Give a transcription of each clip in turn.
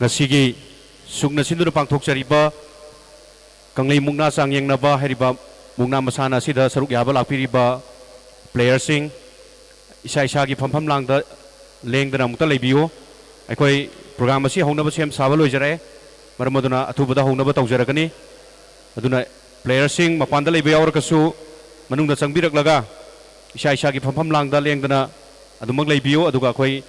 ngasi sukna sinduna pangthokjariba kanglei mukna changyengna hariba mukna masana sida saruk yaba lakpiriba player sing isa isa gi phampham langda lengdana mukta leibiyo aikoi program asi honaba sem saba loijare maramaduna athubada honaba tawjarakani aduna player sing mapanda leiba yaurakasu manungda changbiraklaga isa isa gi phampham langda lengdana adumak leibiyo aduga akoi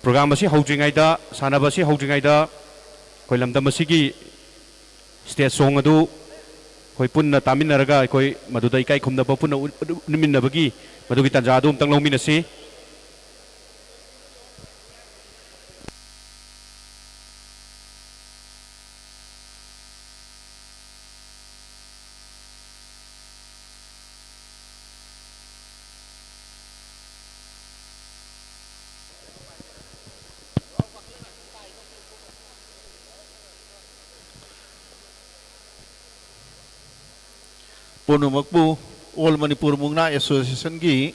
program asi hojringaida sanaba asi hojringaida koi lamdam asigi stage song adu koi punna taminaraga koi maduda ikai khumnaba punna uniminabagi madugi tanja adu amtang longminasi Punumakpu All Manipur Mungna Association gi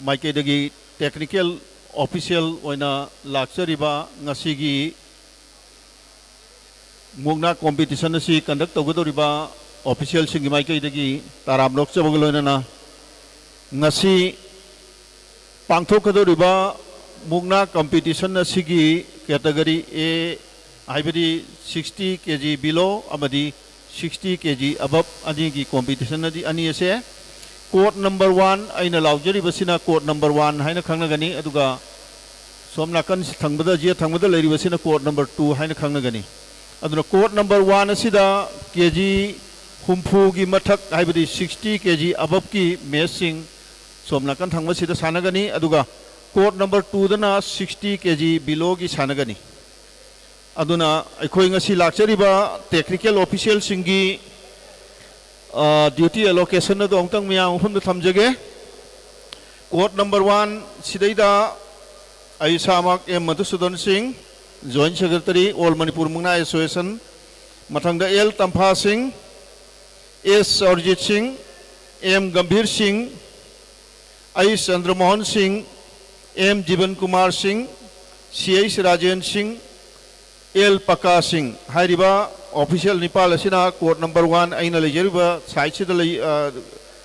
Maikadagi Technical Official oina laksariba ngasigi Mungna competition asi conduct tawgadoriba official singi maikadagi taram lokchabagaloina ngasi pangthokadoriba Mungna competition asigi category A haibadi 60 kg below amadi 60 kg above ani ki competition adi ani ase court number 1 aina laujari basina court number 1 haina khangna gani aduga somna kan thangbada je thangbada leiri basina court number 2 haina khangna gani aduna court number 1 asida kg humpu gi mathak haibadi 60 kg above ki messing somna kan thangba sida sanagani aduga court number 2 dana 60 kg below gi sanagani aduna akhoi ngasi lakchariba technical official singi duty allocation ado ongtang mya phum thamjage court number 1 sidaida aisamak m madhusudan singh joint secretary all manipur mungna association mathangda l tampha singh s arjit singh m gambhir singh I chandramohan singh m jiban kumar singh ch rajen singh El Paka Singh Hairiba official Nepal asina court number 1 aina lejeriba side sida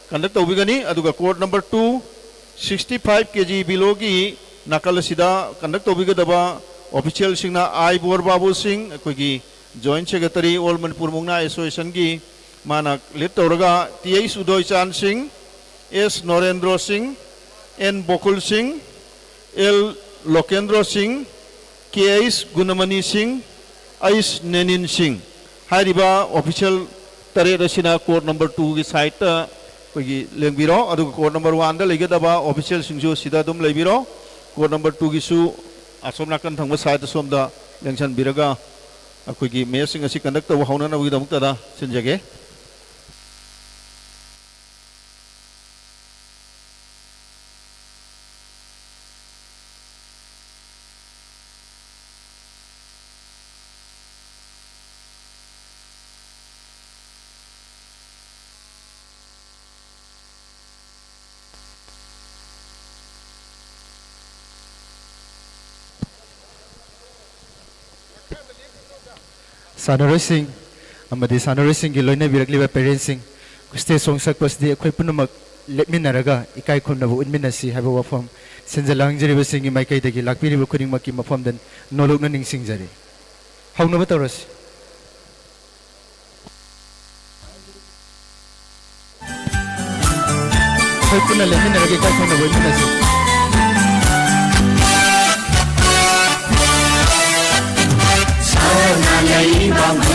conduct obigani aduga court number 2 65 kg below gi nakal sida conduct obigadaba official singna I Bor Babu Singh koigi joint secretary all Manipur Mungna association gi mana lead toraga TI Sudoy Chan Singh S Norendra Singh N Bokul Singh L Lokendra Singh KS Gunamani Singh Ais Nenin Singh Hairiba official Tare Rasina court number 2 ki site koigi lengbiro adu court number 1 da legadaba official singjo sida dum lebiro court number 2 gi su asomna kan thangba site somda lengsan biraga koigi messing asi conduct taw hauna na wi damukta da sinjage Sanaroi Singh amadi Sanaroi Singh gi loina birakliba parents sing stage song sakpas di akhoi punamak lepminaraga ikai khumnabu unminasi haiba wafam senjalang jeriba singi maikai dagi lakpiriba khuding maki mafam dan nolokna ningsing jari haunaba tawras khoi punna lepminaraga ikai khumnabu unminasi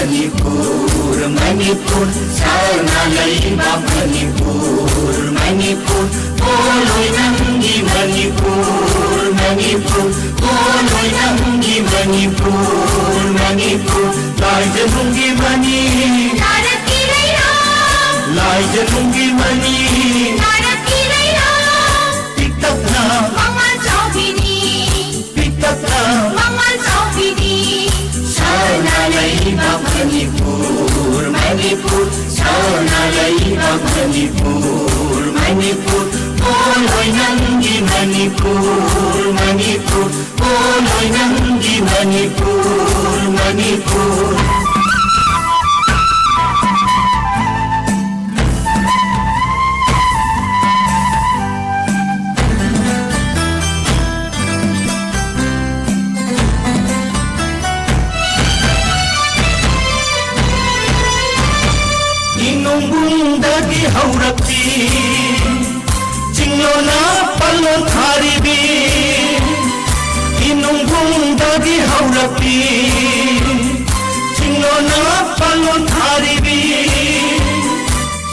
Manipur, Manipur, Saunalaiba Manipur, Manipur, Poloi Nangi Manipur, Manipur, Poloi Nangi Manipur, Manipur, Lai Janungi Mani, Naraki Raina, Lai Janungi Mani, Naraki Raina, picked up now, Mama Chowbini, picked up now, Mama Chowbini. Saunalaiba Manipur, Manipur, Saunalaiba Manipur, Manipur, Poloi Nangi Manipur, Manipur, Poloi Nangi Manipur. Manipur. Inungbungdagi haurakpi Jinglona palon kharibi Inungbungdagi haurakpi Jinglona palon kharibi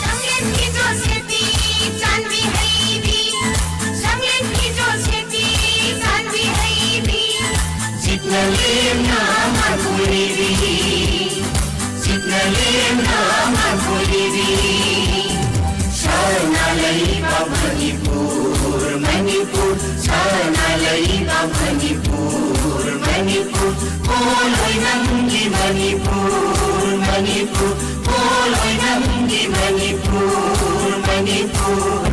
Sanglen kijo seti chanbi haibi Sanglen kijo seti chanbi haibi Jitnalim na maguliri Jitnalim na maguliri Sana laiba Manipur Manipur Sana laiba Manipur Manipur Poloy namgi Manipur Manipur Poloy namgi Manipur Manipur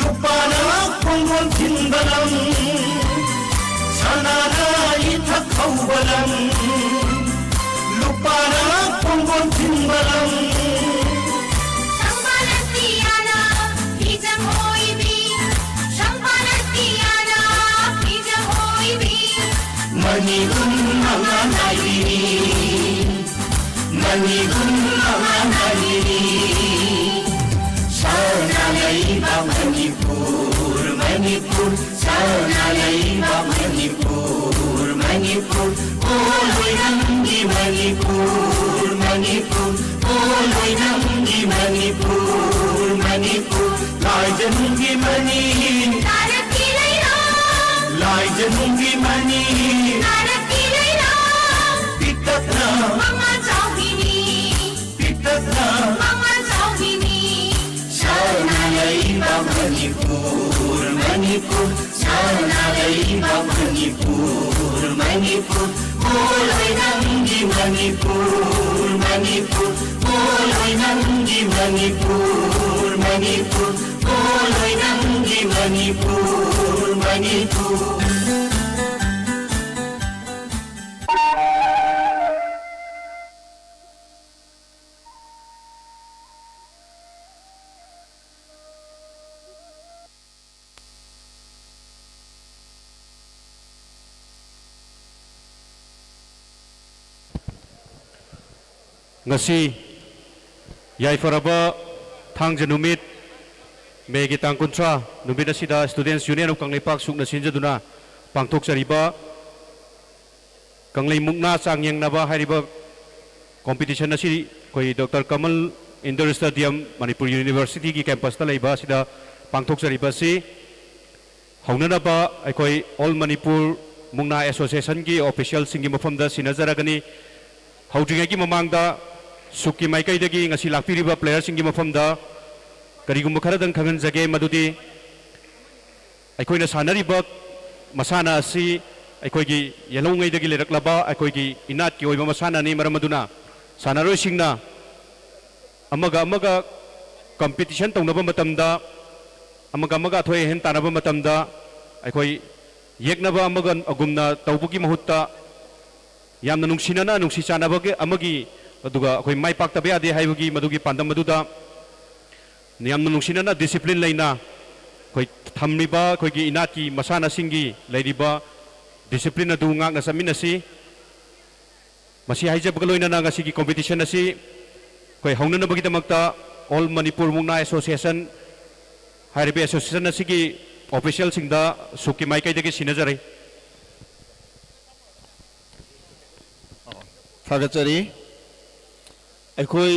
Lupana kongol tinbalam Sanana ithak khawbalam Lupana kongol tinbalam Sambalatiana hijam hoibi Sambalatiana hijam hoibi Manigun manganayini Manigun manganayini Sana laiba Manipur Manipur Sana laiba Manipur Manipur Poloy namgi Manipur Manipur Poloy namgi Manipur Manipur Lai janungi mani Narati laila Lai janungi mani Narati laila Pitatna Mama jauhini Pitatna Mama jauhini Sana laiba Manipur Manipur Sana laiba Manipur Manipur Poloy namgi Manipur Manipur Poloy namgi Manipur Manipur Poloy namgi Manipur Manipur ngasi yaifaraba thangja numit megi tang kuntra numit asida students union of Kangleipak sukna sinjaduna pangthokjariba Kanglei mukna changyeng naba hariba competition asi koi Dr. Kamal Indoor Stadium Manipur University ki campus ta leiba sida pangthokjariba si haunanaba aikoi All Manipur Mukna Association ki official singi mafamda sinajaragani haudringagi mamangda Suki Maikaidagi ngasi lakpiriba player singi mafamda karigumba kharadang khanganjage madudi aikoina sanariba masana asi aikoigi yelongaidagi leraklaba aikoigi inat ki oiba masana ni maramaduna sanaroi singna amaga competition tongnaba matamda amaga thoi hen tanaba matamda aikoi yeknaba amaga agumna tawbugi mahutta ꯌꯥꯝꯅ ꯅꯨꯡꯁꯤꯅꯅ ꯅꯨꯡꯁꯤ ꯆꯥꯟꯅꯕꯒꯤ ꯑꯃꯒꯤ ꯑꯗꯨꯒ ꯑꯩꯈꯣꯏ ꯃꯥꯏ ꯄꯥꯛꯇꯕ ꯌꯥꯗꯦ ꯍꯥꯏꯕꯒꯤ ꯃꯗꯨꯒꯤ ꯄꯥꯟꯗꯝ ꯑꯗꯨꯗ ꯌꯥꯝꯅ ꯅꯨꯡꯁꯤꯅꯅ ꯗꯤꯁꯤꯄ꯭ꯂꯤꯟ ꯂꯩꯅ ꯑꯩꯈꯣꯏ ꯊꯝꯂꯤꯕ ꯑꯩꯈꯣꯏꯒꯤ ꯏꯅꯥꯠꯀꯤ ꯃꯁꯥꯟꯅꯁꯤꯡꯒꯤ ꯂꯩꯔꯤꯕ ꯗꯤꯁꯤꯄ꯭ꯂꯤꯟ ꯑꯗꯨ ꯉꯥꯛꯅ ꯆꯠꯃꯤꯟꯅꯁꯤ ꯃꯁꯤ ꯍꯥꯏꯖꯕꯒ ꯂꯣꯏꯅꯅ ꯉꯁꯤꯒꯤ ꯀꯣꯝꯄꯤꯇꯤꯁꯟ ꯑꯁꯤ ꯑꯩꯈꯣꯏ ꯍꯧꯅꯅꯕꯒꯤꯗꯃꯛꯇ ꯑꯣꯜ ꯃꯅꯤꯄꯨꯔ ꯃꯨꯛꯅꯥ ꯑꯦꯁꯣꯁꯤꯌꯦꯁꯟ ꯍꯥꯏꯔꯤꯕ ꯑꯦꯁꯣꯁꯤꯌꯦꯁꯟ ꯑꯁꯤꯒꯤ ꯑꯣꯐꯤꯁꯤꯌꯦꯜꯁꯤꯡꯗ ꯁꯨꯛꯀꯤ ꯃꯥꯏꯀꯩꯗꯒꯤ ꯁꯤꯟꯅꯖꯔꯤ ꯊꯥꯒꯠꯆꯔꯤ ꯑꯩꯈꯣꯏ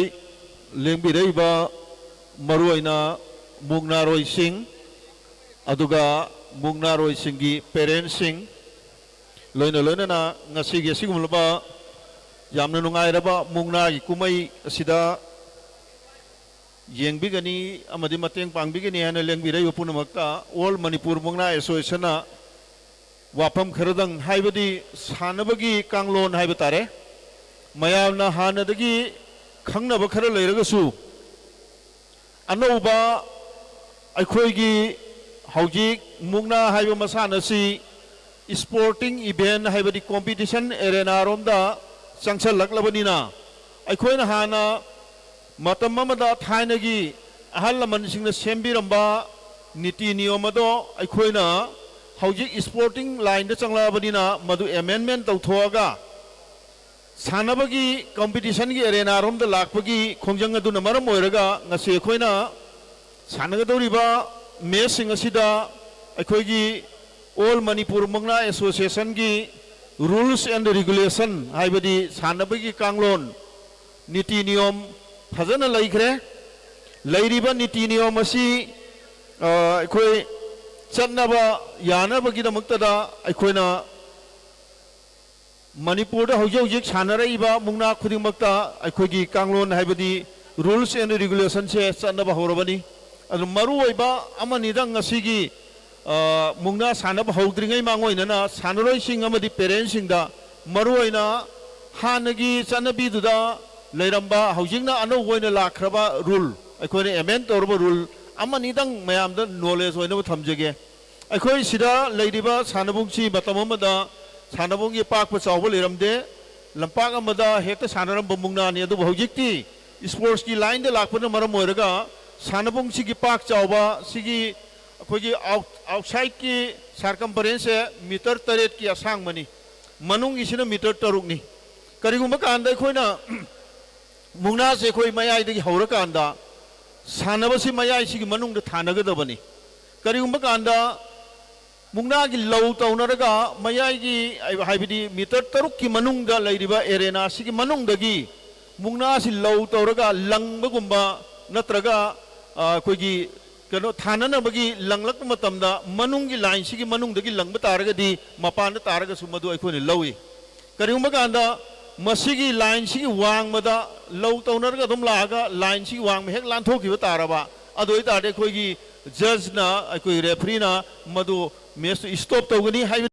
ꯂꯦꯡꯕꯤꯔꯛꯏꯕ ꯃꯔꯨꯑꯣꯏꯅ ꯃꯨꯛꯅꯥꯔꯣꯏꯁꯤꯡ ꯑꯗꯨꯒ ꯃꯨꯛꯅꯥꯔꯣꯏꯁꯤꯡꯒꯤ ꯄꯦꯔꯦꯟꯁꯁꯤꯡ ꯂꯣꯏꯅꯅ ꯉꯁꯤꯒꯤ ꯑꯁꯤꯒꯨꯝꯂꯕ ꯌꯥꯝꯅ ꯅꯨꯡꯉꯥꯏꯔꯕ ꯃꯨꯛꯅꯥꯒꯤ ꯀꯨꯝꯍꯩ ꯑꯁꯤꯗ ꯌꯦꯡꯕꯤꯒꯅꯤ ꯑꯃꯗꯤ ꯃꯇꯦꯡ ꯄꯥꯡꯕꯤꯒꯅꯤ ꯍꯥꯏꯅ ꯂꯦꯡꯕꯤꯔꯛꯏꯕ ꯄꯨꯝꯅꯃꯛꯇ ꯑꯣꯜ ꯃꯅꯤꯄꯨꯔ ꯃꯨꯛꯅꯥ ꯑꯦꯁꯣꯁꯤꯌꯦꯁꯟꯅ ꯋꯥꯐꯝ ꯈꯔꯗꯪ ꯍꯥꯏꯕꯗꯤ ꯁꯥꯟꯅꯕꯒꯤ ꯀꯥꯡꯂꯣꯟ ꯍꯥꯏꯕ ꯇꯥꯔꯦ ꯃꯌꯥꯝꯅ ꯍꯥꯟꯅꯗꯒꯤ ꯈꯪꯅꯕ ꯈꯔ ꯂꯩꯔꯒꯁꯨ ꯑꯅꯧꯕ ꯑꯩꯈꯣꯏꯒꯤ ꯍꯧꯖꯤꯛ ꯃꯨꯛꯅꯥ ꯍꯥꯏꯕ ꯃꯁꯥꯟꯅ ꯑꯁꯤ ꯁ꯭ꯄꯣꯔꯇꯤꯡ ꯏꯚꯦꯟ ꯍꯥꯏꯕꯗꯤ ꯀꯣꯝꯄꯤꯇꯤꯁꯟ ꯑꯦꯔꯦꯅꯥꯔꯣꯝꯗ ꯆꯪꯁꯜꯂꯛꯂꯕꯅꯤꯅ ꯑꯩꯈꯣꯏꯅ ꯍꯥꯟꯅ ꯃꯇꯝ ꯑꯃꯗ ꯊꯥꯏꯅꯒꯤ ꯑꯍꯜ ꯂꯃꯟꯁꯤꯡꯅ ꯁꯦꯝꯕꯤꯔꯝꯕ ꯅꯤꯇꯤ ꯅꯤꯌꯣꯝ ꯑꯗꯣ ꯑꯩꯈꯣꯏꯅ ꯍꯧꯖꯤꯛ ꯁ꯭ꯄꯣꯔꯇꯤꯡ ꯂꯥꯏꯟꯗ ꯆꯪꯂꯛꯑꯕꯅꯤꯅ ꯃꯗꯨ ꯑꯦꯃꯦꯟꯃꯦꯟ ꯇꯧꯊꯣꯛꯑꯒ ꯁꯥꯟꯅꯕꯒꯤ ꯀꯝꯄꯤꯇꯤꯁꯟꯒꯤ ꯑꯦꯔꯦꯅꯥꯔꯣꯝꯗ ꯂꯥꯛꯄꯒꯤ ꯈꯣꯡꯖꯪ ꯑꯗꯨꯅ ꯃꯔꯝ ꯑꯣꯏꯔꯒ ꯉꯁꯤ ꯑꯩꯈꯣꯏꯅ ꯁꯥꯟꯅꯒꯗꯧꯔꯤꯕ ꯃꯦꯠꯁꯁꯤꯡ ꯑꯁꯤꯗ ꯑꯩꯈꯣꯏꯒꯤ ꯑꯣꯜ ꯃꯅꯤꯄꯨꯔ ꯃꯨꯛꯅꯥ ꯑꯦꯁꯣꯁꯤꯌꯦꯁꯟꯒꯤ ꯔꯨꯜꯁ ꯑꯦꯟड ꯔꯤꯒꯨꯂꯦꯁꯟ ꯍꯥꯏꯕꯗꯤ ꯁꯥꯟꯅꯕꯒꯤ ꯀꯥꯡꯂꯣꯟ ꯅꯤꯇꯤ ꯅꯤꯌꯣꯝ ꯐꯖꯅ ꯂꯩꯈ꯭ꯔꯦ ꯂꯩꯔꯤꯕ ꯅꯤꯇꯤ ꯅꯤꯌꯣꯝ ꯑꯁꯤ ꯑꯩꯈꯣꯏ ꯆꯠꯅꯕ ꯌꯥꯅꯕꯒꯤꯗꯃꯛꯇꯗ ꯑꯩꯈꯣꯏꯅ ꯃꯅꯤꯄꯨꯔꯗ ꯍꯧꯖꯤꯛ ꯍꯧꯖꯤꯛ ꯁꯥꯟꯅꯔꯛꯏꯕ ꯃꯨꯛꯅꯥ ꯈꯨꯗꯤꯡꯃꯛꯇ ꯑꯩꯈꯣꯏꯒꯤ ꯀꯥꯡꯂꯣꯟ ꯍꯥꯏꯕꯗꯤ ꯔꯨꯜꯁ ꯑꯦꯟड ꯔꯤꯒꯨꯂꯦꯁꯟꯁꯦ ꯆꯠꯅꯕ ꯍꯧꯔꯕꯅꯤ ꯑꯗꯨ ꯃꯔꯨꯑꯣꯏꯕ ꯑꯃꯅꯤꯗꯪ ꯉꯁꯤꯒꯤ ꯃꯨꯛꯅꯥ ꯁꯥꯟꯅꯕ ꯍꯧꯗ꯭ꯔꯤꯉꯩ ꯃꯥꯡꯑꯣꯏꯅꯅ ꯁꯥꯟꯅꯔꯣꯏꯁꯤꯡ ꯑꯃꯗꯤ ꯄꯦꯔꯦꯟꯁꯁꯤꯡꯗ ꯃꯔꯨꯑꯣꯏꯅ ꯍꯥꯟꯅꯒꯤ ꯆꯠꯅꯕꯤꯗꯨꯗ ꯂꯩꯔꯝꯕ ꯍꯧꯖꯤꯛꯅ ꯑꯅꯧꯕ ꯑꯣꯏꯅ ꯂꯥꯛꯈ꯭ꯔꯕ ꯔꯨꯜ ꯑꯩꯈꯣꯏꯅ ꯑꯦꯃꯦꯟ ꯇꯧꯔꯕ ꯔꯨꯜ ꯑꯃꯅꯤꯗꯪ ꯃꯌꯥꯝꯗ ꯅꯣꯂꯦꯖ ꯑꯣꯏꯅꯕ ꯊꯝꯖꯒꯦ ꯑꯩꯈꯣꯏ ꯁꯤꯗ ꯂꯩꯔꯤꯕ ꯁꯥꯟꯅꯕꯨꯡꯁꯤ ꯃꯇꯝ ꯑꯃꯗ ꯁꯥꯟꯅꯕꯨꯡꯒꯤ ꯄꯥꯛꯄ ꯆꯥꯎꯕ ꯂꯩꯔꯝꯗꯦ ꯂꯝꯄꯥꯛ ꯑꯃꯗ ꯍꯦꯛꯇ ꯁꯥꯟꯅꯔꯝꯕ ꯃꯨꯛꯅꯥꯅꯤ ꯑꯗꯨꯕꯨ ꯍꯧꯖꯤꯛꯇꯤ ꯁ꯭ꯄꯣꯔꯠꯁꯀꯤ ꯂꯥꯏꯟꯗ ꯂꯥꯛꯄꯅ ꯃꯔꯝ ꯑꯣꯏꯔꯒ ꯁꯥꯟꯅꯕꯨꯡꯁꯤꯒꯤ ꯄꯥꯛ ꯆꯥꯎꯕ ꯁꯤꯒꯤ ꯑꯩꯈꯣꯏꯒꯤ ꯑꯥꯎꯠꯁꯥꯏꯗꯀꯤ ꯁꯥꯔꯀꯝꯐꯔꯦꯟꯁꯁꯦ ꯃꯤꯇꯔ 8ꯀꯤ ꯑꯁꯥꯡꯕꯅꯤ ꯃꯅꯨꯡꯒꯤꯁꯤꯅ ꯃꯤꯇꯔ 6ꯅꯤ ꯀꯔꯤꯒꯨꯝꯕ ꯀꯥꯟꯗ ꯑꯩꯈꯣꯏꯅ ꯃꯨꯛꯅꯥꯁꯦ ꯑꯩꯈꯣꯏ ꯃꯌꯥꯏꯗꯒꯤ ꯍꯧꯔꯀꯥꯟꯗ ꯁꯥꯟꯅꯕꯁꯤ ꯃꯌꯥꯏꯁꯤꯒꯤ ꯃꯅꯨꯡꯗ ꯊꯥꯅꯒꯗꯕꯅꯤ ꯀꯔꯤꯒꯨꯝꯕ ꯀꯥꯟꯗ ꯃꯨꯛꯅꯥꯒꯤ ꯂꯧ ꯇꯧꯅꯔꯒ ꯃꯌꯥꯏꯒꯤ ꯍꯥꯏꯕꯗꯤ ꯃꯤꯇꯔ 6ꯀꯤ ꯃꯅꯨꯡꯗ ꯂꯩꯔꯤꯕ ꯑꯦꯔꯦꯅꯥꯁꯤꯒꯤ ꯃꯅꯨꯡꯗꯒꯤ ꯃꯨꯛꯅꯥꯁꯤ ꯂꯧ ꯇꯧꯔꯒ ꯂꯪꯕꯒꯨꯝꯕ ꯅꯠꯇ꯭ꯔꯒ ꯑꯩꯈꯣꯏꯒꯤ ꯀꯩꯅꯣ ꯊꯥꯅꯅꯕꯒꯤ ꯂꯪꯂꯛꯄ ꯃꯇꯝꯗ ꯃꯅꯨꯡꯒꯤ ꯂꯥꯏꯟꯁꯤꯒꯤ ꯃꯅꯨꯡꯗꯒꯤ ꯂꯪꯕ ꯇꯥꯔꯒꯗꯤ ꯃꯄꯥꯟꯗ ꯇꯥꯔꯒꯁꯨ ꯃꯗꯨ ꯑꯩꯈꯣꯏꯅ ꯂꯧꯏ ꯀꯔꯤꯒꯨꯝꯕ ꯀꯥꯟꯗ ꯃꯁꯤꯒꯤ ꯂꯥꯏꯟꯁꯤꯒꯤ ꯋꯥꯡꯃꯗ ꯂꯧ ꯇꯧꯅꯔꯒ ꯑꯗꯨꯝ ꯂꯥꯛꯑꯒ ꯂꯥꯏꯟꯁꯤꯒꯤ ꯋꯥꯡꯃ ꯍꯦꯛ ꯂꯥꯟꯊꯣꯛꯈꯤꯕ ꯇꯥꯔꯕ ꯑꯗꯨ ꯑꯣꯏꯇꯥꯔꯗꯤ ꯑꯩꯈꯣꯏꯒꯤ ꯖꯖꯅ ꯑꯩꯈꯣꯏ ꯔꯦꯐ꯭ꯔꯤꯅ ꯃꯗꯨ ꯃꯦꯠꯁꯇꯨ ꯁ꯭ꯇꯣꯞ ꯇꯧꯒꯅꯤ ꯍꯥꯏꯕ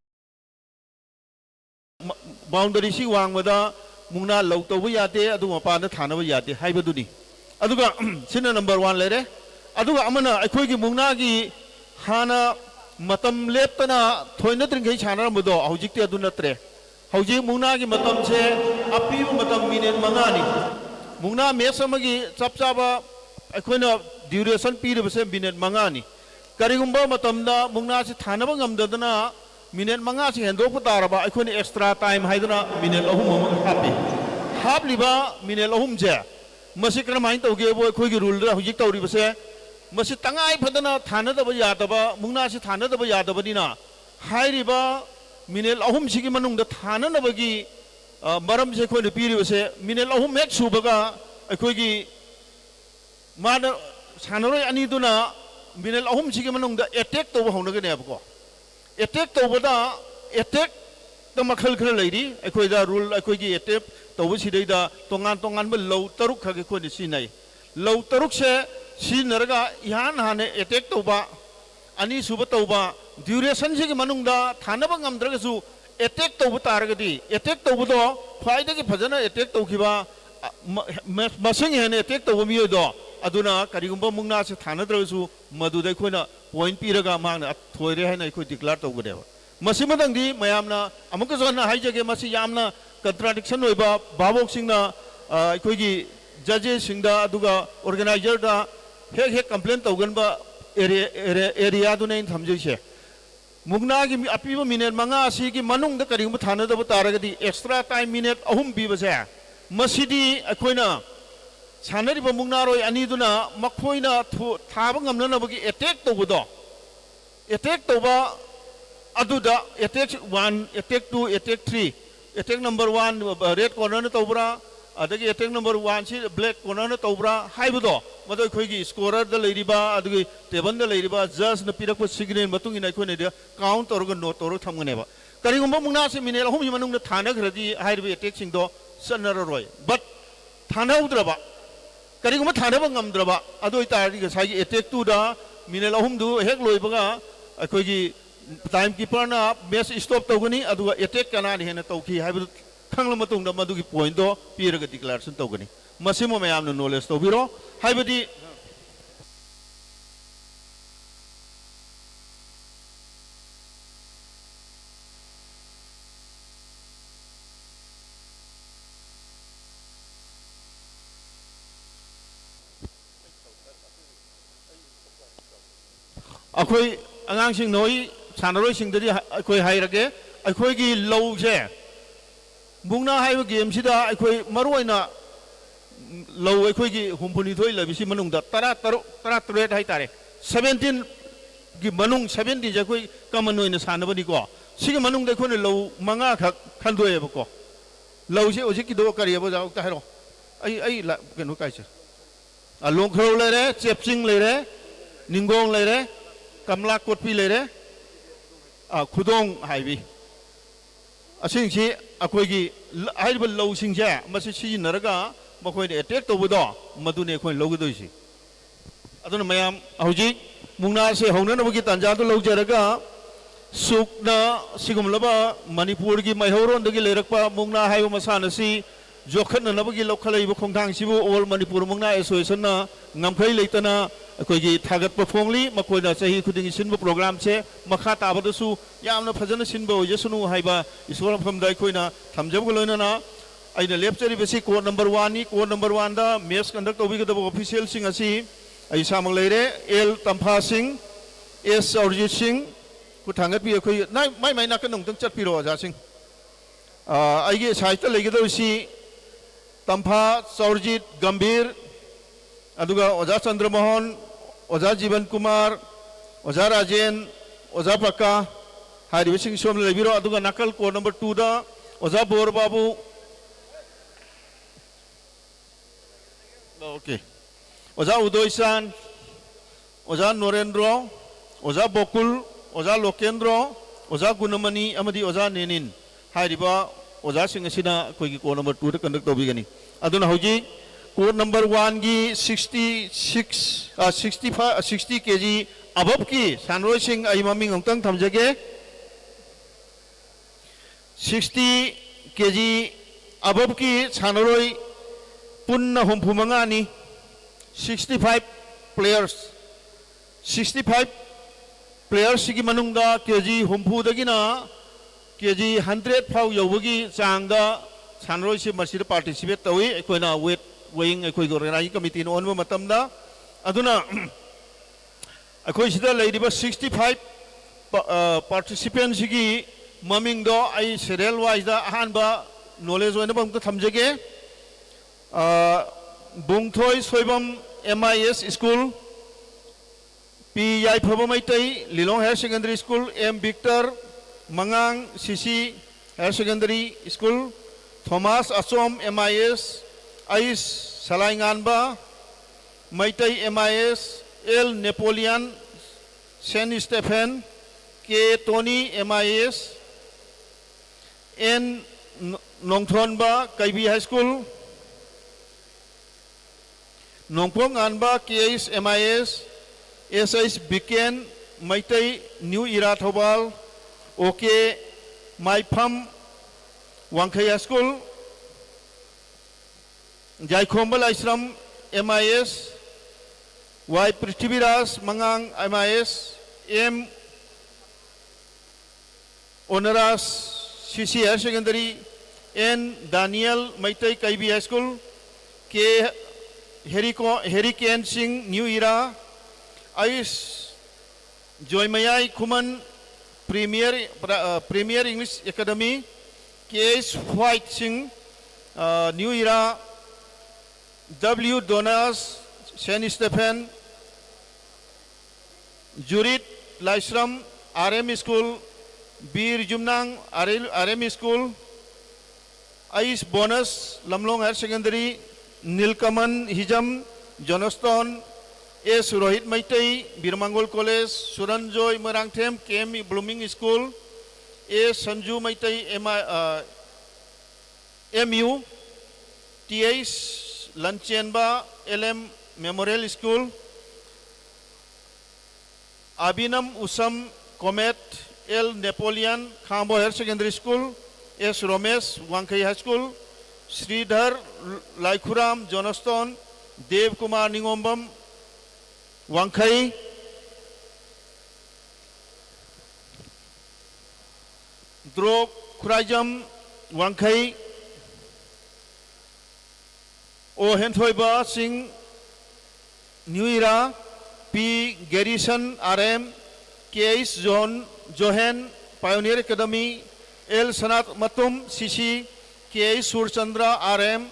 ꯕꯥꯎꯟꯗꯔꯤꯁꯤ ꯋꯥꯡꯃꯗ ꯃꯨꯛꯅꯥ ꯂꯧ ꯇꯧꯕ ꯌꯥꯗꯦ ꯑꯗꯨꯒ ꯃꯄꯥꯟꯗ ꯊꯥꯅꯕ ꯌꯥꯗꯦ ꯍꯥꯏꯕꯗꯨꯅꯤ ꯑꯗꯨꯒ ꯁꯤꯅ ꯅꯝꯕꯔ 1 ꯂꯩꯔꯦ ꯑꯗꯨꯒ ꯑꯃꯅ ꯑꯩꯈꯣꯏꯒꯤ ꯃꯨꯛꯅꯥꯒꯤ ꯍꯥꯟꯅ ꯃꯇꯝ ꯂꯦꯞꯇꯅ ꯊꯣꯏꯅꯗ꯭ꯔꯤꯉꯩ ꯁꯥꯟꯅꯔꯝꯕꯗꯣ ꯍꯧꯖꯤꯛꯇꯤ ꯑꯗꯨ ꯅꯠꯇ꯭ꯔꯦ ꯍꯧꯖꯤꯛ ꯃꯨꯛꯅꯥꯒꯤ ꯃꯇꯝꯁꯦ ꯑꯄꯤꯕ ꯃꯇꯝ ꯃꯤꯅꯤꯠ 5ꯅꯤ ꯃꯨꯛꯅꯥ ꯃꯦꯠꯁ ꯑꯃꯒꯤ ꯆꯞ ꯆꯥꯕ ꯑꯩꯈꯣꯏꯅ ꯗ꯭ꯌꯨꯔꯦꯁꯟ ꯄꯤꯔꯤꯕꯁꯦ ꯃꯤꯅꯤꯠ 5ꯅꯤ ꯀꯔꯤꯒꯨꯝꯕ ꯃꯇꯝꯗ ꯃꯨꯛꯅꯥꯁꯤ ꯊꯥꯅꯕ ꯉꯝꯗꯗꯅ ꯃꯤꯅꯤꯠ 5ꯁꯤ ꯍꯦꯟꯗꯣꯛꯄ ꯇꯥꯔꯕ ꯑꯩꯈꯣꯏꯅ ꯑꯦꯛꯁꯇ꯭ꯔꯥ ꯇꯥꯏꯝ ꯍꯥꯏꯗꯅ ꯃꯤꯅꯤꯠ 3 ꯑꯃ ꯍꯥꯞꯄꯤ ꯍꯥꯞꯂꯤꯕ ꯃꯤꯅꯤꯠ 3ꯁꯦ ꯃꯁꯤ ꯀꯔꯝꯍꯥꯏꯅ ꯇꯧꯒꯦꯕꯨ ꯑꯩꯈꯣꯏꯒꯤ ꯔꯨꯜꯗ ꯍꯧꯖꯤꯛ ꯇꯧꯔꯤꯕꯁꯦ ꯃꯁꯤ ꯇꯉꯥꯏ ꯐꯗꯅ ꯊꯥꯅꯗꯕ ꯌꯥꯗꯕ ꯃꯨꯛꯅꯥꯁꯤ ꯊꯥꯅꯗꯕ ꯌꯥꯗꯕꯅꯤ나 ꯍꯥꯏꯔꯤꯕ ꯃꯤꯅꯤꯠ 3ꯁꯤꯒꯤ ꯃꯅꯨꯡꯗ ꯊꯥꯅꯅꯕꯒꯤ ꯃꯔꯝꯁꯦ ꯑꯩꯈꯣꯏꯅ ꯄꯤꯔꯤꯕꯁꯦ ꯃꯤꯅꯤꯠ 3 ꯍꯦꯛ ꯁꯨꯕꯒ ꯑꯩꯈꯣꯏꯒꯤ ꯃꯥꯅ ꯁꯥꯟꯅꯔꯣꯏ ꯑꯅꯤꯗꯨꯅ ꯃꯤꯅꯤꯠ 3ꯁꯤꯒꯤ ꯃꯅꯨꯡꯗ ꯑꯦꯇꯦꯛ ꯇꯧꯕ ꯍꯧꯅꯒꯅꯦꯕꯀꯣ ꯑꯦꯇꯦꯛ ꯇꯧꯕꯗ ꯑꯦꯇꯦꯛꯇ ꯃꯈꯜ ꯈꯔ ꯂꯩꯔꯤ ꯑꯩꯈꯣꯏꯗ ꯔꯨꯜ ꯑꯩꯈꯣꯏꯒꯤ ꯑꯦꯇꯦꯛ ꯇꯧꯕꯁꯤꯗꯩꯗ ꯇꯣꯉꯥꯟ ꯇꯣꯉꯥꯟꯕ ꯂꯧ 6 ꯈꯛ ꯑꯩꯈꯣꯏꯅ ꯁꯤꯖꯤꯟꯅꯩ ꯂꯧ 6ꯁꯦ ꯁꯤꯖꯤꯟꯅꯔꯒ ꯏꯍꯥꯟ ꯍꯥꯟꯅ ꯑꯦꯇꯦꯛ ꯇꯧꯕ ꯑꯅꯤꯁꯨꯕ ꯇꯧꯕ ꯗ꯭ꯌꯨꯔꯦꯁꯟꯁꯤꯒꯤ ꯃꯅꯨꯡꯗ ꯊꯥꯅꯕ ꯉꯝꯗ꯭ꯔꯒꯁꯨ ꯑꯦꯇꯦꯛ ꯇꯧꯕ ꯇꯥꯔꯒꯗꯤ ꯑꯦꯇꯦꯛ ꯇꯧꯕꯗꯣ ꯈ꯭ꯋꯥꯏꯗꯒꯤ ꯐꯖꯅ ꯑꯦꯇꯦꯛ ꯇꯧꯈꯤꯕ ꯃꯁꯤꯡ ꯍꯦꯟꯅ ꯑꯦꯇꯦꯛ ꯇꯧꯕ ꯃꯤꯑꯣꯏꯗꯣ ꯑꯗꯨꯅ ꯀꯔꯤꯒꯨꯝꯕ ꯃꯨꯛꯅꯥꯁꯤ ꯊꯥꯅꯗ꯭ꯔꯒꯁꯨ ꯃꯗꯨꯗ ꯑꯩꯈꯣꯏꯅ ꯄꯣꯏꯟ ꯄꯤꯔꯒ ꯃꯥꯅ ꯊꯣꯏꯔꯦ ꯍꯥꯏꯅ ꯑꯩꯈꯣꯏ ꯗꯤꯀ꯭ꯂꯥꯔ ꯇꯧꯒꯅꯦꯕ ꯃꯁꯤꯃꯗꯪꯗꯤ ꯃꯌꯥꯝꯅ ꯑꯃꯨꯛꯀꯁꯨ ꯍꯟꯅ ꯍꯥꯏꯖꯒꯦ ꯃꯁꯤ ꯌꯥꯝꯅ कंट्राडिक्शन होइबा बाबोक सिंगना अखोगी जजेस सिंगदा अदुगा ऑर्गेनाइजर दा हेक कंप्लेन तौगनबा एरिया दुने थमजैसे मुगना की अपीब मिनट मंगा की मनुंग करीब थानदब तारगदी एक्स्ट्रा टाइम मिनट अहुम पीबसे मसीदी अखोइना सानरिब मुगनारोय अनीदुना मखोइना थाब ngamnanabagi attack tawbado attack tawba aduda attack 1 attack 2 attack 3 attack number 1 red corner na tawbra adagi attack number 1 si black corner na tawbra haibado mado khoigi scorer da leiriba adagi table da leiriba judge na pirak signal matung ina khone de count orga note tor thamgane ba karigumba mungna se minel hum manung na thana gradi hairbi attack sing do sanararoi but thana udraba करीगुम थानब ngamdraba adoi tari ga sai attack tu da minel ahum du hek loibaga akhoi time keeper na match stop tawgani aduga attack kana ni hena tawki haibu khangla matung da madu gi point do piraga declaration tawgani masimo mayam no knowledge tawbiro haibadi अखोई अगांसिंग नोई सानरोई सिंगदरी अखोई हाइरगे अखोई की लौ से मुंगना hive game सिदा अखोई मरोइना लौ अखोई की हुमपुनी थोई लबिसि मनुंग दा तरा तरेट हाइ तारे 17 की मनुंग 17 जे अखोई कमन ओइना सानबनी को सिगे मनुंग दे खोने लौ मंगा खक खंदोए बको लौ से ओजि की दो करियबो जाउ ता हेरो आई केनो काइसे आ लोंखरौ लेरे चेपचिंग लेरे निंगोंग लेरे कमला कोटपी लेरे खुदोंग हाइबी असिंगसी अखोइगी हाइब लौसिंगसे मसि सिजिनरगा मखोइने अटैक तौबदो मदुने खोइ लौगदोइसि अदुन मयाम हौजि मुंगना से हौननबगी तंजादो लौजरगा सुकना सिगुमलबा मणिपुर की मैहौरोंदगी लेरकपा मुंगना हाइब मसानसी जोखननबगी लौखलैब खोंथांसिबु ऑल मणिपुर मुंगना एसोसिएशन ना ngamkhai leitana akoigi thagat performli makoina chahi khuding sinba program che makha tabadasu yamna phajana sinba oyesunu haiba iswar phamda koina thamjab goloina na aina lepchari besi code number 1 ni code number 1 da match conduct obigada official sing asi ai samang leire l tampha singh s arjit singh ku thangat bi akoi nai mai na kanung tang chat piro ja sing aige saita legado si tampha saurjit gambhir अदुगा ओजा चंद्रमोहन ओजा जीवन कुमार ओजा राजेन ओजा पक्का हारिबि सिंह सोम लेबिरो अदुगा नकल code number 2 दा ओजा bore बाबू okay ओजा उदयसान ओजा नरेंद्र ओजा बकुल ओजा लोकेंद्र ओजा गुणमणि अमदी ओजा नेनिन हारिबा ओजा सिंह सिना कोई कोड नंबर 2 दा कंडक्ट तोबिगनी अदुना हौजी कोड नंबर 1 की 60 kg above की सानरोई सिंह आई ममिंग अंतंग थमजगे 60 kg above की सानरोई पुन्न हुमफु मंगानी 65 players की मनुंगा kg हुमफु दगिना kg 100 फाउ यौबगी चांगदा सानरोई से मसीद पार्टिसिपेट तवी कोइना वेट weighing अखोई ऑर्गेनाइजिंग कमिटी ओन मतमदा अदुना अखोई सिदा लेदिबा 65 पार्टिसिपेंट्स की ममिंग दो आई सीरियल वाइज दा अहानबा नॉलेज ओइन बम थमजगे Bungthoi Soibam MIS school P Yaiphaba Meitei Lilong higher secondary school M Victor Mangang CC higher secondary school Thomas Asom MIS आइस Salainganba Meitei MIS L Napoleon saint Stephen K Tony MIS N Nongthonba Keibi high school नोंगपोंग आनबा KS MIS SH Biken Meitei new era Thoubal O K Maipham Wangkheiya school जायखोंबल आश्रम MIS Y Prithviraj Mangang MIS M ओनरास CC higher secondary N Daniel Maitai KB High School, K Hurricane Singh New Era, Ais Joymayai Kuman Premier English Academy, K.S. White Singh New Era, W. Donas Saint Stephen, Jurit Laisram RM School, Bir Jumnang RM School, Ais Bonus Lamlong Higher Secondary, Nilkaman Hijam Johnston, S. Rohit Maitai Birmangol College, Suranjoy Merangthem KM Blooming School, A. Sanju Maitai MU, T.H. Lanchenba LM Memorial School, Abinam Usam Comet L. Napoleon Khambo Higher Secondary School, S. Romesh Wangkai High School, Sridhar Laikhuram Johnston, Dev Kumar Ningombam Wangkai, Drog Kurajam Wangkai, O Henthoiba Singh New Era, P. Garrison RM, K.S. Johan Pioneer Academy, L. Sanat Matum CC, K.S. Surchandra RM,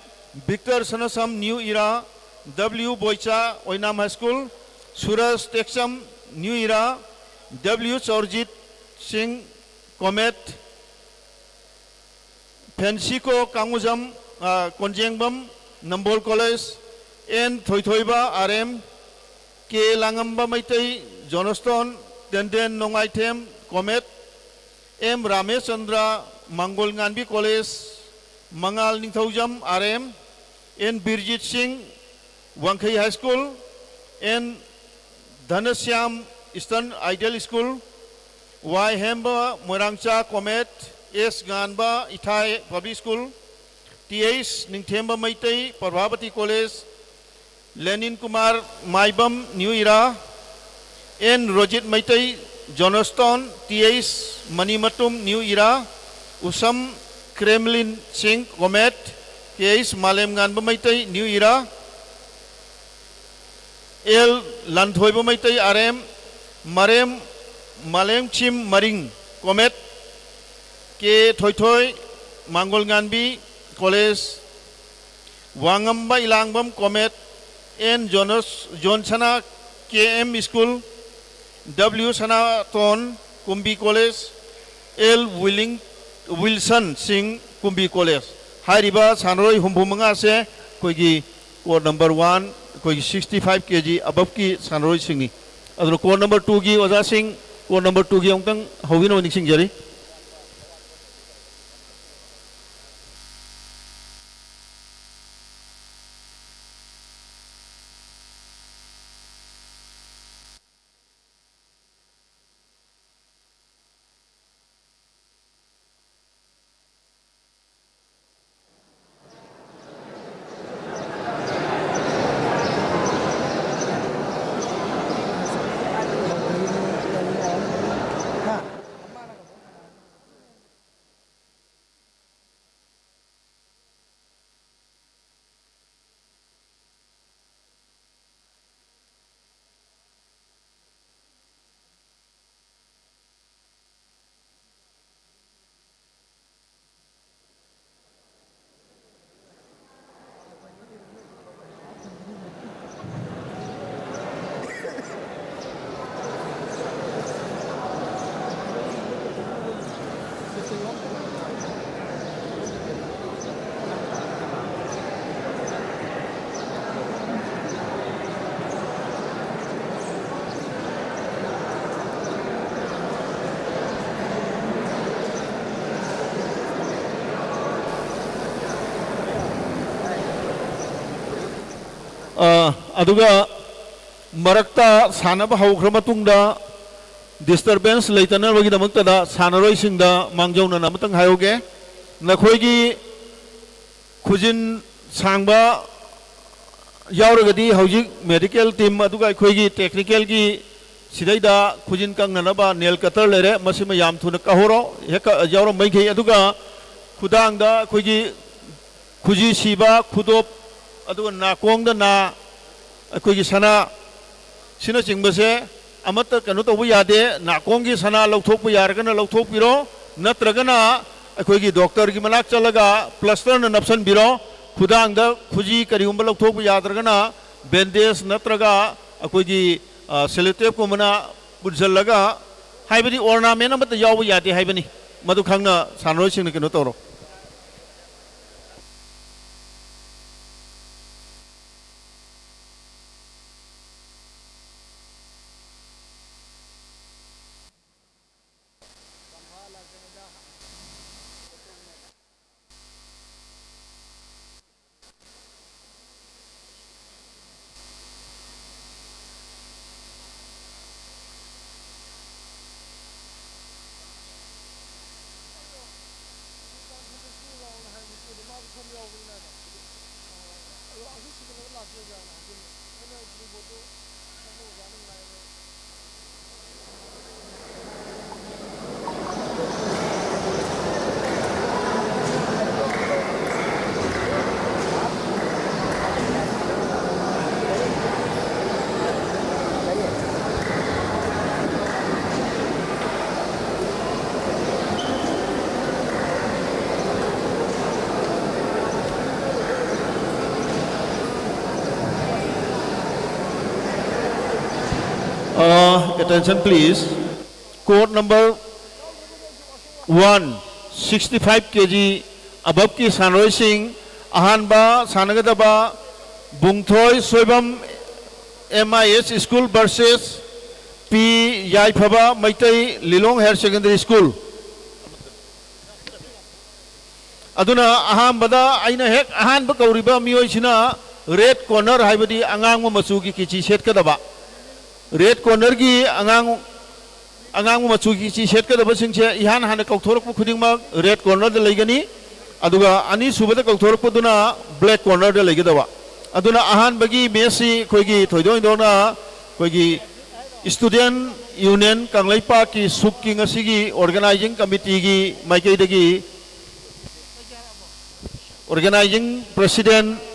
Victor Sanasam New Era, W. Boicha Oinam High School, Suraj Texam New Era, W. Chaurjit Singh Comet, Pensiko Kanguzam Konjengbam Nambol College, N. Thoithoiba RM, K. Langamba Maitai Johnston, Denden Nongaitem Comet, M. Ramesh Chandra Mangol Nganbi College, Mangal Ningthaujam RM, N. Birjit Singh Wangkai High School, N. Dhanasyam Eastern Ideal School, Y. Hemba Moirangcha Comet, S. Ganba Ithai Public School, T.H. Ningthemba Maitai Prabhavati College, Lenin Kumar Maibam New Era, N. Rojit Maitai Johnston, T.H. Manimatum New Era, Usam Kremlin Singh Comet, K.H. Malem Nganba Maitai New Era, L. Lanthoiba Maitai RM, Marem Malem Chim Maring Comet, K. Thoithoi Mangol Nganbi College, Wangamba Ilangbam Comet, N. Johnsana KM School, W. Sanaton Kumbi College, L. Wilson Singh Kumbi College. Hariba Sanroi Humbumanga se koigi code number 1 koigi 65 kg above ki Sanroi Singh. Adro code number 2 gi Oza Singh, code number 2 gi ongtang hawino ning Singh jari. Aduga marakta sanaba haukhra matungda disturbance leitana bagi damakta da sanaroi singda mangjawna namatang hayoge nakhoigi khujin sangba yauragadi haujik medical team aduga khoigi technical gi sidaida khujin kangnanaba nail cutter lere masima yam thuna kahoro heka yawro maikei aduga खुदांगदा अखोगी खुजी सीबा खुदोप अदुगा नाकोंगदा ना अखोगी सना सिना चिंबसे अमत कनो तौबु यादे नाकोंगी सना लौथोकपु यारगना लौथोकपिरो नत्रगना अखोगी doctor की मनाक चलगा plaster न नपसन बिरो खुदांगदा खुजी करिगुंबा लौथोकपु यादरगना bandage नत्रगा अखोगी sellotape को मना बुझलगा हाइबदी ornament अमत यावबु यादे हाइबनी मधु खंगना सानरोइसिंग कनो तौरो Attention please. Court number 1, 65 kg above की सानरोई सिंह अहानबा सानगदबा Bungthoi Soibam MIS school versus P Yaiphaba Meitei Lilong higher secondary school अदुना अहानबदा आइना हेक अहानबा कौरिबा मियोइसिना रेड कॉर्नर हाइबदी अंगांग मचू की किची सेटकदबा रेड कॉर्नर की अंगांग मचू की ची सेटकदबा सिंगसे इहान हान कौथोरक खुदिंगमक रेड कॉर्नर द लेगनी अदुगा अनी सुबदा कौथोरकपुदुना ब्लैक कॉर्नर द लेगदबा अदुना अहानबगी मेसी खोगी थोइदोइदोना खोगी स्टूडेंट यूनियन कांगलाइपा की सुक की ngasiगी ऑर्गेनाइजिंग कमिटी की माइकेदगी ऑर्गेनाइजिंग प्रेसिडेंट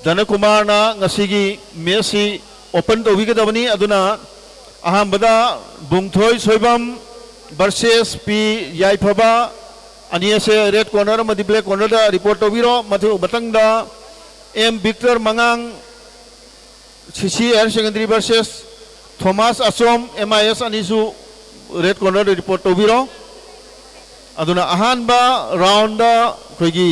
धनकुमार ना ngasiगी मेसी ओपन तौबिगदबनी अदुना अहानबदा बुंगथोई सोइबम वर्सेस पी याइफबा अनियसे रेड कॉर्नर मदि ब्लैक कॉर्नर दा रिपोर्ट तौबिरो मथु बतंगदा M Victor Mangang CC higher secondary versus Thomas Asom MIS अनिसु रेड कॉर्नर रिपोर्ट तौबिरो अदुना अहानबा राउंड दा खोगी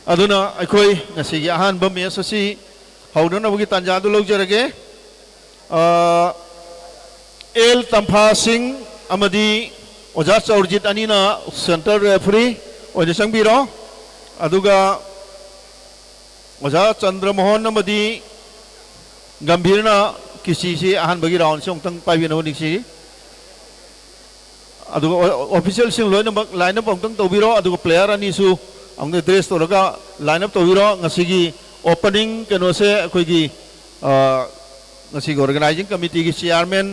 अदुना अखोई ngasiगी अहानबा मेस असि हौदनबगी तांजादु लौजरगे एल तंफा सिंह अमदी ओजा चौरजित अनीना सेंटर रेफरी ओइने संगबिरो अदुगा ओजा चंद्रमोहन अमदी गंभीरना किसी अहानबगी राउंड से उंतंग पाइबिनो निक्सी अदुगा ऑफिशियल सिंह लोइनमक लाइनअप उंतंग तौबिरो अदुगा प्लेयर अनीसु हमने ड्रेस तो लगा लाइनअप तो विरो ngasiगी ओपनिंग कनो से अखोगी ngasiगी ऑर्गेनाइजिंग कमिटी की चेयरमैन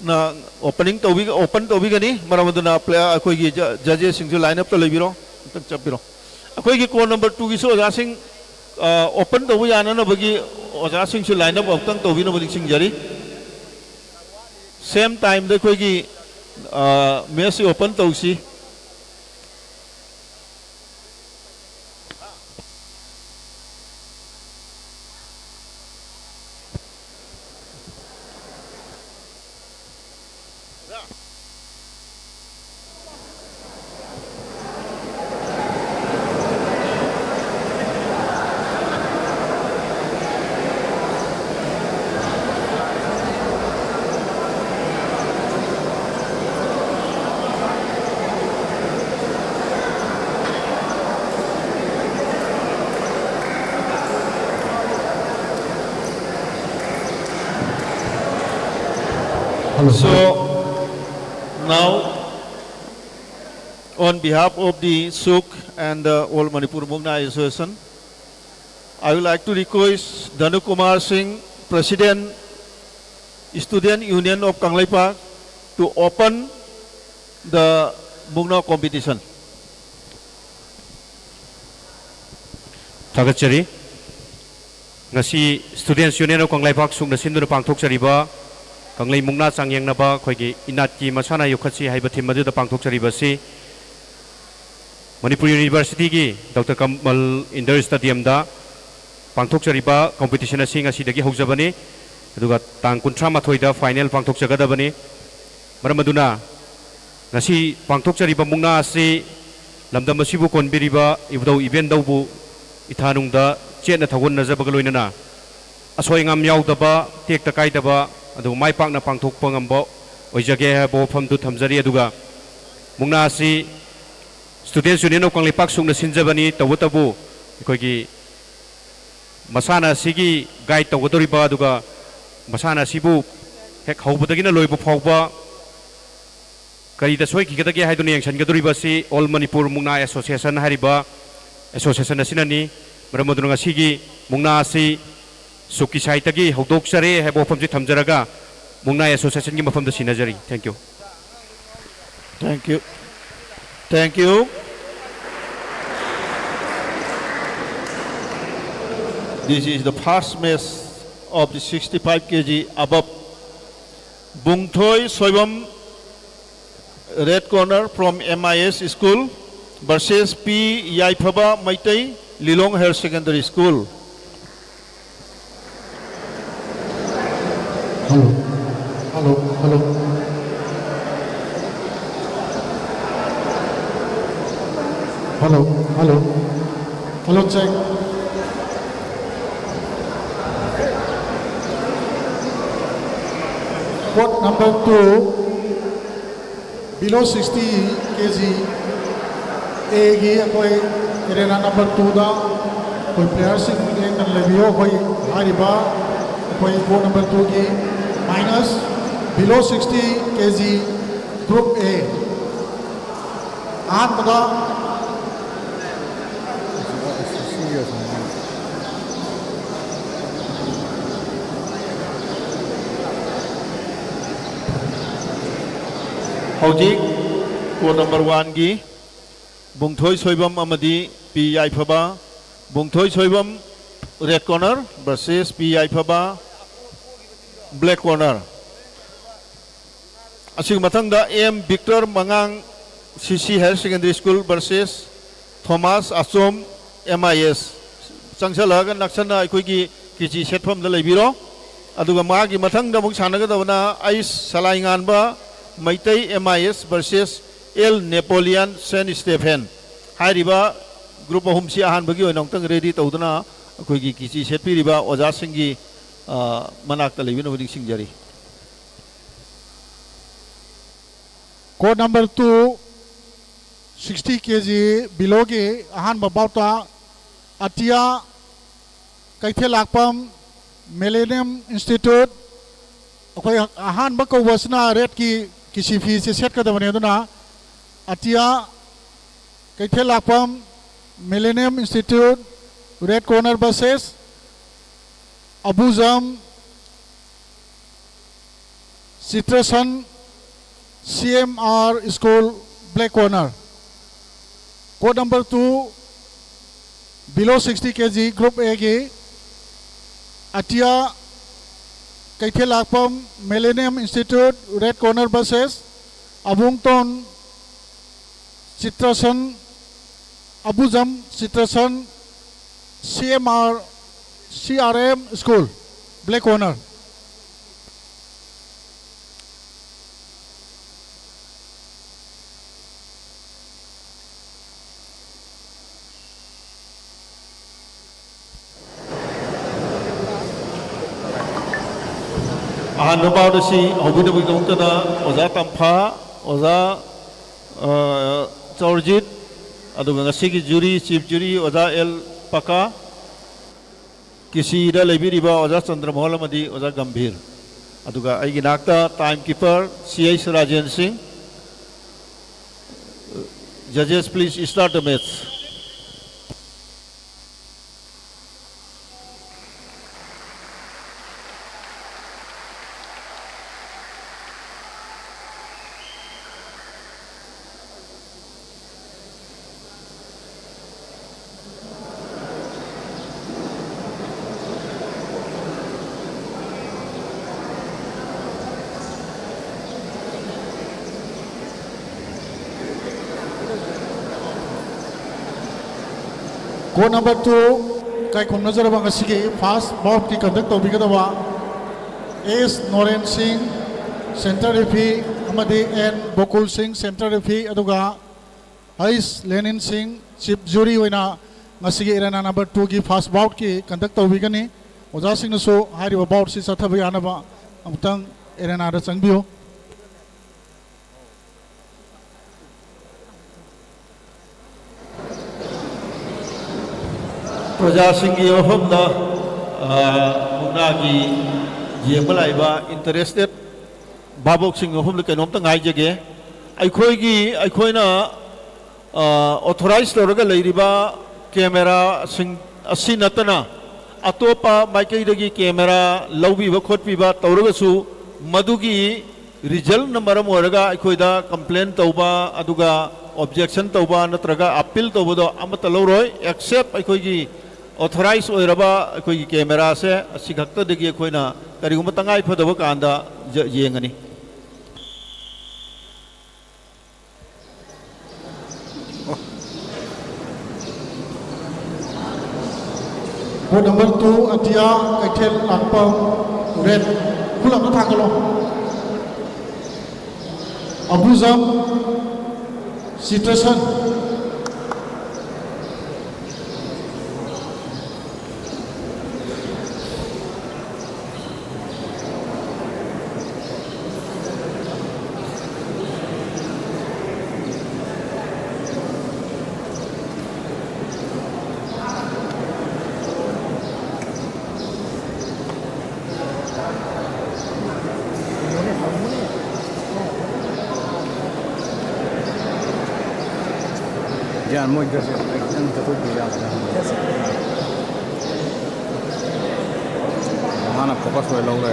ना ओपन तो भी गनी मरमदना प्लेयर अखोगी जजेस सिंह लाइनअप तो लेबिरो तक चपिरो अखोगी कोड नंबर 2 की सो ओजा सिंह ओपन तो भी आना ना बगी ओजा सिंह से लाइनअप उतंग तो भी ना बगी सिंह जरी सेम टाइम दे अखोगी मैच ओपन तो उसी So now, on behalf of the SUK and the All Manipur Mukna Association, I would like to request Dhanu Kumar Singh, President, Student Union of Kangleipak, to open the Mukna competition. Thagachari ngasi Students Union of Kangleipak sungna sinduna pangthokchariba Kanglei Mukna changyengna khoigi inatki masana yokhachi haiba thim madu da pangthokchariba si Manipur University gi Dr. Kamal Indoor Stadium da pangthokchariba competition asi ngasi dagi hojabani aduga tang 38 da final pangthokchagadabani maram aduna ngasi pangthokchariba Mukna asi lamdam asibu konbiriba ibdau event daubu ithanung da chetna thagun najabaga loinana asoi ngam yaudaba tekta kaidaba adu mai pakna pangthokpa ngamba oijage ha bo pham du thamjari aduga Mukna asi Students Union of Kangleipak sungna sinjabani tawutabu koigi masana sigi guide tawdoriba aduga masana sibu hek haubadagina loibu phawba kari da soi kigadage haiduni action gadoriba si All Manipur Mukna Association hariba association asinani maramudunga sigi Mukna asi Suki Saitagi Hodokshare have opened with Hamjaraga Mukna Association Game from the Sinajari. Thank you. Thank you. Thank you. This is the first match of the 65 kg above. Bungthoi Soibam, red corner from MIS School versus P. Yaipaba Maitai Lilong Higher Secondary School. Hello, hello, hello. Hello, hello. Hello, check. Court number 2, below 60 kg. A koi arena number 2 da koi players in Levio koi hariba koi court number 2 ki minus below 60 kg group A. Ahmada Hojik court number 1 gi Bungthoi Soibam Amadi P. Yaipaba Bungthoi Soibam red corner versus P. Yaipaba black corner. Asing matangda M. Victor Mangang CC Higher Secondary School versus Thomas Asom MIS. Sangsalaga naksana aikoigi kichi setfam da leibiro. Aduga magi matangda mung sanagadabana Ais Salainganba Maitai MIS versus El Napoleon Saint Stephen. Hairiba group of Humsi Ahan Bagi Nongtang ready to Udana, Kuigi Kichi Setpiriba, Ozasingi Manakta Levino Singjari. court number 2, 60 kg below ge Ahan Babauta Atia Kaithelakpam Millennium Institute. Ahan Bako Wasna Red Ki Kisi Fi Set Kadavanaduna Atia Kaithelakpam Millennium Institute red corner versus Abuzam Citrasan CMR School black corner. Court number 2 below 60 kg group A ge Atia Kaithelakpam Millennium Institute red corner versus Abungton Citrasan Abuzam Citrasan CRM School black corner. Ahan Babauta si Hobina Bugdongtana Oza Tampa Oza Chaurjit aduga sigi jury chief jury Oza El Paka Kisi da lebiriba Oza Chandra Mohalamadi Oza Gambhir. अदुगा आइगी नाक्ता time keeper CH Rajen Singh जजेस please start the match Goal number 2 kai khum nazar bang asigi fast ball ki conduct to bigadawa S Noren Singh center referee amadi N Bokul Singh center referee aduga Ais Lenin Singh chief jury hoina ngasigi irana number 2 ki fast ball ki conduct to bigani oja singh na so hari ball si sathabi anaba amtang irana da changbiyo प्रजा सिंह की मफमदा मुना की येंबलाइबा interested बाबोक Singh मफमदा कइनोम ता ngaijage अखोइना authorise तौरगा लैरिबा camera Singh असि नतना अतोपा माइकैदगी camera लौबीबा खोटबीबा तौरगसु मदुगी result number मोरगा अखोइदा complain तौबा अदुगा objection तौबा नत्रगा appeal तौबदो अमत लौरोय accept अखोइगी authorise होइरबा अखोइगी camera से असिखक्तदगी अखोइना करिगुम तंगाई फदबा कांदा येंगनी Goal number 2 Atia Kaitel Akpam red pulang na takalo Abuzam Citizen Jangan mau jadi yang satu pilihan mana fokus boleh lalu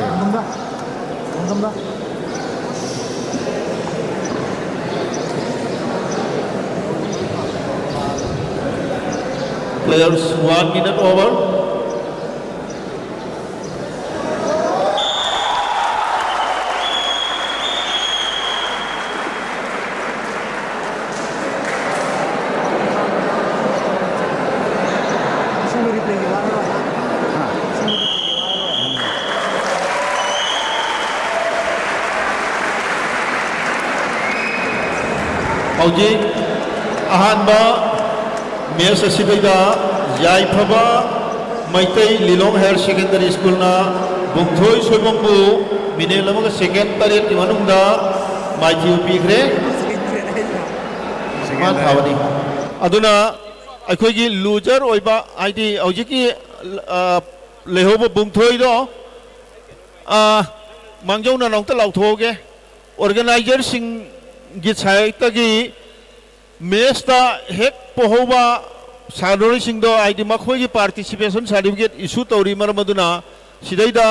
Players 1 minute over. Hauji ahanba mes asibida yaifaba Maitai Lilong Higher Secondary School na bungthoi soibambu minelamaga second taret ki manungda maithi upikre man thawani aduna akhoi loser oiba id aujiki lehoba bungthoi do mangjona nongta lauthoge organizer sing gi tagi mesta hek pohoba सानोरी Singh ID मखोई की participation certificate issue तौरी मरमदुना सिदैदा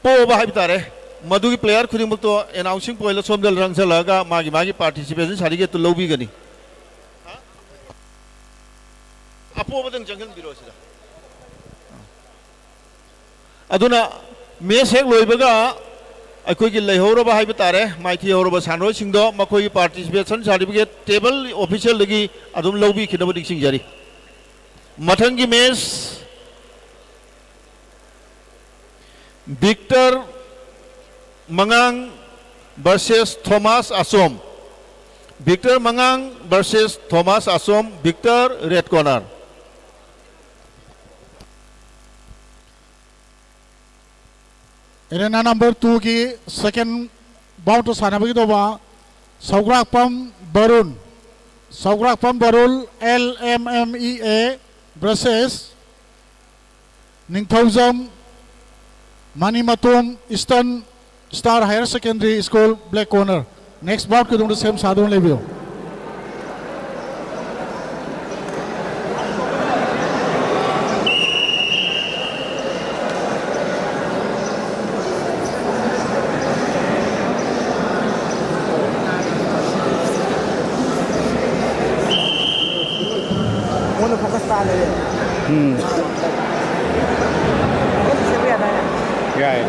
पोबा हाइब तारे मधुगी प्लेयर खुदिमुक तो अनाउंसिंग पोइल सोमदल रंगसलगा मागी मागी पार्टिसिपेशन सर्टिफिकेट तो लौबीगनी अपोबदं जंगल बिरोसिदा अदुना मेस हेक लोइबगा अखोई लेहौरबा हाइब तारे माइथि हौरबा सानोई सिंह मखोई पार्टिसिपेशन सर्टिफिकेट टेबल ऑफिशियल लगी अदुम लौबी खिनब दिसिंग जारी मथंगी match Victor Mangang versus Thomas Asom Victor Mangang versus Thomas Asom Victor red corner Arena number 2 की second bout to sanabagi doba Saugrakpam Barul LMMEA versus Ningthaujam Manimatum Eastern Star Higher Secondary School Black Corner. Next bout kudung the same sadon level. Muốn focus taเลย Right.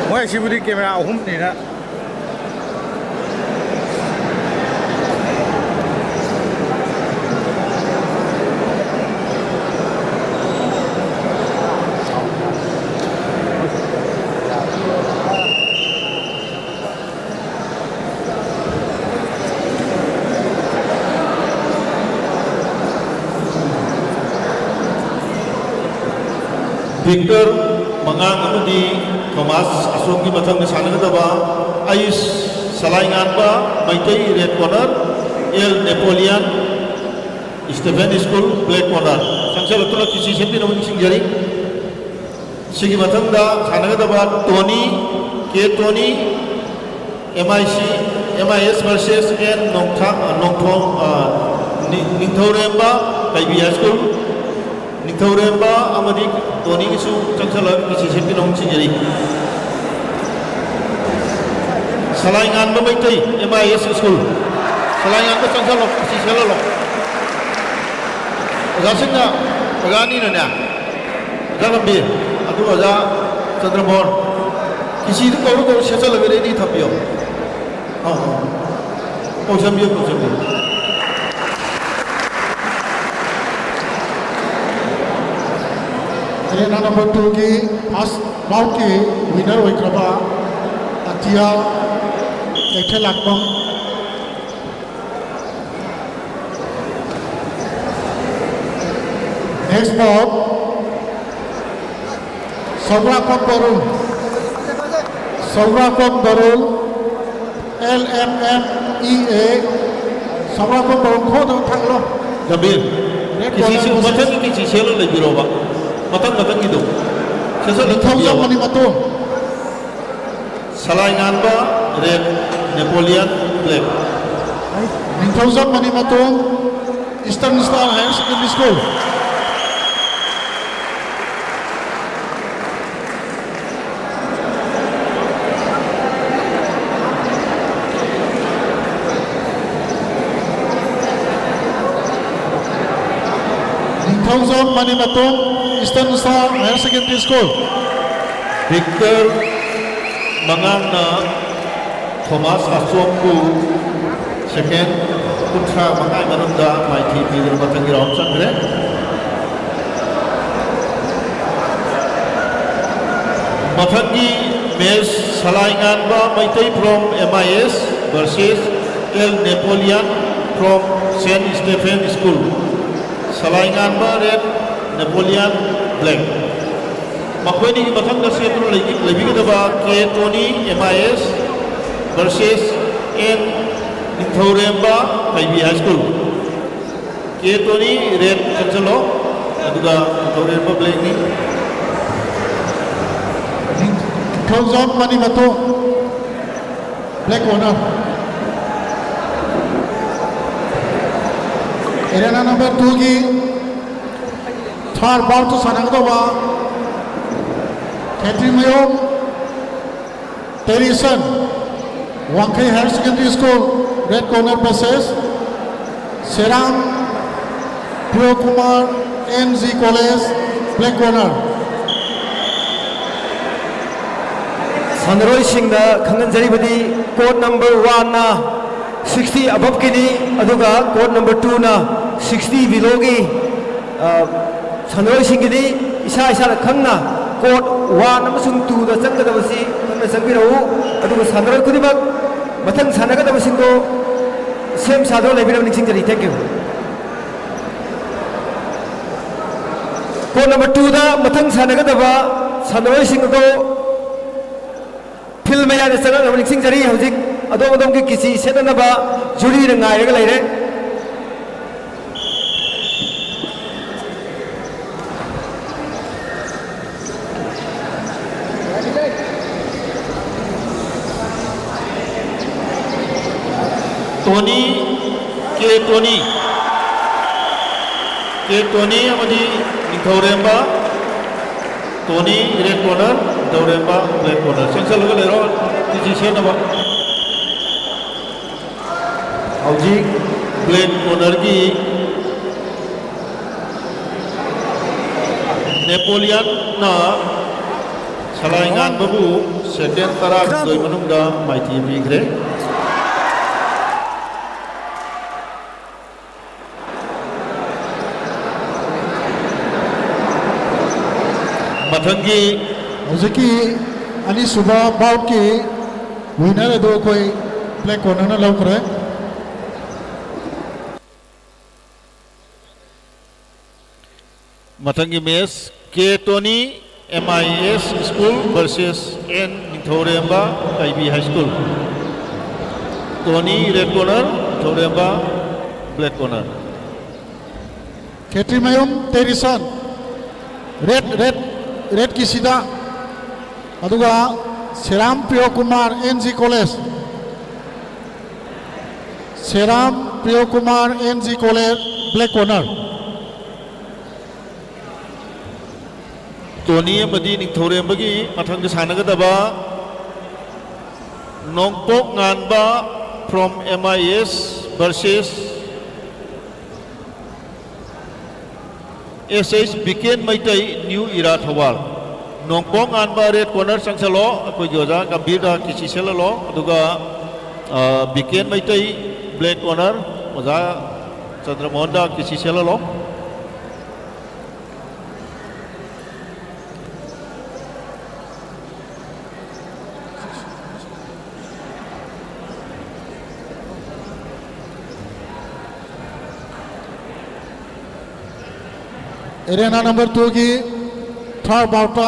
Moi sibudi camera hum ni na. Victor Mangang amadi Thomas Asomgi mathang na sanagadaba Ais Salainganba Maitei Red Corner El Napoleon Stephen School Black Corner Sangsal atulak kisi sepi namun singjari Sigi mathang da sanagadaba Tony K Tony MIC MIS versus N Ningthauremba KB High School Ningthauremba amadi Tony isu Sangsal kisi sepi namun singjari Salaingan ba Maitei MIS School Salaingan ba Sangsal kisi selalok Zasing na pagani na niya Jagambir Adu aja Chandramor Kisi itu kau sesa lagi ready tapi yo kau sambil Arena number 2 की first bout की winner हुई क्रबा अतिया एक लाखों next bout Sawrakon Barul LMMEA Sawrakon Barul kho dong thang lo Jambir Kisi si matang ki kisi selo lagi roba Matang itu Sesa lagi Ningthaujam Manimatum Salaingan ba Red Napoleon Black Ningthaujam Manimatum Eastern Star Higher Secondary School Ningthaujam Manimatum Eastern Star Higher Secondary School Victor Mangang na Thomas Asombu second Putra Mangai Manunda Maiti Peter Matangi round sangre Matangi Mes Salaingan ba Maitei from MIS versus El Napoleon from Saint Stephen School Salaingan ba Red Napoleon Black Makwai ni mathang da setro lebi ka ba K Tony MIS versus N Ningthauremba KB High School K Tony Red Kansalo aduga Ningthauremba Black ni Ningthaujam Manimatum Black Corner Arena number 2 की third bout to Sanagdova Katrimayom Terison Wangkai Higher Secondary School Red Corner versus Serang Kumar NZ College Black Corner Sanaroi Singda Kanganjaribadi code number 1 na 60 above kini aduga code number 2 na 60 below gi Sanaroi Singidi isa na khangna code 1 amasung 2 da changgadabasi khangna changbirau aduga Sanaroi kudimak mathang sanagadabasingdo same sado lebiram ningsingjari thank you code number 2 da mathang sanagadaba Sanaroi Singdo film ya de saga ning singjari hojik adom ki kisi sedanaba juri na ngai ga leire Tony K Tony अमदी Nithourenba Tony red corner Nithourenba black corner सेंसल लगा ले रहा तीजी नबा हौजी black corner की Napoleon ना सलाइंगान बबू सेकेंड तरा दोई मनुंगा माइती बिग्रे मथंगी ꯍꯧꯖꯤꯛꯀꯤ ꯑꯅꯤꯁꯨꯕ ꯕꯥꯎꯠꯀꯤ ꯋꯤꯅꯔ ꯑꯗꯨ ꯑꯩꯈꯣꯏ ꯕ꯭ꯂꯦꯛ ꯀꯣꯔꯅꯔꯅ ꯂꯧꯈ꯭ꯔꯦ मथंगी match K Tony MIS school versus N Nithourenba IB high school Tony red corner Nithourenba black corner ꯈꯦꯇ꯭ꯔꯤꯃꯌꯨꯝ ꯇꯦꯔꯤꯁꯟ ꯔꯦꯠ ꯀꯤ ꯁꯤꯗ ꯑꯗꯨꯒ Seram Priyo Kumar NG college Seram Priyo Kumar NG college black corner Tony अमदी निथौरेंबगी मथंग सानगदबा नोंपोक गानबा from MIS versus SH Biken Meitei new era Thoubal नोंपोक गानबा रेड कॉर्नर संसलो अखोई जोजा गंभीर किसी सेलो अदुगा बिकेन मैतई ब्लैक कॉर्नर ओजा चंद्रमोहन दा किसी सेलो एरेना नंबर 2 की थर्ड बाउटा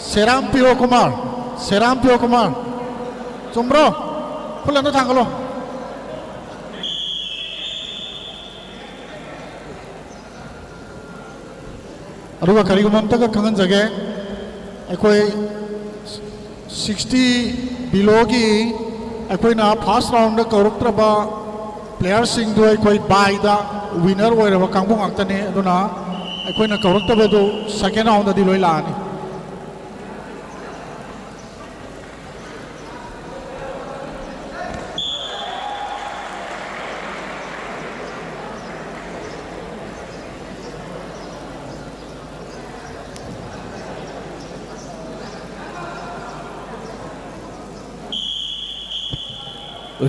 सेराम पियो कुमार चुम्ब्रो फुलन थांगलो अरुगा करिगुमंतक खंगन जगे अखोई 60 बिलो की अखोइना फर्स्ट राउंड कौरक्त्रबा प्लेयर सिंह दो अखोई बाइदा विनर ओइरबा कांगबु ngaktani aduna अखोइना कौरक्तबदु सेकेंड राउंड दी लोई लानी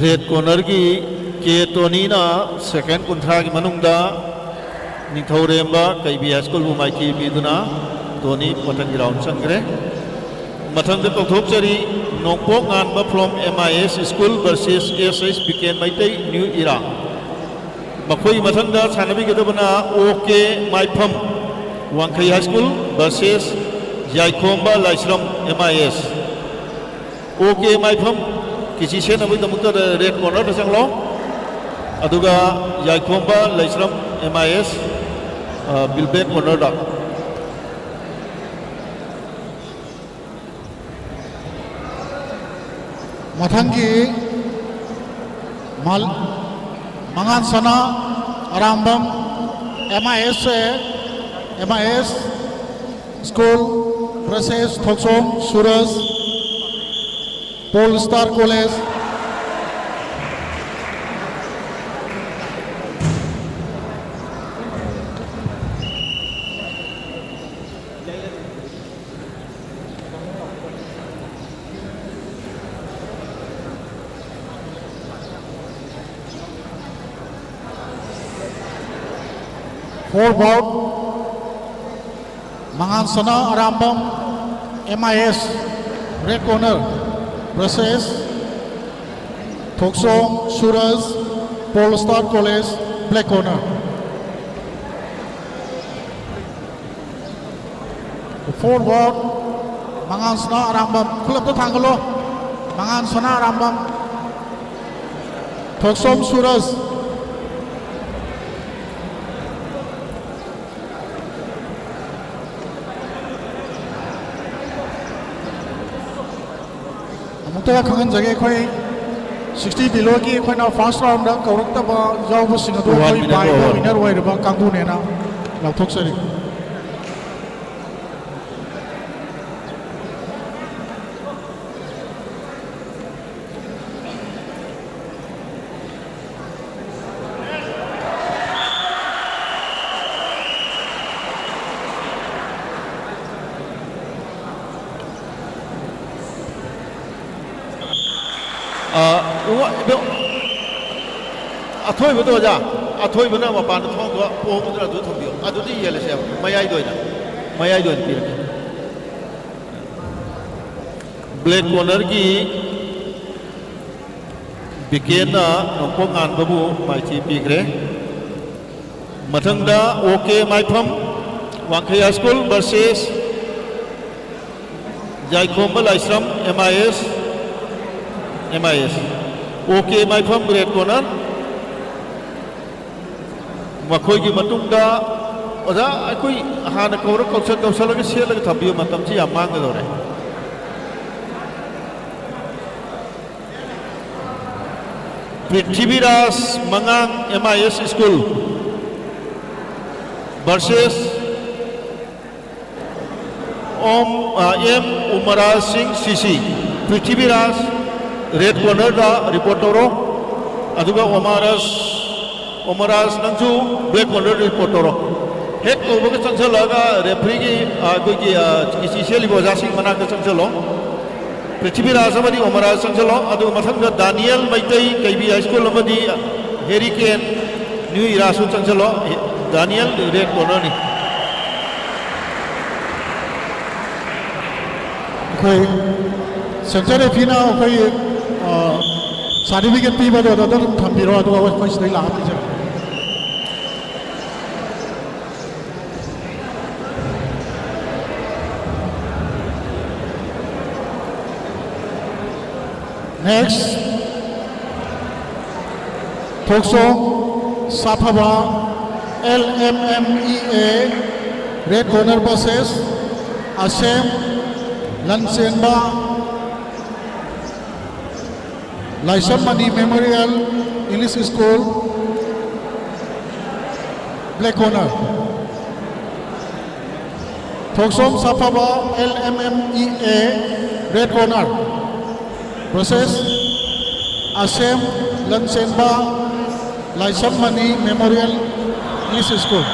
रेड कॉर्नर की के टोनी ना सेकेंड कुंथ्रा की मनुंगदा निथौरेंबा KB हाई स्कूल बुमाइकी बीदुना टोनी मथंग राउंड संग्रे मथंग कौथोपचरी नोंपोक गानबा from MIS school versus SH Biken Meitei new era मखोई मथंग सानबी गदबना OK Maipham Wangkhei high school versus Yaikhomba Laishram MIS OK Maipham किसी से नबी तमुक्त रेड कॉर्नर संगलो अदुगा याइखोंबा लाइस्रम MIS बिलबेक कॉर्नर दा मथंगी Mangan Sana Arambam MIS school versus Thoksom Suraj pole star college four bought Mangan Sana Arambam MIS red corner versus Thoksom Suraj pole star college black corner forward Mangan Sana Arambam खुलब तो थांगलो मंगान सना आरामबम थोक्सोम सूरज मुक्तगा खंगन जगे खोई 60 below ki khoi na first round da kawrak ta ba jaw bu sing ado One khoi minute bai over. winner wai ba kangbu ne na lau thok sari ꯑꯊꯣꯏꯕꯗꯣ ꯑꯣꯖꯥ ꯑꯊꯣꯏꯕꯅ ꯃꯄꯥꯟꯗ ꯊꯣꯡꯗꯣ ꯄꯣꯝꯕꯗꯨꯅ ꯑꯗꯨ ꯊꯝꯕꯤꯌꯨ ꯑꯗꯨꯗꯤ ꯌꯦꯜꯂꯁꯦꯕ ꯃꯌꯥꯏꯗ ꯑꯣꯏꯅ ꯄꯤꯔꯒꯦ ꯕ꯭ꯂꯦꯛ ꯀꯣꯔꯅꯔꯒꯤ ꯕꯤꯀꯦꯟꯅ ꯅꯣꯡꯄꯣꯛ ꯉꯥꯟꯕꯕꯨ ꯃꯥꯏꯊꯤ ꯄꯤꯈ꯭ꯔꯦ ꯃꯊꯪꯗ ꯑꯣꯀꯦ ꯃꯥꯏꯐꯝ ꯋꯥꯡꯈꯩ ꯍꯥꯏ ꯁ꯭ꯀꯨꯜ ꯚꯔꯁꯦꯁ ꯖꯥꯏꯈꯣꯝꯕ ꯂꯥꯏꯁ꯭ꯔꯝ MIS ꯑꯣꯀꯦ ꯃꯥꯏꯐꯝ ꯔꯦꯠ ꯀꯣꯔꯅꯔ ꯃꯈꯣꯏꯒꯤ ꯃꯇꯨꯡꯗ ꯑꯣꯖꯥ ꯑꯩꯈꯣꯏ ꯍꯥꯟꯅ ꯀꯧꯁꯜꯂꯒ ꯁꯦꯠꯂꯒ ꯊꯝꯕꯤꯌꯨ ꯃꯇꯝꯁꯤ ꯌꯥꯝ ꯃꯥꯡꯒꯗꯧꯔꯦ ꯄ꯭ꯔꯤꯊꯤꯕꯤꯔꯥꯖ ꯃꯉꯥꯡ MIS school versus M Umaraj Singh CC Prithviraj red ꯀꯣꯔꯅꯔꯗ ꯔꯤꯄꯣꯔꯠ ꯇꯧꯔꯣ ꯑꯗꯨꯒ Omaraj ꯅꯪꯁꯨ ꯕ꯭ꯂꯦꯛ ꯀꯣꯔꯅꯔꯗ ꯔꯤꯄꯣꯔꯠ ꯇꯧꯔꯣ ꯍꯦꯛ ꯀꯧꯕꯒ ꯆꯪꯁꯜꯂꯛꯑꯒ ꯔꯦꯐ꯭ꯔꯤꯒꯤ ꯑꯩꯈꯣꯏꯒꯤ ꯀꯤꯆꯤ ꯁꯦꯠꯂꯤꯕ ꯑꯣꯖꯥꯁꯤꯡ ꯃꯅꯥꯛꯇ ꯆꯪꯁꯜꯂꯣ ꯄ꯭ꯔꯤꯊꯤꯕꯤꯔꯥꯖ ꯑꯃꯗꯤ Omaraj ꯆꯪꯁꯜꯂꯣ ꯑꯗꯨꯒ ꯃꯊꯪꯗ Daniel Meitei Keibi high school ꯑꯃꯗꯤ ꯍꯦꯔꯤꯀꯦꯟ ꯅ꯭ꯌꯨ ꯏꯔꯥꯁꯨ ꯆꯪꯁꯜꯂꯣ ꯗꯥꯅꯤꯌꯦꯜ ꯔꯦꯠ ꯀꯣꯔꯅꯔꯅꯤ khoi center referee na khoi certificate pi ba do da thambiro adu khoi sidai la pi ja next Thokso Saphaba LMMEA red corner versus Asem Lansenba Laisam Mani Memorial English School black corner Thoksom Saphaba LMMEA red corner versus Asem Lansenba Laisam Mani Memorial English School.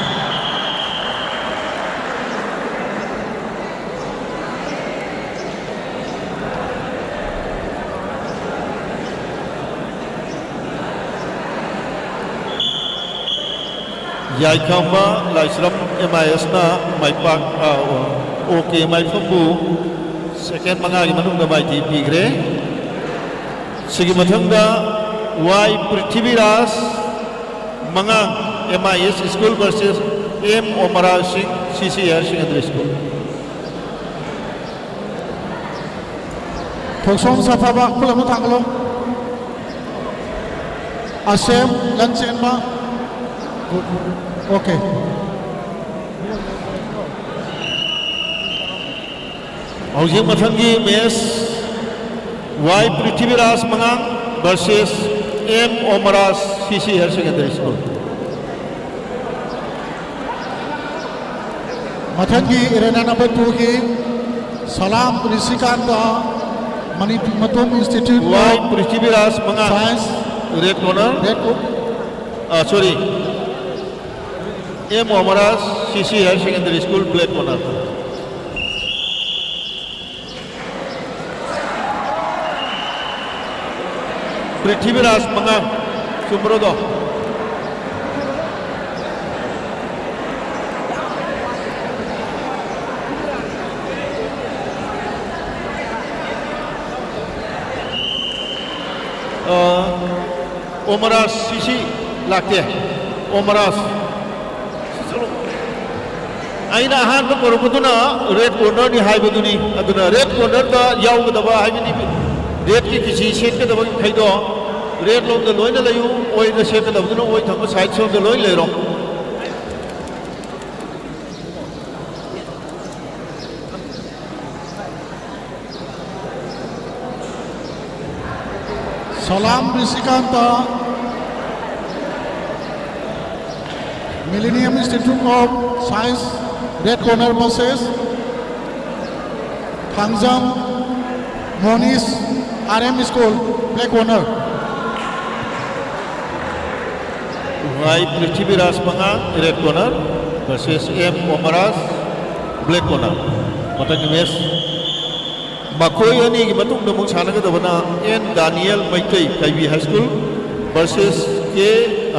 Yaikamba Laisram MIS na Maipak OK Maifambu second mangagi manungda maiti pigre sigi mathangda Y Prithviraj Mangang MIS School versus M Omaraj Singh CC Higher Secondary School. Thoksom Saphaba pulam thanglo Asem Lansenba okay Housing Mathangi Mes Y Prithviraj Mangang versus M Omaraj CC Higher Secondary School. Mathangi arena number 2 ki Salam Rishikanta Matum Institute Y Prithviraj Mangang Science red corner red sorry M Omaraj CC Higher Secondary School black corner. Prithviraj Mangang Sumbrodo Omaraj CC lakte Omaraj aina ahan ba korupuduna red corner ni haibuduni aduna red corner da yaugdaba haibini red ki kisi set ka daba khaido red lom da loina layu oi da set ka daba oi thang side som da loi leiro Salam Risikanta, Millennium Institute of Science, red corner versus Thangzam Monis RM School, black corner. Y Prithviraj Mangang, red corner versus M Omaras, black corner. Matang match. Makoi ani ki matung namung sana ka dabana N Daniel Maitai KV High School versus K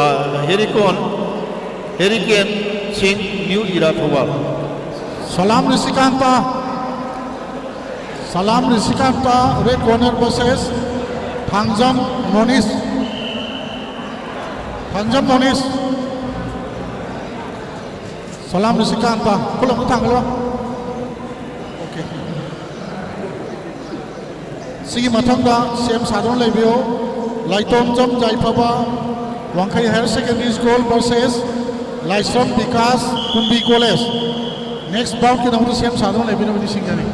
Hurricane Singh New Era Thawal. Salam Risikanta, red corner versus Thangzam Monis. Salam Risikanta, pulang ke tanggal. Okay. Sige matangda same sadon lebio, Laiton Jam Jaipaba, Wangkai Higher Secondary School versus Laisram Vikas Kumbi College. Next bout kita mesti same sadon lebio ni singgani.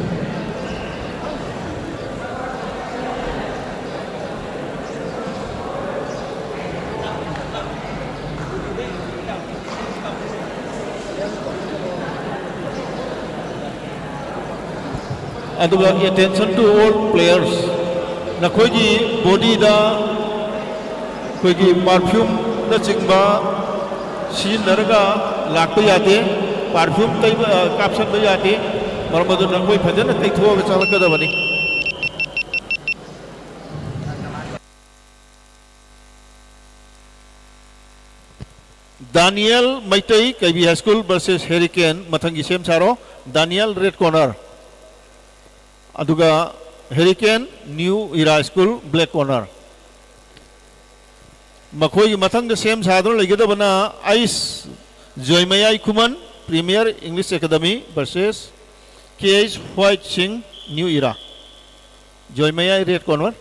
Aduga attention to all players. Na koi ki body da koi ki perfume da chingba sin naraga lakpa yate perfume tai caption ba yate marmadu na koi phajana tai thuwa ga chalaka da bani. Daniel Maitai KV High School versus Hurricane mathangi same saro. Daniel red corner. Aduga Hurricane New Era School black corner. Makoi mathang the same sadron legedabana Ice Joymayai Kuman Premier English Academy versus KH White Singh New Era. Joymayai red corner.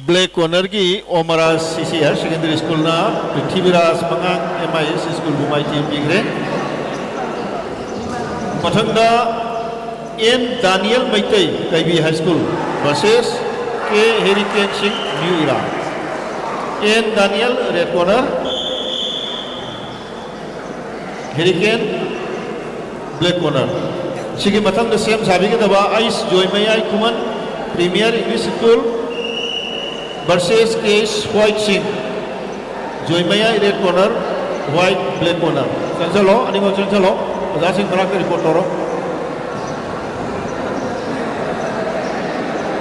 Black corner ki Omara CCR Secondary School na Prithviraj Mangang MIS School Bumai team bigre. Mathangda N Daniel Maitai KV High School versus K Hurricane Singh New Era. N Daniel red corner. Hurricane black corner. Sige mathangda same sabi ke daba Ice Joymayai Kuman Premier English School versus Case White Singh. Joymaya red corner, white black corner. Chancelo, ani mo chancelo. Ajay Singh Marak report toro.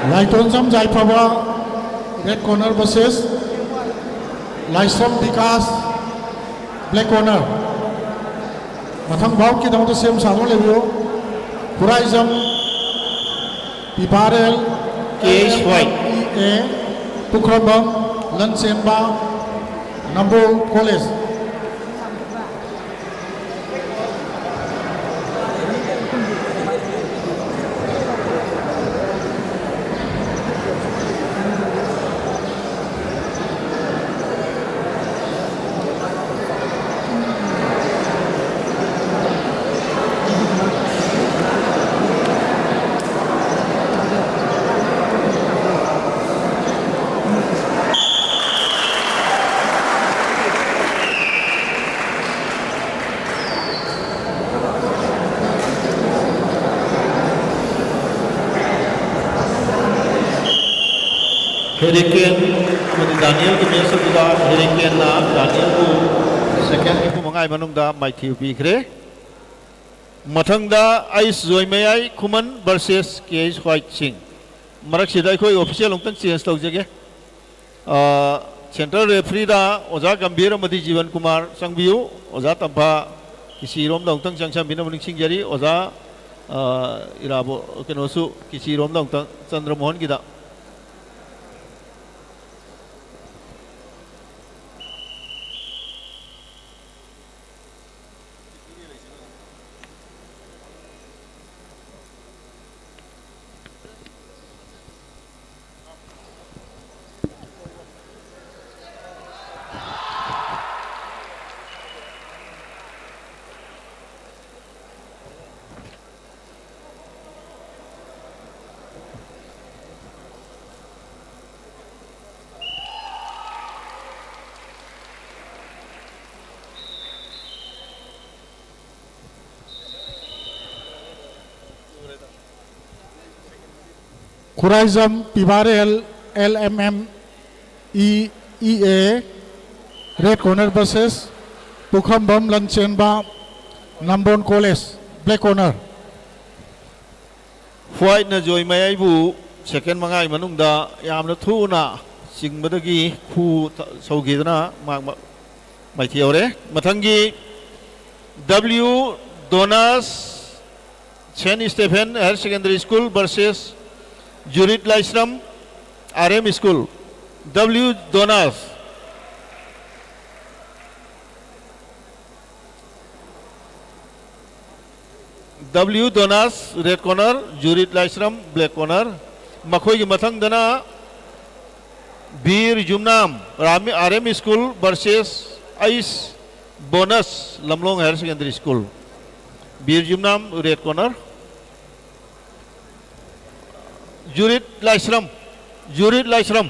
Laiton Jam Jaipaba, red corner versus Laisram Vikas, black corner. Mathang bout kita untuk same sadon lebio. Puraizam Piparel Case white. Pukrabam, Lansemba, Nambo College. Hurricane Daniel ke biasa juga Hurricane na Daniel ku second ku mangai manungda Matthew Bigre. Mathangda Ice Joymayai Kuman versus KH White Singh. Marak sidai koi official longtang change tau jage. Central referee da Oja Gambhir Madi Jivan Kumar Sangbiu Oja Tampa kisi rom da longtang changsam bina muning singjari Oja irabo kenosu kisi rom da longtang Chandra Mohan kita. Khuraizam Pibarel LMM EEA red corner versus Pukhambam Lanchenba Nambon College black corner. White na joy may bu second mangai manungda yam na thu na sing badagi khu saugi na mai thiore mathangi W Donas Chen Stephen Higher Secondary School versus Jurid Laisram RM School. W Donas W Donas red corner, Jurid Laisram black corner. Makhoi ki mathang dana Bir Jumnam RM School versus Ice Bonus Lamlong Higher Secondary School. Bir Jumnam red corner. Jurid Laisram. Jurid Laisram.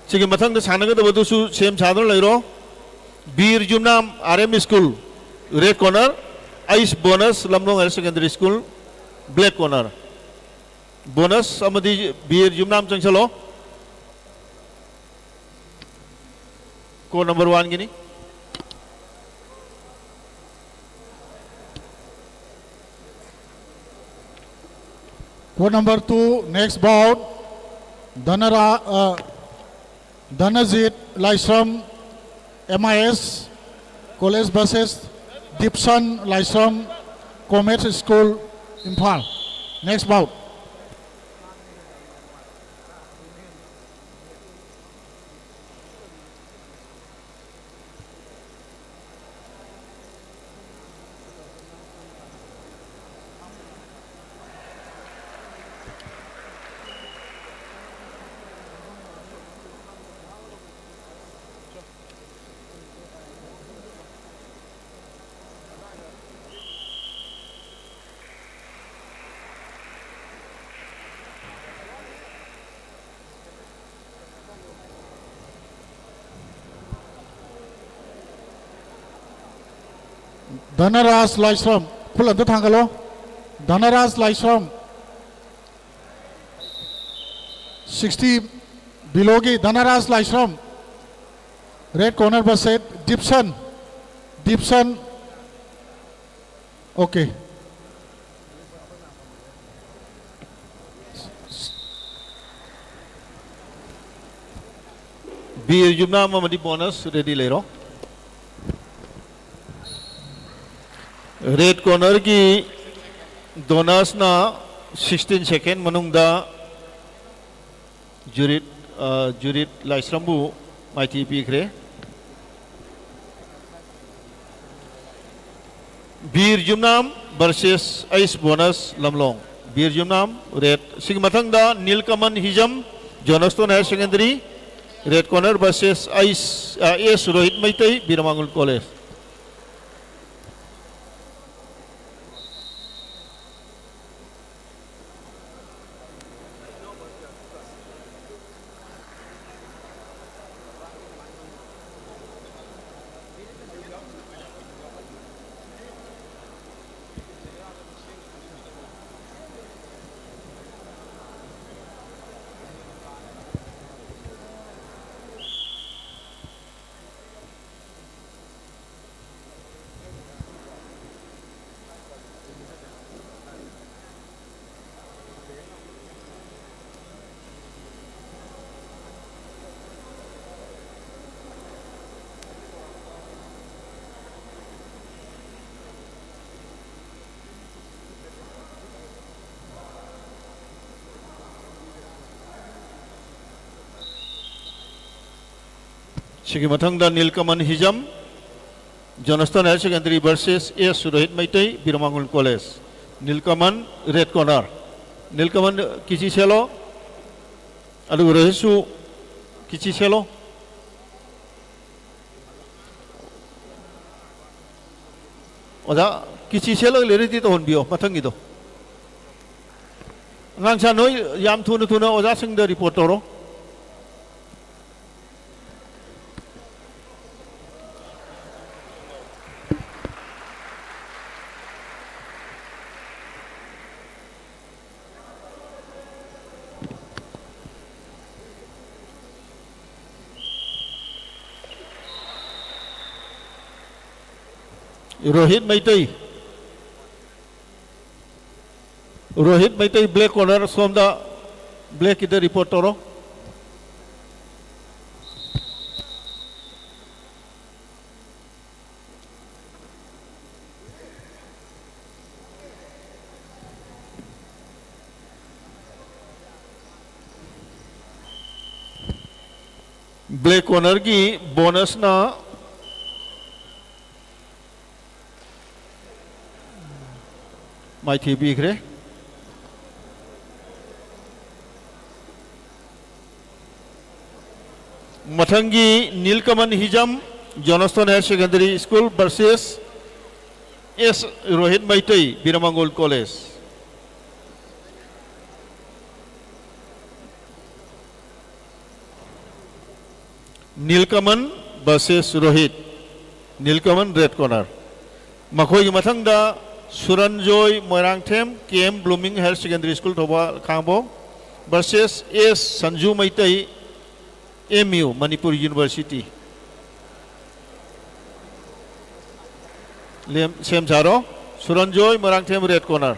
Sige mathang da sanaga da badu su same sadar lairo. Bir Jumnam RM School red corner, Ice Bonus Lamlong Higher Secondary School black corner. Bonus amadi Bir Jumnam changchalo. Code number 1 gini. Code number 2 next bout Dhanajit Laisram MIS College versus Gibson Laisram Commerce School Imphal. Next bout. Dhanaras Laisram. Pull the thangalo. Dhanaras Laisram. 60 Bilogi. Dhanaras Laisram. Red corner versus Gibson. Gibson. Okay. Bir Jumnam amadi bonus ready lero. Red corner ki Donas na 16 second manungda Jurid Laisrambu mighty pikre. Bir Jumnam versus Ice Bonus Lamlong. Bir Jumnam red Sigmathangda Nilkaman Hijam Jonaston Higher Secondary red corner versus Ice AS Rohit Maitai Biramangul College. Sige mathangda Nilkaman Hijam Jonaston Higher Secondary versus AS Rohit Maitai Biramangul College. Nilkaman red corner. Nilkaman kichi selo adu Rohisu kichi selo oda kichi selo leri ti to honbio mathangi do ngang sa noi yam thuna oda sing da report toro. Rohit Meitei black corner सोमदा black इधर report तौरो black corner की bonus ना माइथी बीखरे मथंगी Nilkamal Hijam Johnstone higher secondary school versus S Rohit Meitei Birmangol college Nilkamal versus Rohit Nilkamal red corner मखोई मथंगदा Suranjoy Moirangthem K M blooming higher secondary school थोबा खांबो versus S Sanju Meitei M U Manipur university सेम झारो Suranjoy Moirangthem red corner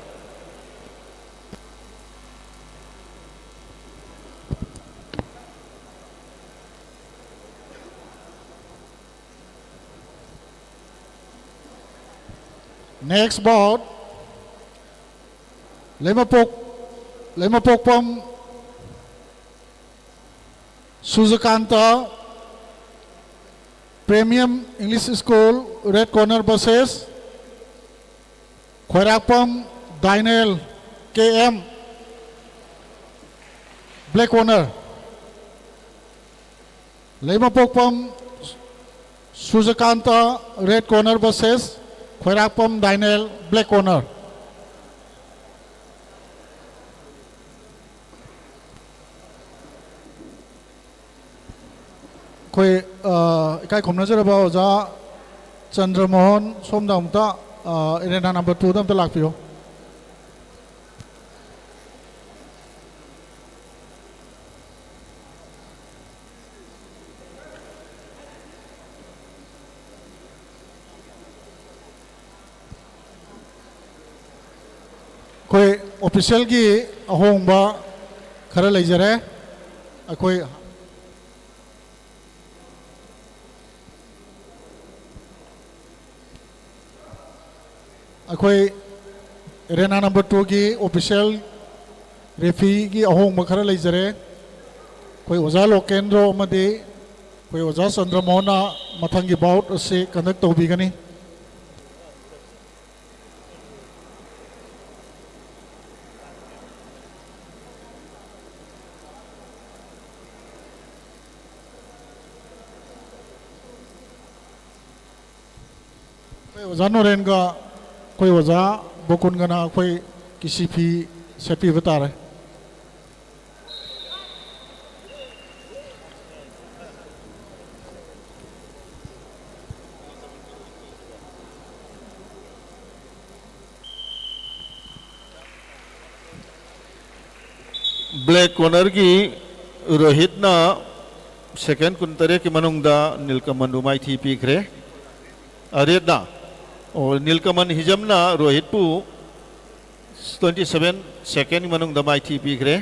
Next bout, Lemapok Pam Suzakanta Premium English School Red Corner versus Khwarakpam Daniel KM Black Corner. Lemapok Pam Suzakanta Red Corner versus Khwarakpam Daniel Black Corner. कोई इकाई खुमना जरा बाओ जा Chandramohan सोमदामता Irena number 2 दम तलाक पियो कोई ऑफिशियल की अहोंबा खरा लेजरे कोई अखोई रेना नंबर 2 की ऑफिशियल रेफी की अहोंबा खरा लेजरे कोई ओजा लोकेंद्रो मदे कोई ओजा चंद्रमोहना मथंगी बाउट से कंडक्ट तौबीगनी ओजा नोरेन का कोई ओजा बोकुन गना कोई किसी भी सेपी बता रहे ब्लैक कॉर्नर की रोहित ना सेकेंड कुंतरे की मनुंगदा नीलकमल माइथी पीखरे अरेद ना और नीलकमल हिजमना रोहित पु 27 सेकेंड मनुंग दमाई थी पीखरे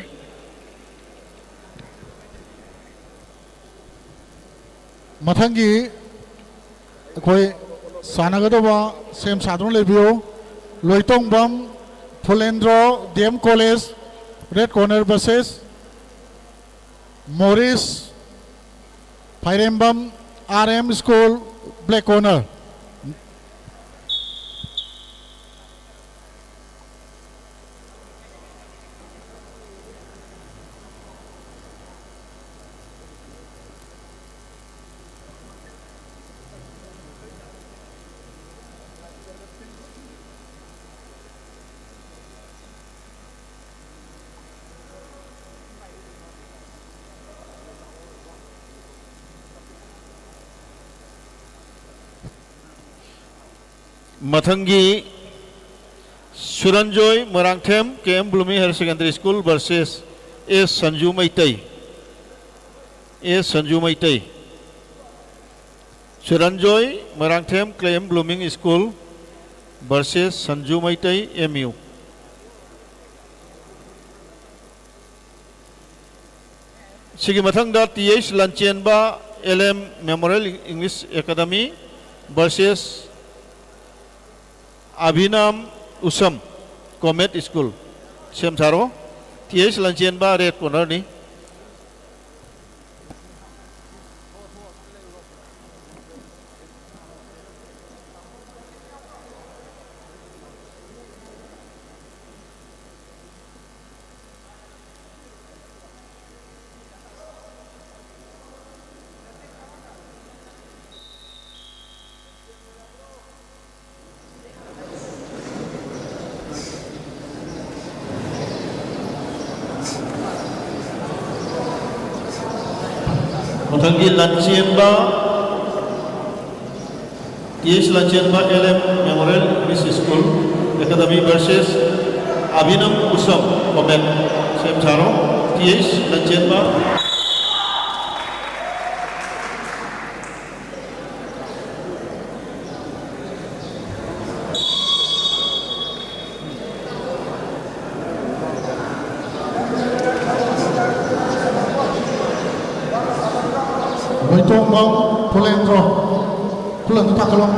मथंगी कोई सानगदवा सेम साधन लेबियो Loitongbam Phulendro D M college red corner versus Morris Phairembam R M school black corner मथंगी Suranjoy Moirangthem K M blooming higher secondary school versus S Sanju Meitei Suranjoy Moirangthem K M blooming school versus Sanju Maitai MU. Sigi mathangda TH Lanchenba LM Memorial English Academy versus Abhinam Usam Comet School. Siam Saro TH Lanchenba red corner ni. Mathanggi Lanchenba TH Lanchenba LM Memorial English School Academy versus Abhinam Usam Comet. Siam Saro TH Lanchenba. Loitong Bang Pulendro Pulendro Takalong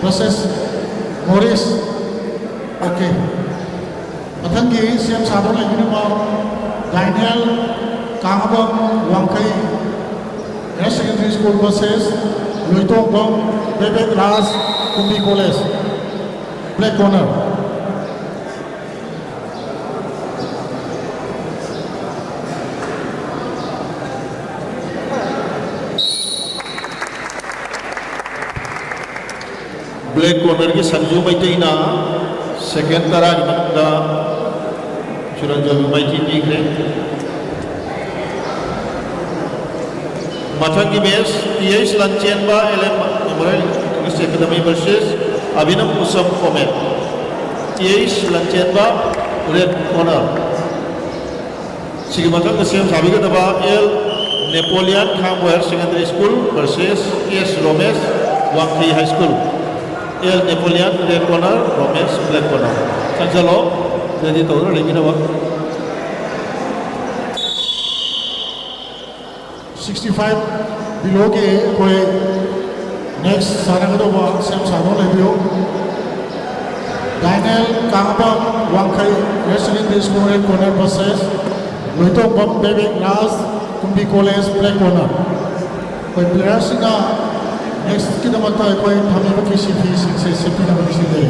versus Morris. Okay. Mathanggi Siam Saro la Unimam Daniel Kangabang Wangkai Higher Secondary School versus Loitong Bang Bebek Ras Kumbi College. Black corner. Black corner की संजू मैत्री ना second तरह की बंदा चुरंजन मैत्री दिख रहे मथंग की match TH Lanchenba LM Memorial English Academy versus Abhinam Usam Comet. TH Lanchenba red corner. सिगी मथंग के सेम साबिक दबा L Napoleon Higher Secondary School versus S Romesh Wangkai High School. El Napoleon red corner, Romesh black corner. Sanjalo, jadi tahu lah lagi nama. 65 below के कोई next सारा का तो वो same सारों ले बियो Daniel Kangabang Wangkai Higher Secondary School red corner versus Loitong Bang Bebek Ras Kumbi College black corner. कोई player सिंगा next kita mata कोई हमें वो किसी भी से सेफ्टी ना किसी दे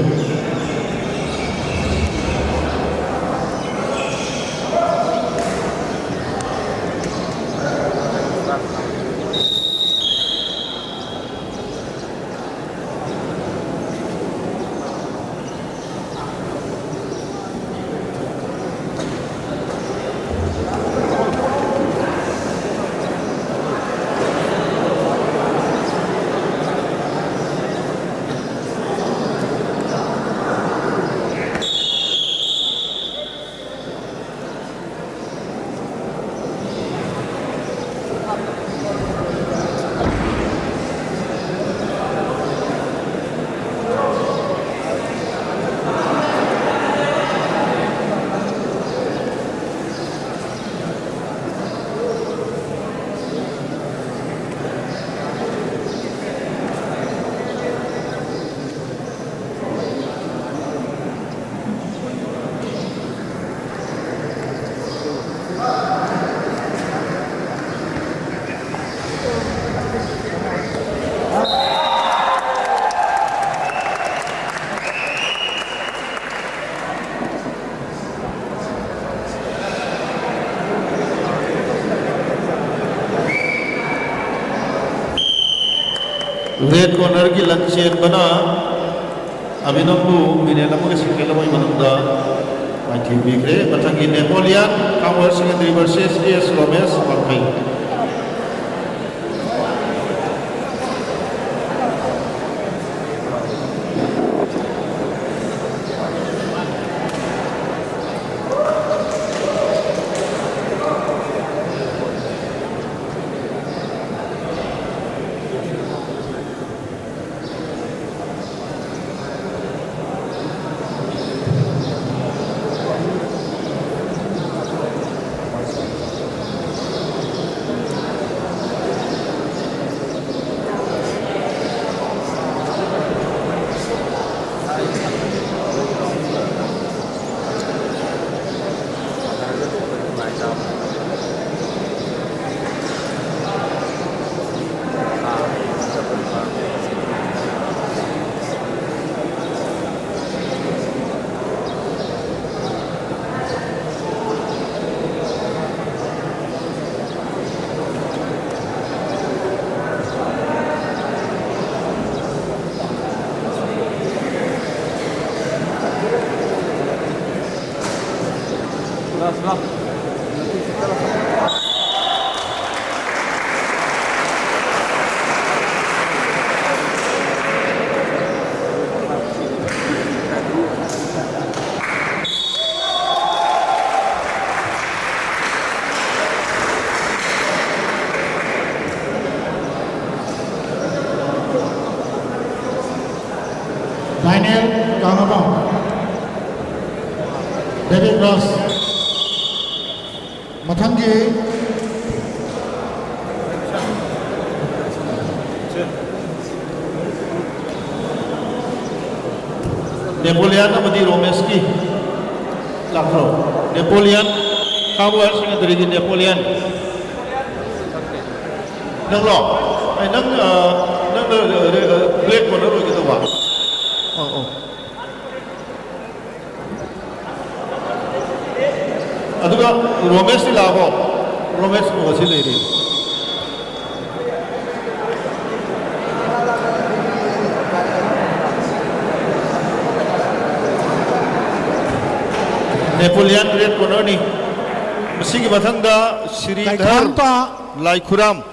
red corner की लंचेन बना अभिनव मिने नमक के सिक्के लमोई मनंदा माइटी बिग्रे मथंगी Napoleon Higher Secondary versus S Romesh Wangkai. Daniel Kangabang, David Ross, Mathangi, Napoleon amadi Romeski lakro Napoleon Howard secondary gi Napoleon nang lo ai nang black corner ro gi to ba aduga Romesh ti labo Romesh ko si le ri Napoleon red corner ni masigi mathangda Sridhar Kaikhangta, Laikhuram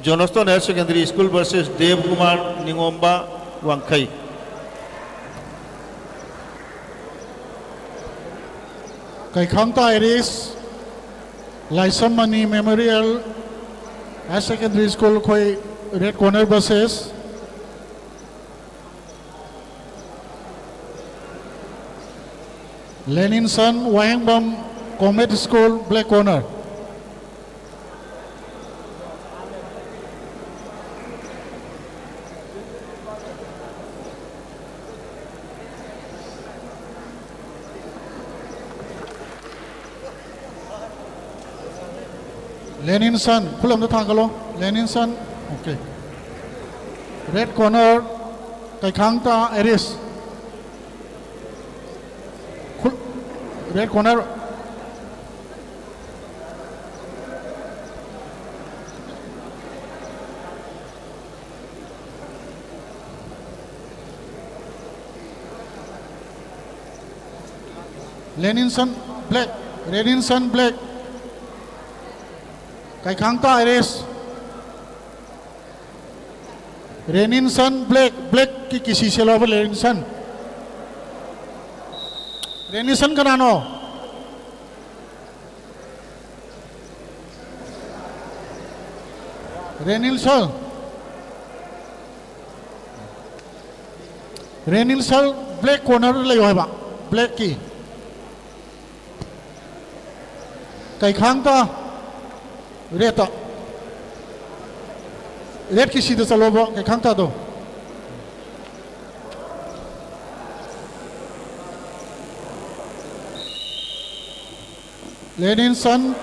Johnston Higher Secondary School versus Dev Kumar Ningomba Wangkai Kaikhangta Iris, Laisamani Memorial Higher Secondary School koi red corner versus Leninson Wayangbam Comet School black corner. Leninson, pulam tu thangalo. Leninson, okay. Red corner, Kaikhangta Iris. Red corner. Leninson black. Leninson black. Kaikhangta Iris. Leninson black. Black की किसी से लोग Leninson. Leninson का नानो Renilson black corner ले हुआ है बा black की Kaikhangta red red की सीधे चलो बा Kaikhangta दो Leninson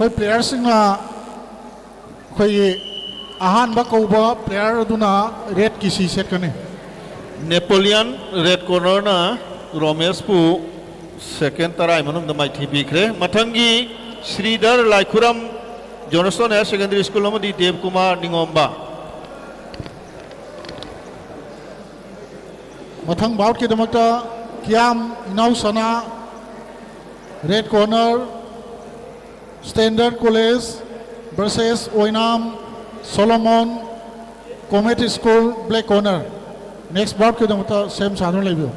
कोई प्लेयर सिंगा कोई आहान बकौबा प्लेयर दुना रेड किसी सेट करने Napoleon red corner na Romesh pu second tarai manung da mai thibi kre mathangi Sridhar Laikhuram Johnston Higher Secondary School amadi Dev Kumar Ningomba मथंग बाउट के दमकता कियाम इनाउ Sana red corner standard college versus Oinam Solomon Comet school black corner next bout के दमकता सेम साधन लेबियो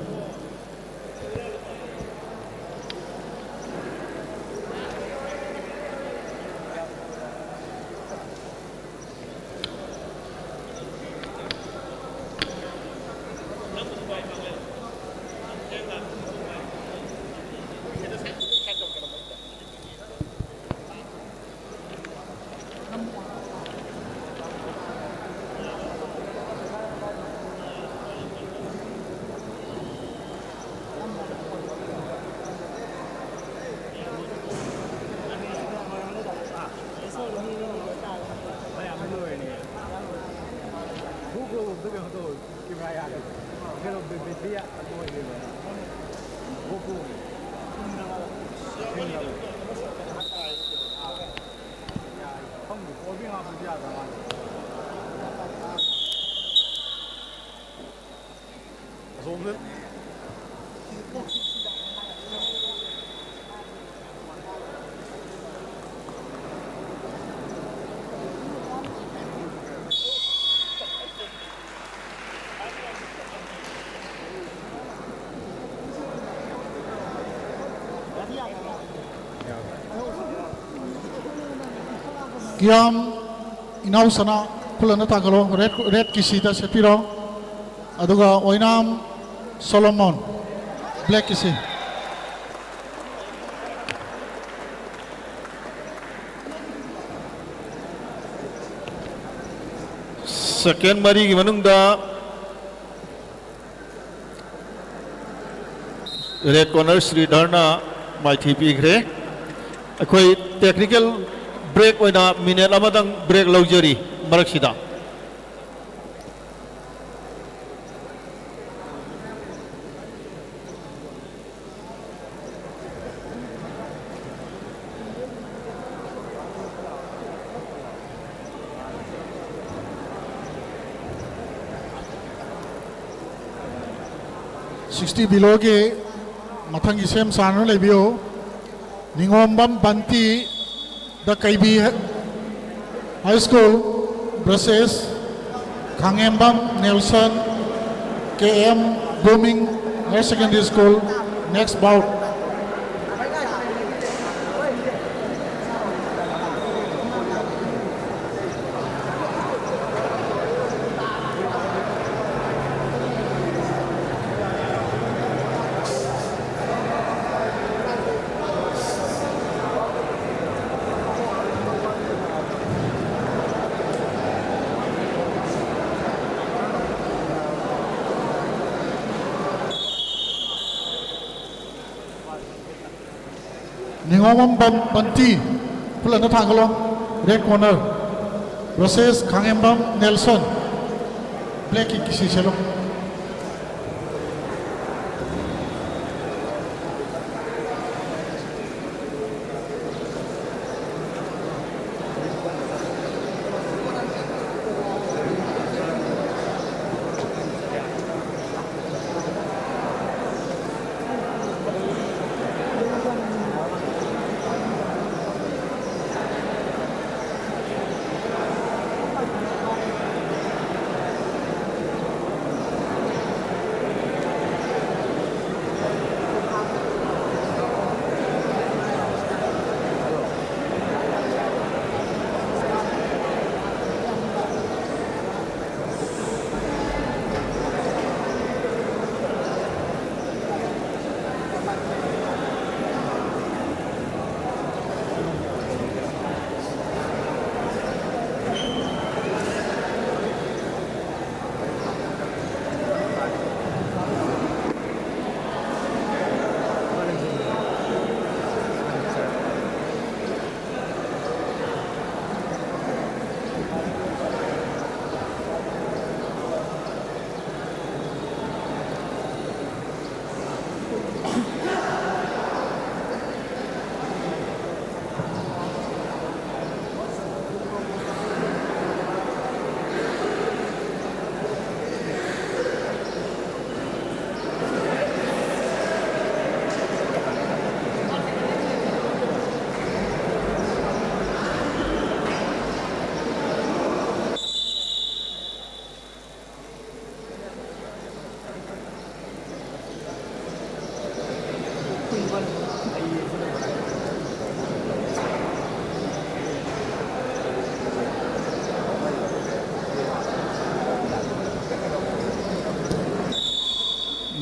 Kiam inaw sana kulan na takalo red kisi ta sepiro aduga oinam Solomon black kisi second mari gi manungda red corner Sri Dharna mai thipi gre akhoi technical break oina minute amadang break luxury marak sida $60 below ke matang ki sem san le bio Ningombam Banti the KB High School versus Kangembam Nelson KM Blooming Higher Secondary School next bout. Ningombam Banti pulan na thangalo red corner versus Kangembam Nelson black kisi chalo.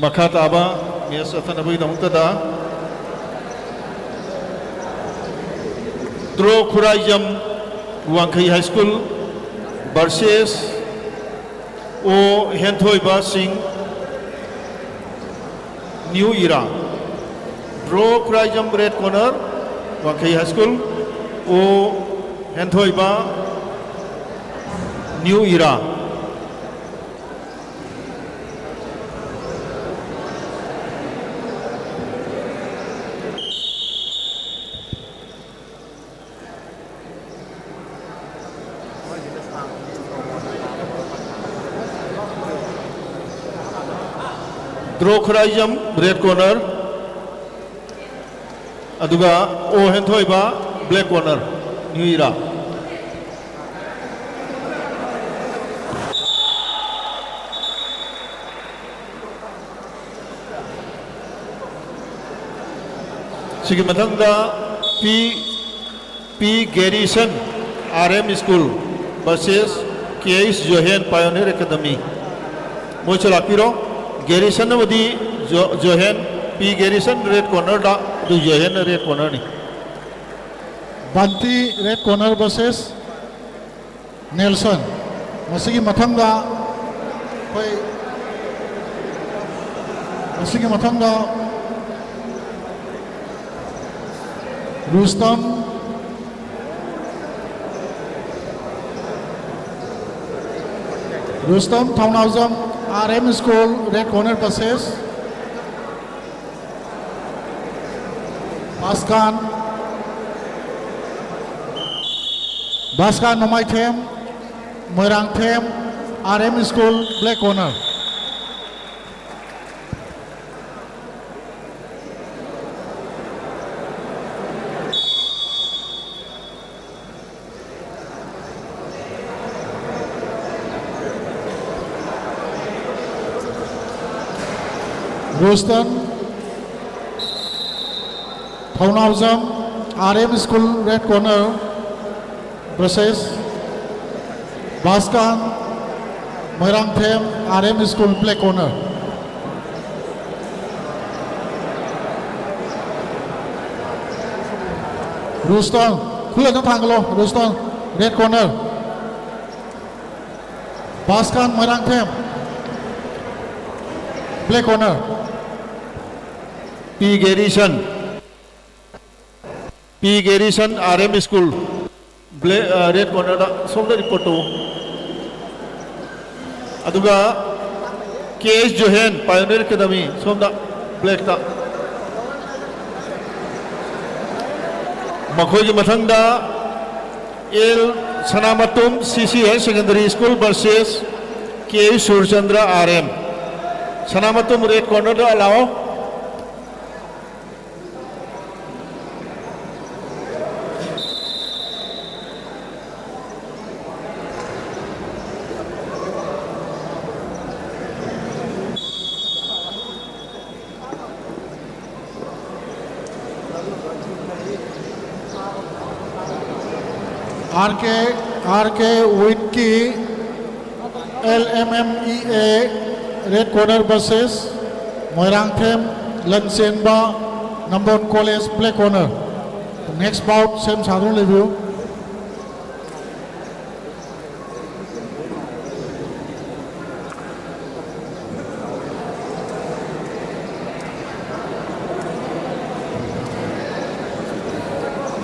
Makataba Mias Athanabu Namtada Dro Kurajam Wankai High School versus O Hentoiba Singh New Era. Dro Kurajam red corner Wankai High School O Hentoiba New Era. Draw Kurajam red corner aduga O Hentoiba black corner New Era. Sige matangda P Garrison RM School versus KS Johan Pioneer Academy. Mocho lakpiro Garrison wadi Johan P Garrison red corner da du Johan red corner ni. Banti red corner versus Nelson. Masigi mathangda koi masigi mathangda Rustam Thaunawjam RM School red corner versus Baskan Nomai Them Moirang Them RM School black corner. Rustam Thaunawjam RM School red corner versus Baskan Moirang Them RM School black corner. Rustam khula na thangalo Rustam red corner. Baskan Moirang Them black corner. P Garrison RM School red corner da somda report to aduga KS Johan Pioneer Academy somda black ta makhoi gi mathang da L Sanamatum CC Higher Secondary School versus K Surchandra RM. Sanamatum red corner da allow RK Winky LMMEA red corner versus Moirang Them Lansenba Nambon College black corner. Next bout same Sadhun review.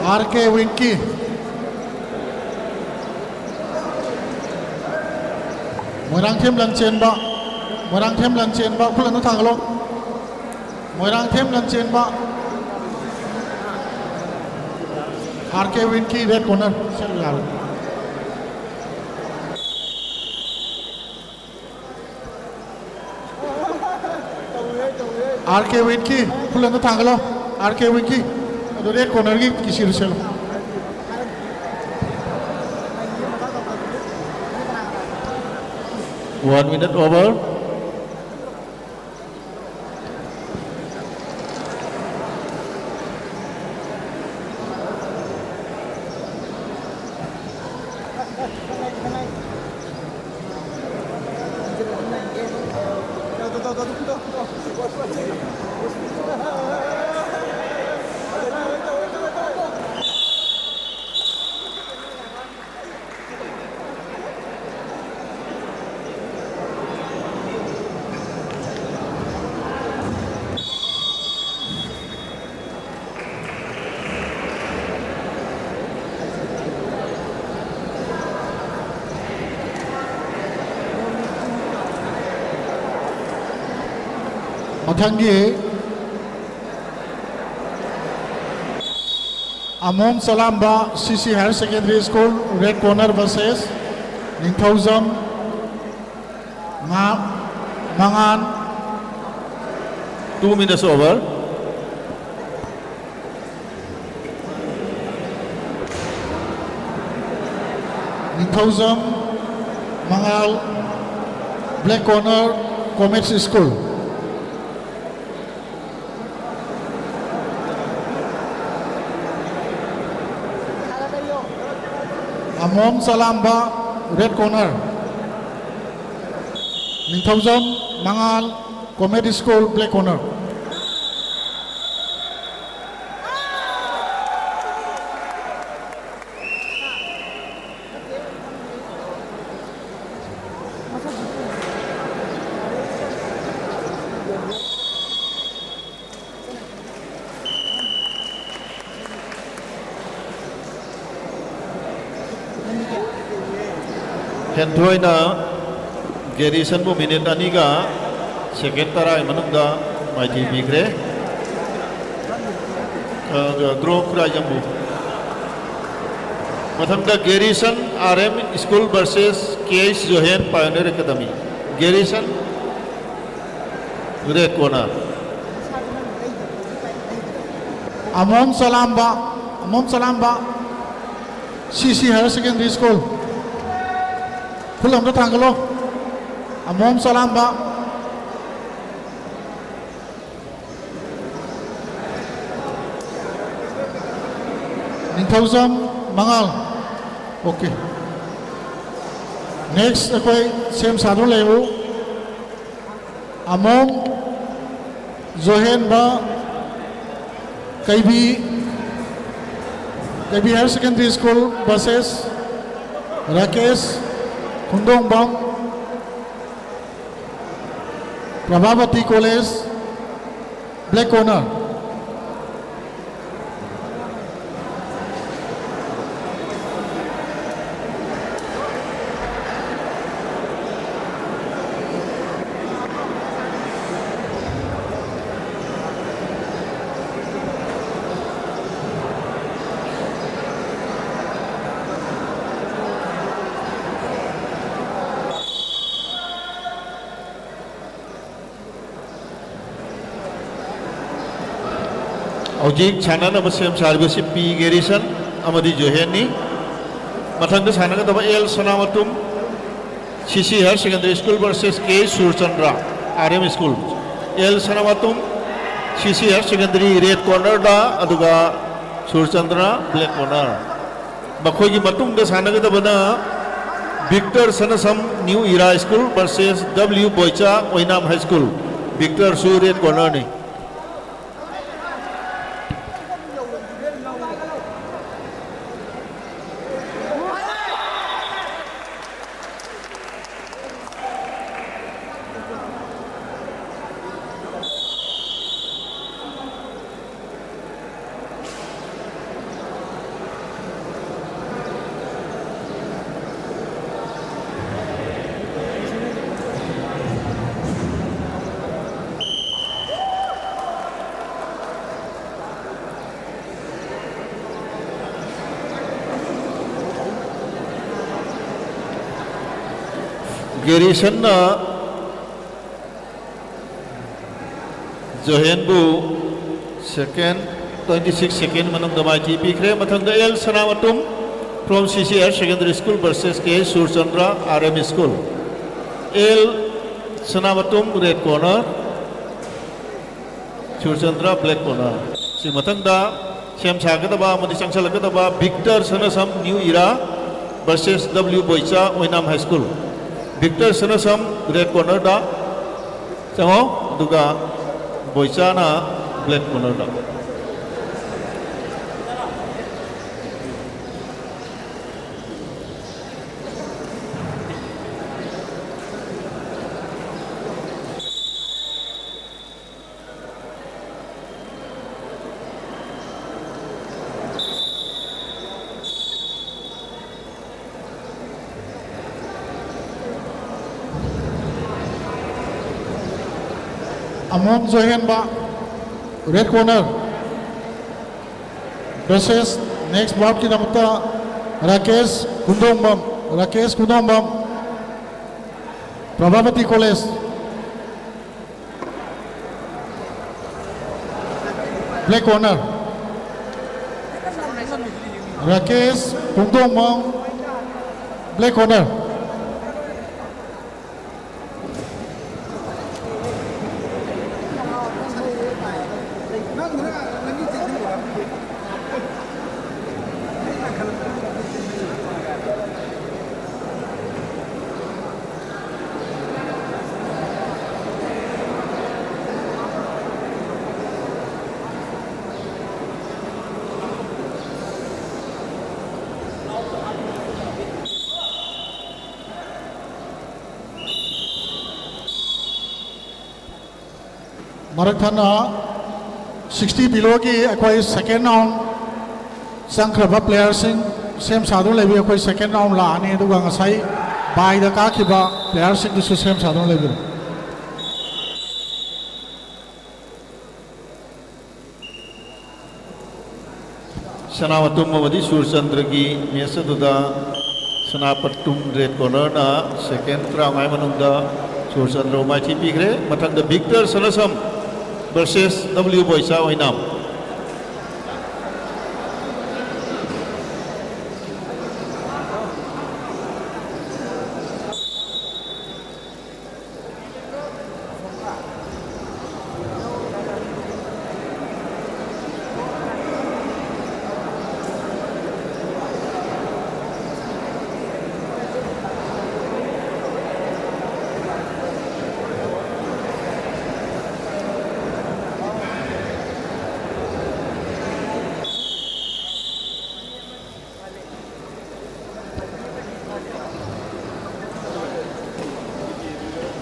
RK Winky Moirang Them Lansenba khula na thangalo Moirang Them Lansenba RK Winky red corner RK Winky khula na thangalo RK Winky red corner gi kisir selo 1 minute over. Mathangi Amom Salamba CC Higher Secondary School red corner versus Ningthaujam Mangan 2 minutes over. Ningthaujam Mangal black corner Commerce School. Amom Salamba, red corner. Ningthawjam Mangal, Comedy School, black corner. Hentoina Garrison bu minute aniga second tara manungda maji bigre draw kura jambu mathangda Garrison RM School versus KS Johan Pioneer Academy. Garrison red corner. Amom Salamba, CC Higher Secondary School. Pulang ke Tanggalo. Amom Salamba. Ningthawjam Mangal. Okay. Next, ako'y Sam Sado Lewu. Amom Johan ba KB Higher Secondary School versus Rakesh Kundong Bang, Prabhavati College, black corner. Ojik chana na basem sarvasi P Garrison amadi Johan ni mathangda chana ka taba L Sonamatum CC Higher Secondary School versus K Surchandra RM School. L Sonamatum CC Higher Secondary red corner da aduga Surchandra black corner. Bakhoi ki matungda chana ka taba na Victor Sanasam New Era School versus W Boicha Oinam High School. Victor Su red corner ni. Garrison na Johan bu second 26 second manam damai ji pikre mathangda L Sanamatum from CC Higher Secondary School versus K Surchandra RM School. L Sanamatum red corner, Surchandra black corner. Si mathangda Sam Chakataba madi Changsalakataba Victor Sanasam New Era versus W Boicha Oinam High School. Victor Sanasam red corner da Chango duga Boicha na black corner da. Amom Johan ba red corner versus next bout ki namta Rakesh Kundombam Prabhavati College black corner Rakesh Kundombam black corner. मरथना 60 below की अखोई second round संख्रबा player Singh सेम साधु लेबी अखोई second round लाने दुगा ngasai बाय द काखिबा प्लेयर सिंह दुसु सेम साधु लेबी सनावतुम मदी सूरचंद्र की मेसदुदा सनापतुम रेड कॉर्नर ना सेकेंड राउंड आई मनुंदा सूरचंद्र माइथि पिग्रे मथंग द विक्टर सनसम वर्सेस W बोइसा Oinam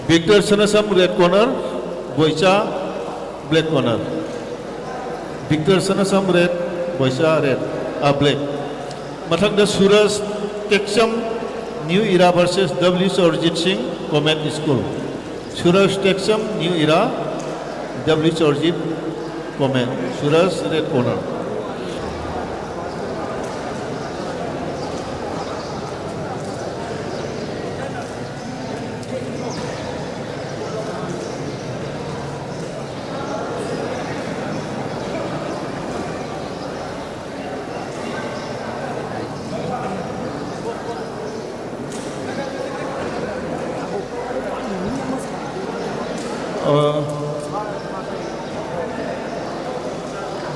Victor Sanasam red corner बोइसा black corner Victor Sanasam red बोइसा रेड ब्लैक मथंग द सूरज टेक्सम new era versus W Sarjit Singh comment school Suraj टेक्सम new era W Sarjit Comet Suraj red corner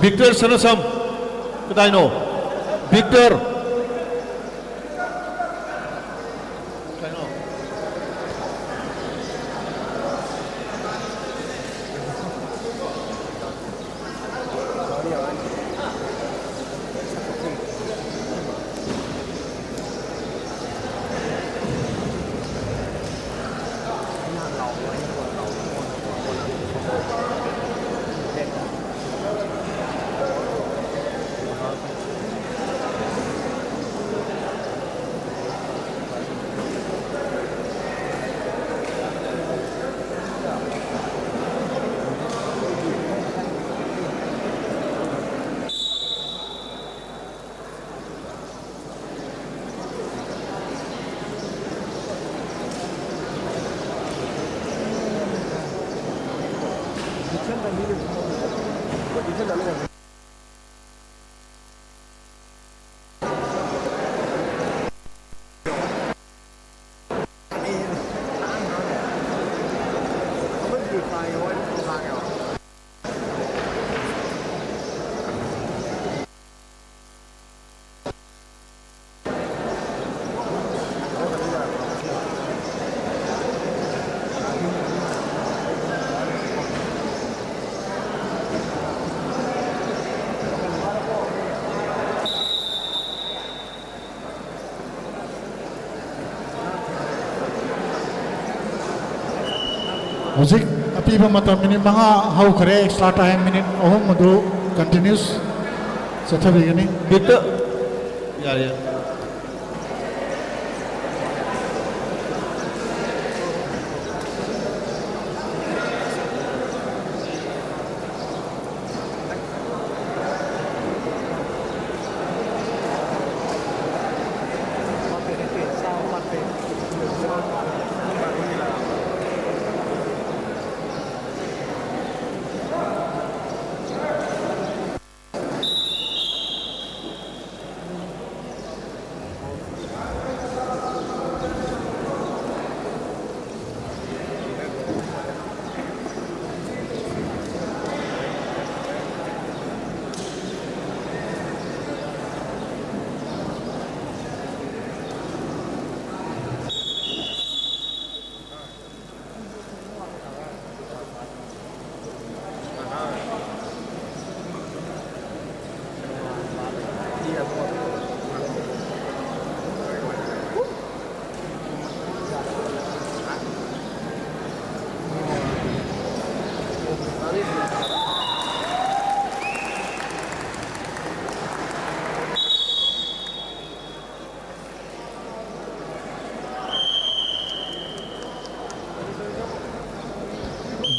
Victor Sanasam कदाइनो Victor Music api ba mata minute mga how khare extra time minute ahum madu continuous sathabi gani Victor यार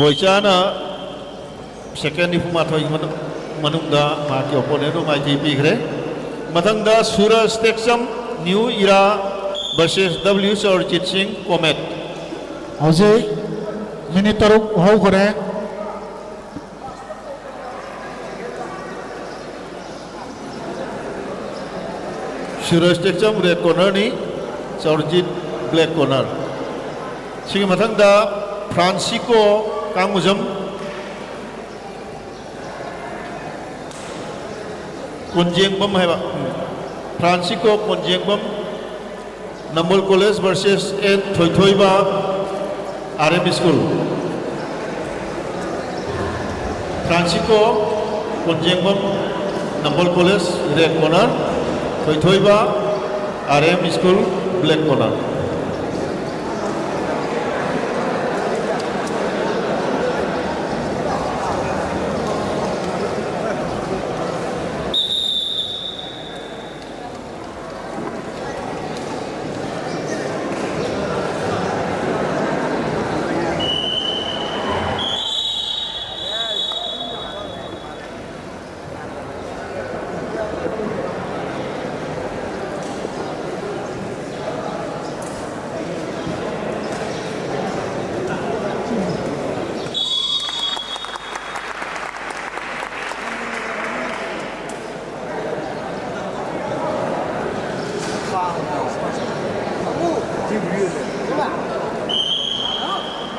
Boychana second Nifumathoi Manunda Maki opponent of ITP Gre. Matanga Sura Stexum New Era versus W. Sarjit Singh Comet. How's minute taruk how kore Sura Stexum red corner ni Sarjit black corner. Sing Matanga Francisco Kamuzam Konjengbam hai ba Francisco Konjengbam Nambol College versus N Thoithoiba RM School. Francisco Konjengbam Nambol College red corner, Thoithoiba RM School black corner.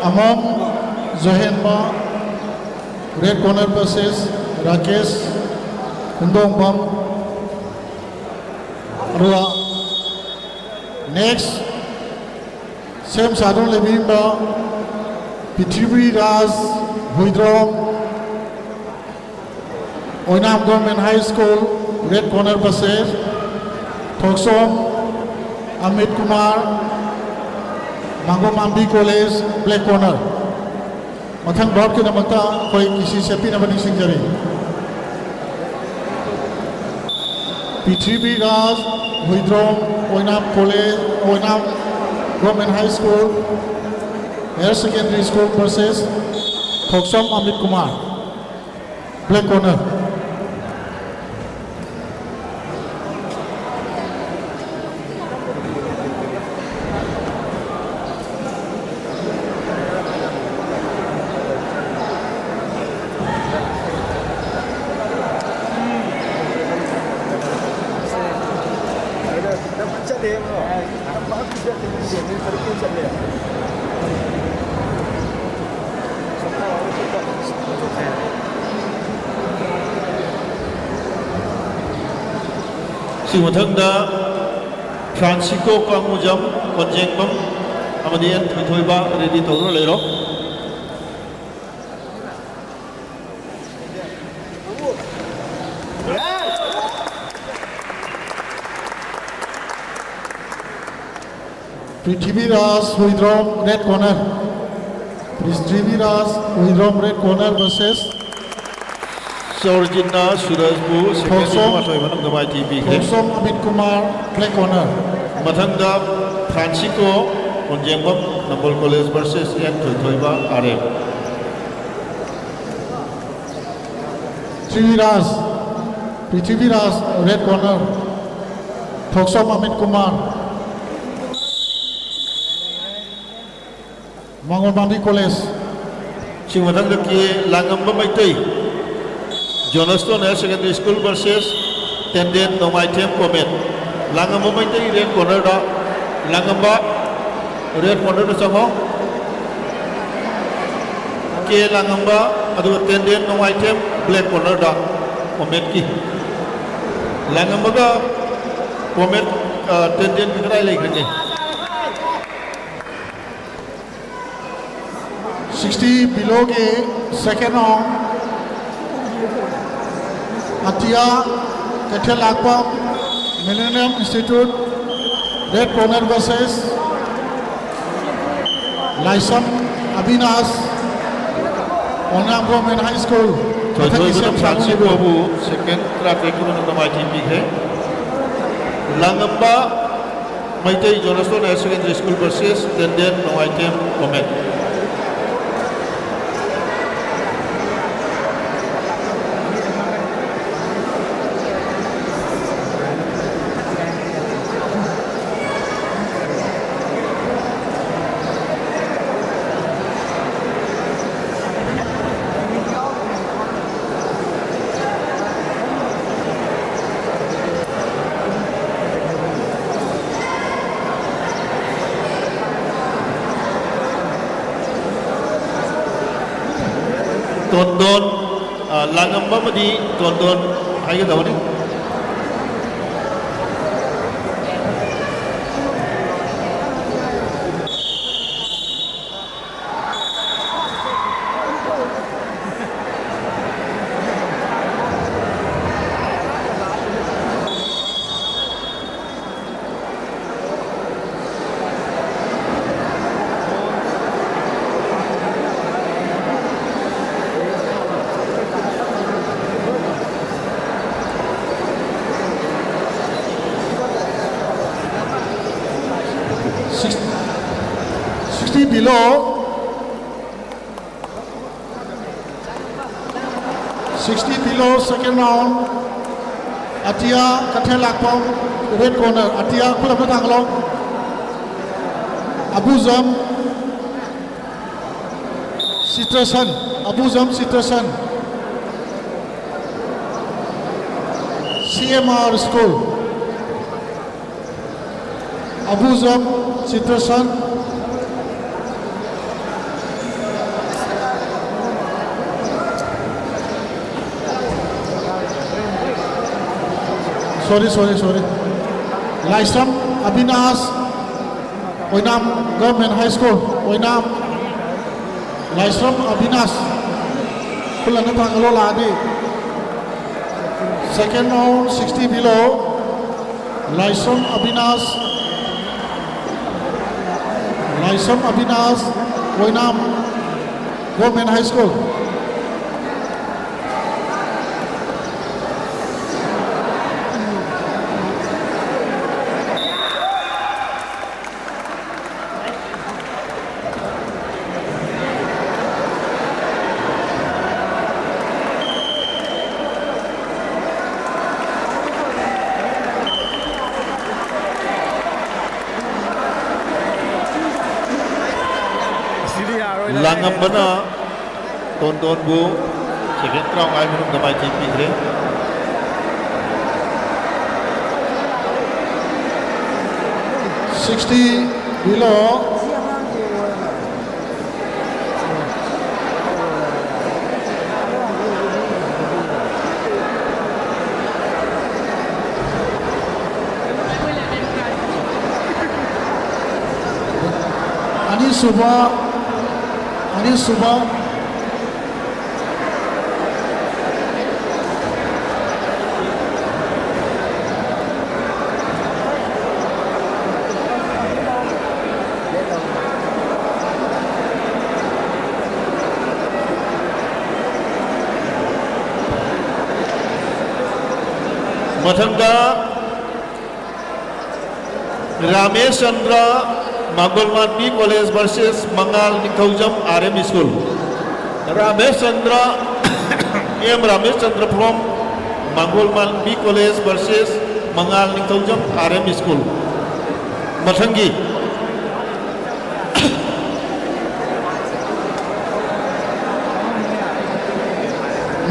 Amam Zohenma red corner versus Rakesh Kundongbam. Next same Sadon Levimba Pitrivi Raz Huidrom Oinam Government High School red corner versus Thoksom Amit Kumar Mangom Ambi College black corner. Mathang drop ke namata koi kisi sepi na bani singjari. P3B Raz Huidrom Oinam College Oinam Government High School Higher Secondary School versus Thoksom Amit Kumar black corner. Simathangda Francisco Kamujam Konjengbam amadi N Thoithoiba ready tawra leiro. Prithvi Raz Huidrom red corner. Prithvi Raz Huidrom red corner versus Sarjitna Surajbu second Nifumathoi Manunda ITP Gre. Thoksom Amit Kumar black corner. Mathangda Francisco Konjengbam Nambol College versus N Thoithoiba RM. Prithvi Raz red corner. Thoksom Amit Kumar Mangom Ambi College. Simathangda ki Langamba Maitai Johnston Higher Secondary School versus Tenden Nomaitem Comet. Langamba Maitai red corner da Langamba red corner da chango. Ke Langamba adu Tenden Nomaitem black corner da Comet ki. Langamba ga Comet Tenden bikrai lagi. 60 below के second round Atia Kathia Lakpa Millennium Institute red corner versus Laisam Abinas Onam Government High School. Thoithoiba Francisco Babu second traffic Manunda ITP Gre. Langamba Maitai Johnston Higher Secondary School versus Tenden Nomaitem Comet. Tondon Langamba Madi Tondon Hagadawani. Below 60 below second round Atia Katelakpong red corner Atia Kulapatanglo Abuzam Citrasan CMR school Abuzam Citrasan Sorry. Laisam Abinas Oinam Government High School Oinam Laisam Abinas Kulanatang Alola second round 60 below Laisam Abinas Oinam Government High School. Langambana Tondon Bu second round ay minum gamay GP3 60 below Ani Suba Mathanga Ramesh Chandra Mangolwan B College versus Mangal Ningthaujam RM School. Ramesh Chandra from Mangolwan B College versus Mangal Ningthaujam RM School. Mathangi.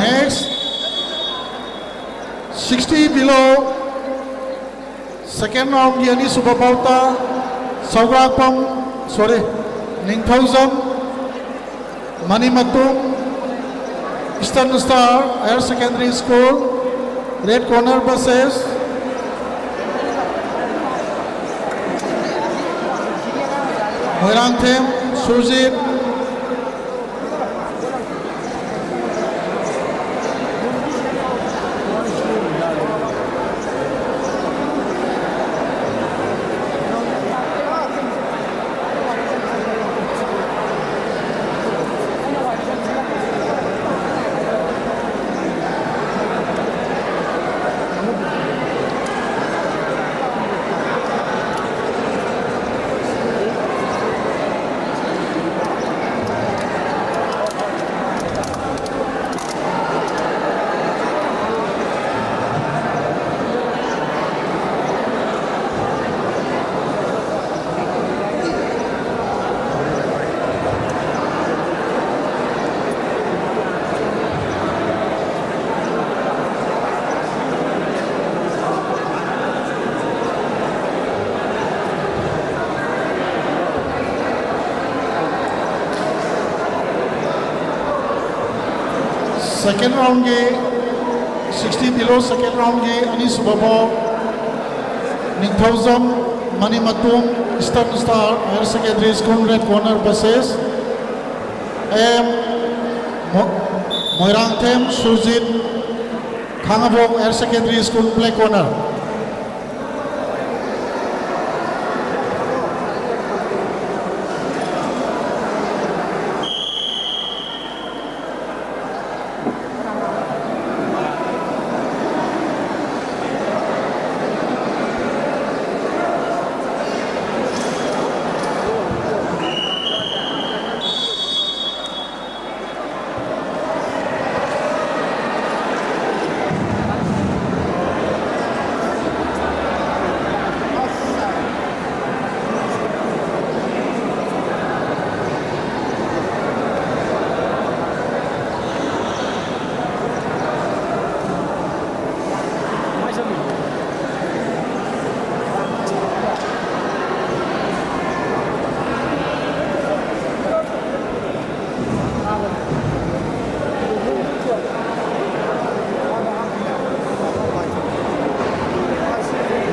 Next 60 below second round Yani Subapauta Ningthaujam Manimatum Eastern Star Higher Secondary School red corner versus Moirangthem Surjit second round ge 60 below second round ge ani subabo Ningthauzam Manimatum Eastern Star Higher Secondary School red corner versus Moirangthem Surjit Khangabok Higher Secondary School black corner.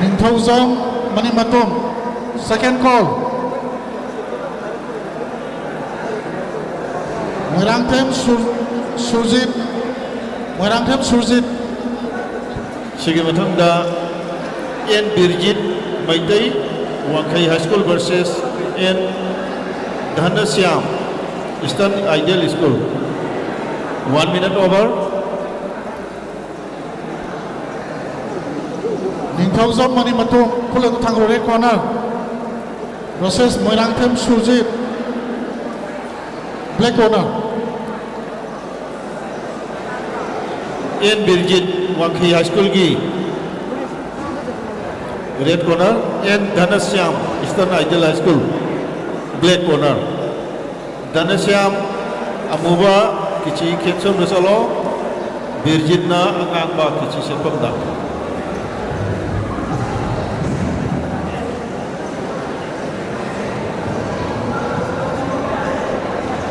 Ningthauzam Manimatum second call. Moirangthem Surjit Sige mathangda N Birjit Maitai Wangkhai High School versus N Dhanasyam Eastern Ideal School. 1 minute over. Ningthauzam Manimatum pulang thang red corner versus Moirangthem Surjit black corner. N Birjit Wangkhai High School ki red corner. N Dhanasyam Eastern Ideal High School black corner. Dhanasyam amuba kichi khetsom resalo Birjit na angang ba kichi sepamda.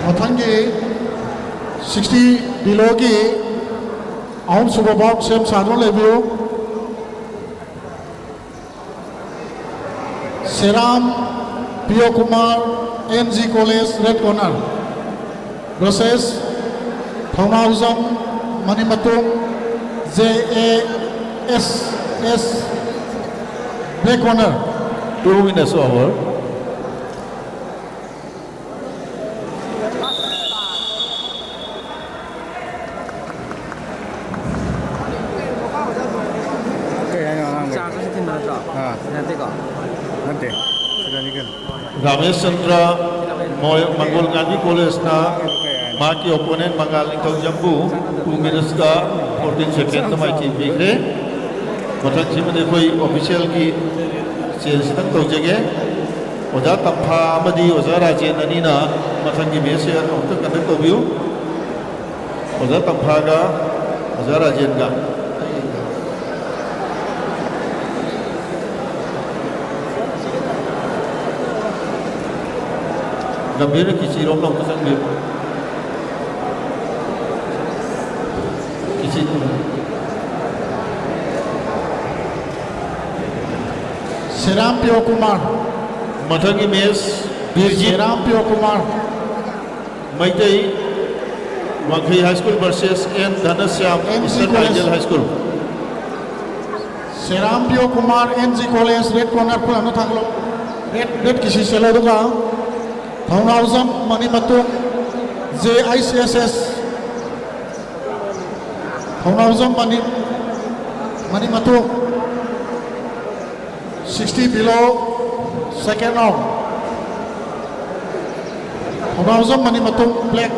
Mathangi 60 below ki Ahum Subabab Sem Sadron Levio Seram Pio Kumar NG College red corner versus Thaunawzam Manimatum JASS black corner. 2 minutes over. Ramesh Chandra Mangol Gandhi College na maki opponent Mangal Ningthaujambu 2 minutes ka 14 seconds mai ki bigre mathang chi made koi official ki sel sitang tojege oja tapha amadi oja rajen ani na mathang ki base ya to conduct tobiu oja tapha ga oja rajen ga gambir kichi rom long pasang bi kichi Seram Pio Kumar mathangi mes Birjit Seram Pio Kumar Maitai Wangkhai High School versus N Dhanasyam Eastern Ideal High School. Seram Pio Kumar NG College red corner pulang thang lo red kisi selo duga Thaunawzam Manimatum JICSS Thaunawzam Manimatum 60 below second round. Thaunawzam Manimatum black.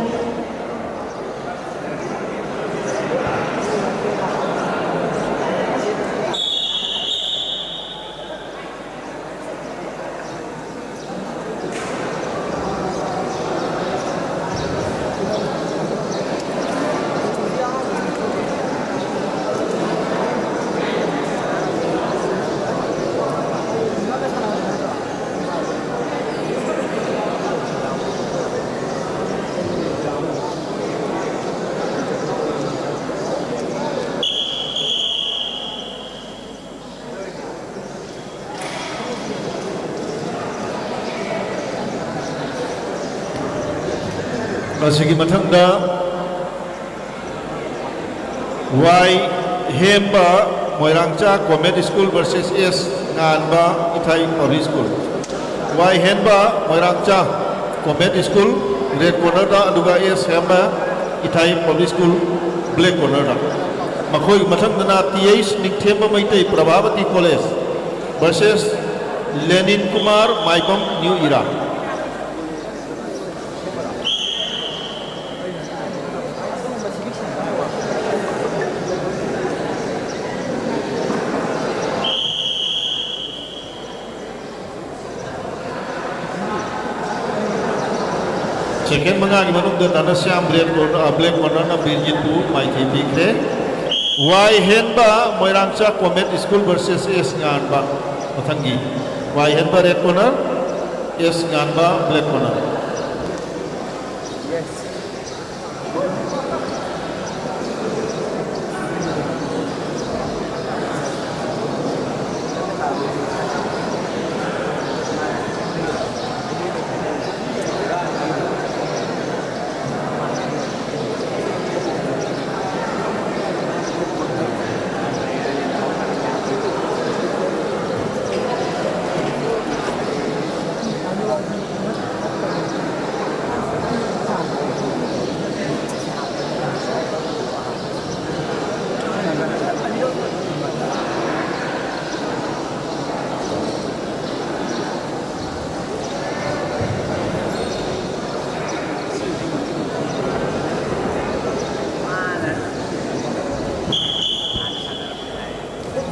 ꯃꯁꯤꯒꯤ ꯃꯊꯪꯗ ꯋꯥꯏ ꯍꯦꯝꯕ ꯃꯣꯏꯔꯥꯡꯆꯥ Comet school versus S ꯉꯥꯟꯕ ꯏꯊꯥꯏ public school ꯋꯥꯏ ꯍꯦꯟꯕ ꯃꯣꯏꯔꯥꯡꯆꯥ ꯀꯣꯃꯦꯠ ꯁ꯭ꯀꯨꯜ ꯔꯦꯗ ꯀꯣꯔꯅꯔꯗ ꯑꯗꯨꯒ ꯑꯦꯁ ꯍꯦꯝꯕ ꯏꯊꯥꯏ ꯄꯕ꯭ꯂꯤꯛ ꯁ꯭ꯀꯨल ब्लैक कॉर्नर मखोई मथंगना T H Nithemba Meitei Prabhavati college versus Lenin Kumar Maibam new era second मंगा की मनुष्य दानश्याम ब्लैक कॉर्नर ना बीरजितु माइथी पीखे वाई हेनबा मोइरांगचा कॉमेट स्कूल वर्सेस एस गानबा मथंगी Y Henba red corner S गानबा ब्लैक कॉर्नर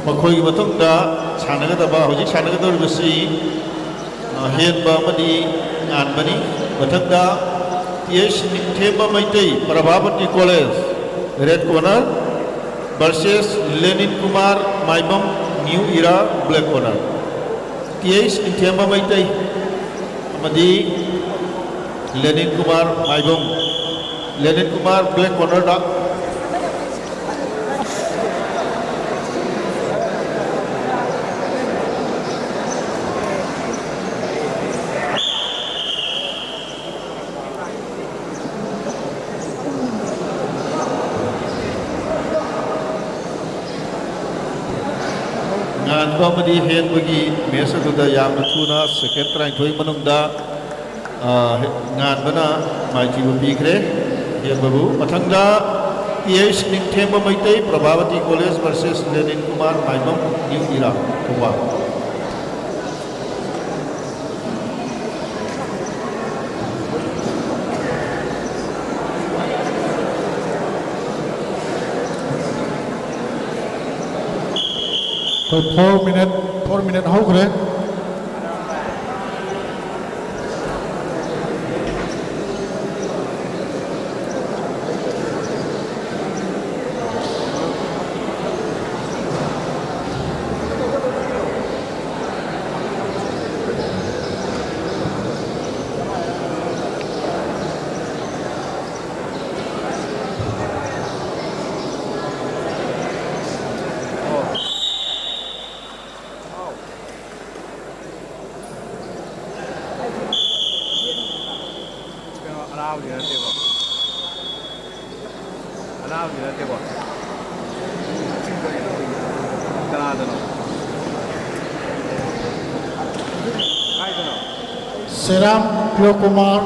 मखोई की मतुंगदा सानगदबा होजिक सानगदरबसी हेनबा मदी आनबनी मथंगदा T H Nithemba Meitei Prabhavati college red corner versus Lenin Kumar Maibam new era black corner T H Nithemba Meitei मदी Lenin Kumar Maibam Lenin Kumar black corner दा गानबामदी हेनबगी मेस अदुदा यामना थुना सेकेंड ट्राइन थोई मनुंगदा गानबना माइथी पीखरे हेनबबु मथंगदा T H Nithemba Meitei Prabhavati college versus Lenin Kumar Maibam new era कुवा कोई 4 मिनट हो गए Seram Priyo Kumar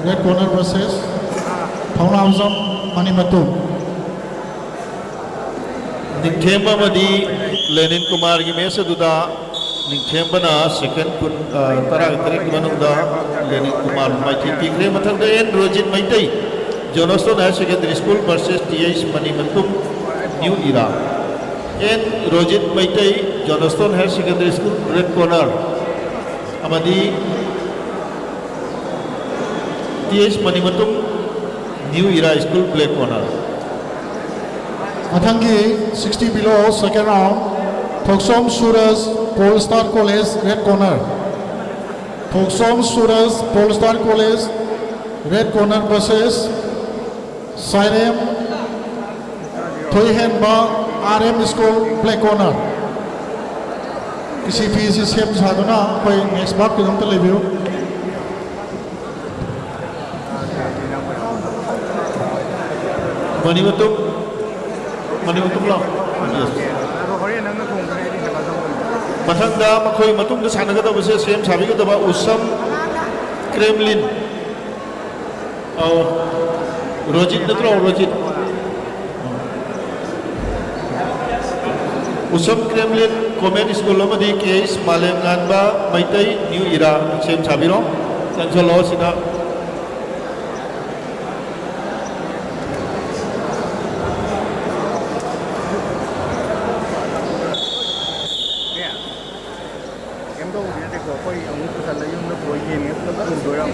red corner versus Phounaojam मणिमतु निथेंबा मदी लेनिन कुमार की मेस अदुदा निथेंबना सेकेंड तरा तरीक मनुंगदा लेनिन कुमार माइथी पीखरे मथंगदा N Rojit Meitei Johnstone higher secondary school versus T H मणिमतु new era N Rojit Meitei Johnstone higher secondary school red corner अमदी टीएच मणिमतु new era school black corner मथंगी 60 below second round Thoksom Suraj pole star college red corner Thoksom Suraj pole star college red corner versus Sairem Thoihenba R M school black corner किसी भी से same साधना कोई next बार के दम तो ले बियो mani matum lo yes Hore nang thong kare di jaba dong. mathangda makhoi matum da sana ga base sem sabi ga da usam kremlin rojit natro rojit usam kremlin comment school amadi case malem ganba maitai new era sem sabiro chansolo sina Em đâu thì để có coi ông cứ thật là yung nó bồi nhìn nó cũng đối không.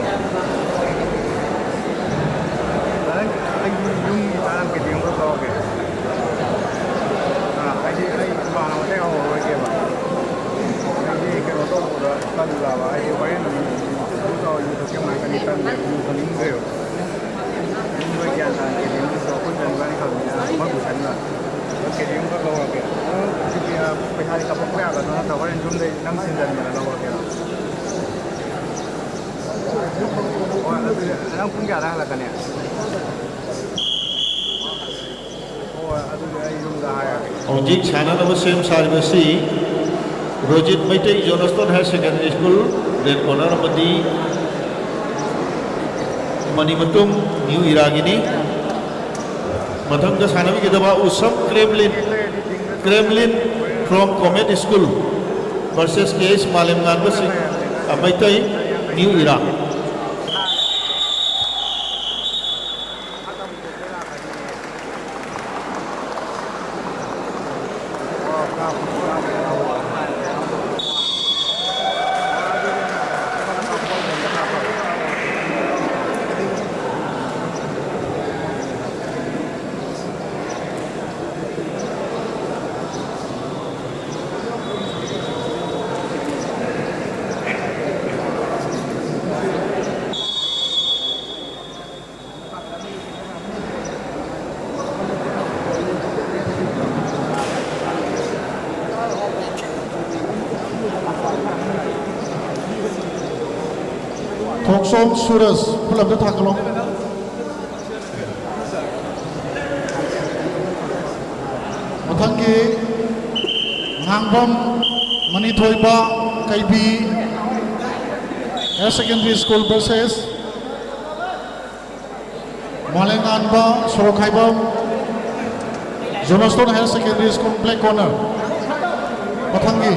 Đấy, anh yung ta làm cái tiếng to kìa. Anh đi vào nó theo rồi kìa mà. Anh đi cái ô tô rồi tân là và anh đi quay nó cũng cho như thực cái này cái đi tân để cũng có những điều. Những người kia là cái tiếng nó quân dân và đi không mất của sân rồi. Cái tiếng nó lâu kìa. Bây giờ thì các bạn nó tàu vào trong đây năm sinh dần là lâu kìa. Nó cũng cả đang là cái này. Ojik sana nama sem sarvasi Rojit Maitai Jonaston Higher Secondary School red corner amadi Manimatum New Iragini mathangda sana bi kedaba usam Kremlin from Comet School versus KS Malem Ganbasi Maitai New Era Thongsom Suras pulam tu thakalong mathangi Ngangbom Manithoiba Kaibi Higher Secondary School versus Malenganba Sorokhaibam Jonaston Higher Secondary School Black Corner mathangi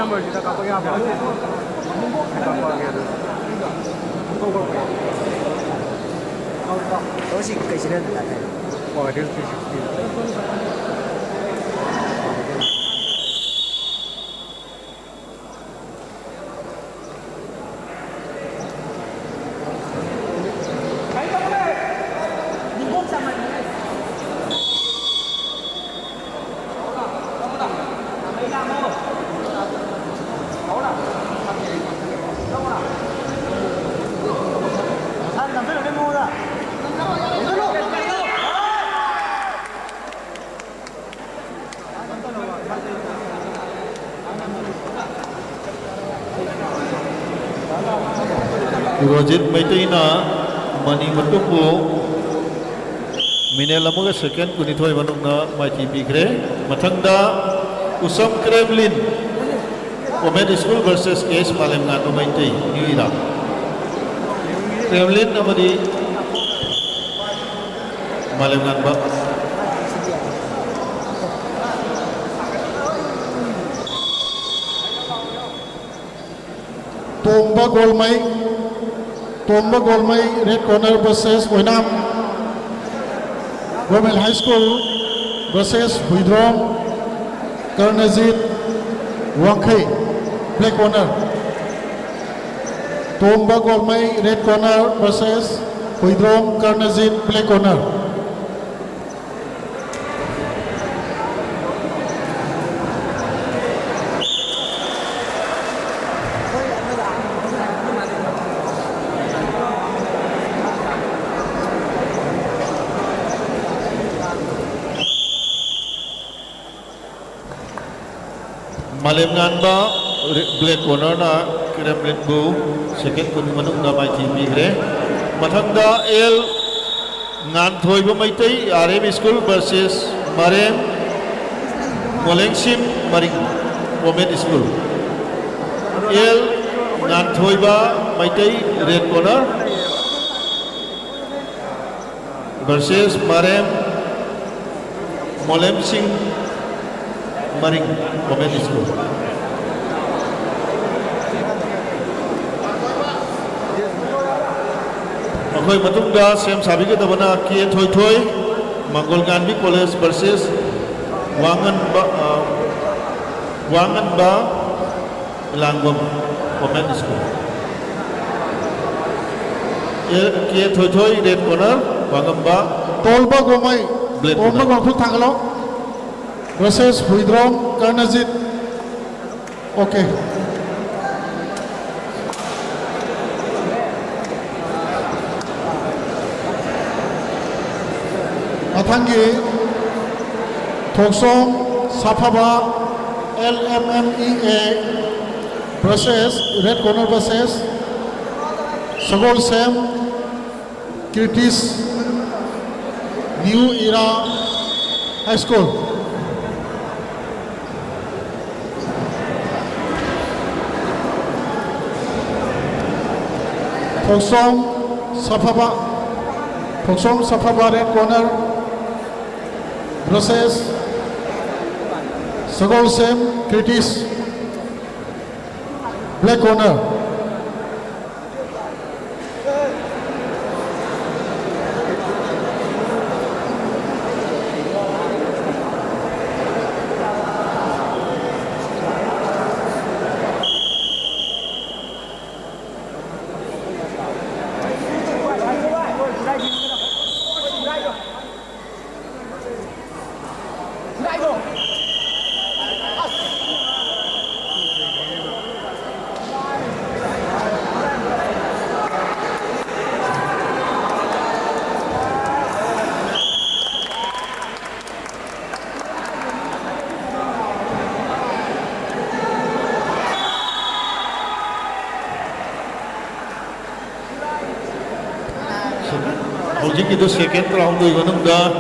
Number kita kapag yang apa? Kapag gitu. Đó là cái gì nên là cái Wah, dia 360. Rojit Maitai na mani matupu minel amuga second kunithoi manung na maiti bigre mathangda usam Kremlin Comet School versus KS Malem Ganba Maitai New Era Kremlin amadi Malem Ganba Tomba Golmai red corner versus Oinam Government High School versus Huidrom Karnazit Wangkhai black corner Tomba Golmai red corner versus Huidrom Karnazit black corner Malem Nganba Black Corner na Kremlin Bu second kun manung na mai team bigre mathangda L Ngan Thoiba Maitai RM School versus Marem Molengsim Maring Women School L Ngan Thoiba Maitai Red Corner versus Marem Molengsim Maring Women School. Akhoi matungda sem sabi ke tabana K Thoi Thoi Manggol Gandhi College versus Wangan Ba Langbam Women School. K Thoi Thoi Red Corner Wangan Ba Tolba Gomai, Black Tolba Corner. Gomai Thangalo versus Huidrom Karnazit. Okay. Mathangi Thoksong Saphaba LMMEA versus Red Corner versus Sagol Sam Kirtis New Era High School. Thoksong Saphaba Red Corner versus Sagol Sam Kirtis Black Corner. Hojik itu second round doi manungda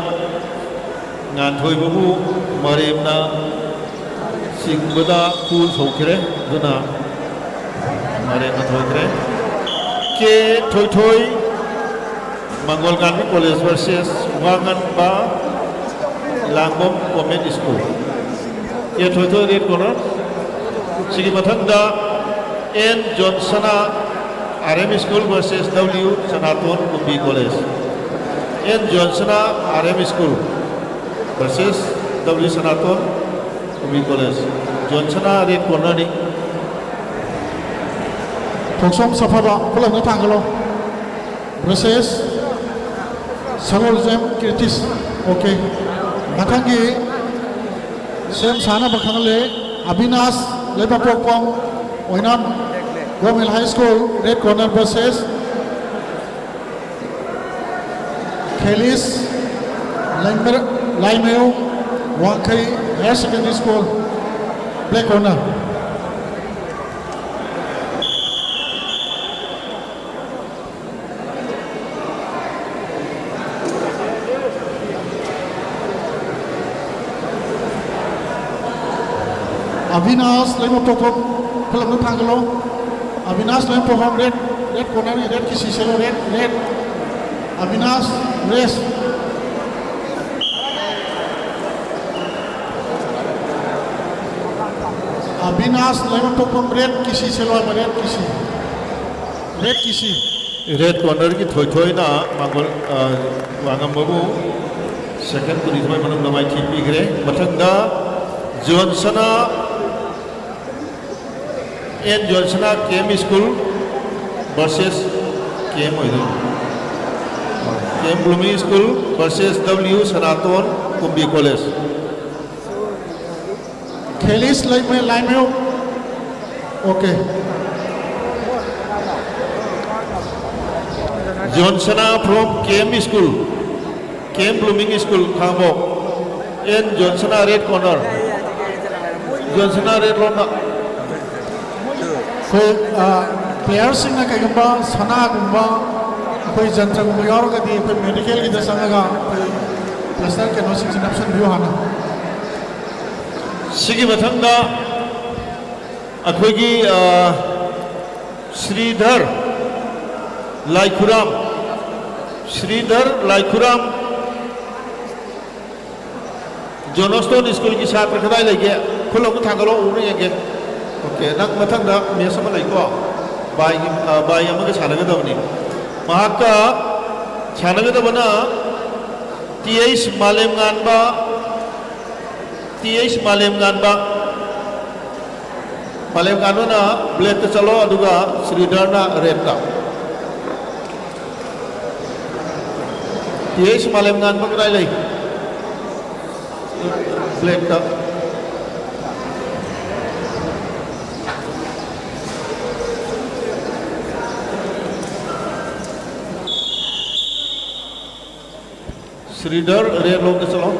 Ngan Thoiba Bu Maremna Singbada Pool Sokire Duna Maremna Thoikire K Thoi Thoi Manggol Gandhi College versus Wangan Ba Langbam Women School. K Thoi Thoi Red Corner Sigi mathangda N Johnsona RM School versus W Sanaton Kumbi College. N Johnsona RM School versus W Sanaton Kumbi College. Johnsona Red Corner ni Thoksong Saphaba Pulang na Thangalo versus Sagol Sam Kirtis. Okay. Mathangi Sem Sana Bakhangale Abinas Lepapokpong Oinam Gomel High School Red Corner versus Kelis Laimeo Wangkai Higher Secondary School Black Corner. Avinas Lepapokpong Pulang na Thangalo Avinas Lepapokpong Red Corner Red Kisi Selo Red Avinas Race Avinas Lepapokpong Red Kisi Selo Red Kisi Red Corner ki Thoi Thoi na Manggol Wangam Babu second kuni Thoi manungda mai team bigre mathangda Johnsona N Johnsona KM School versus KM Oidu. KM Blooming School versus W Sanaton Kumbi College. Kelis Laimeo. Okay. Johnsona from KM School, KM Blooming School, Khambok. N Johnsona Red Corner Johnson red lona. कोई players Singh ना कहीं सना गुम्बा कोई जंत्र गुम्बा यार का दी कोई medical की दशा का कोई प्लस्टर के नौ सिक्स ऑप्शन भी हाना सिगी मथंगा अखोगी श्रीधर लाइखुराम जोनोस्टोन स्कूल की छात्र कदाई लेके खुलों को थांगलो उन्हें ये ओके नक मथंगा मेरे समझ लाइको बाई अम्म के छानगे तो बनी महाका छानगे तो बना TH मालेम गानबा ना ब्लैक तो चलो अदुगा श्रीधर ना रेड का TH मालेम गानबा कदाई ले ब्लैक का श्रीधर रेड लोग चलो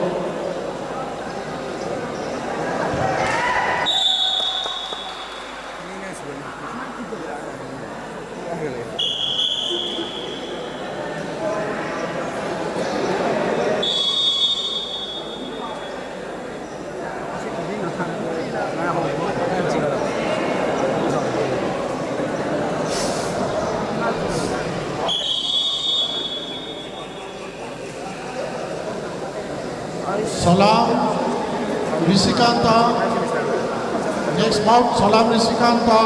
Salam Risikanta. Next bout Salam Risikanta.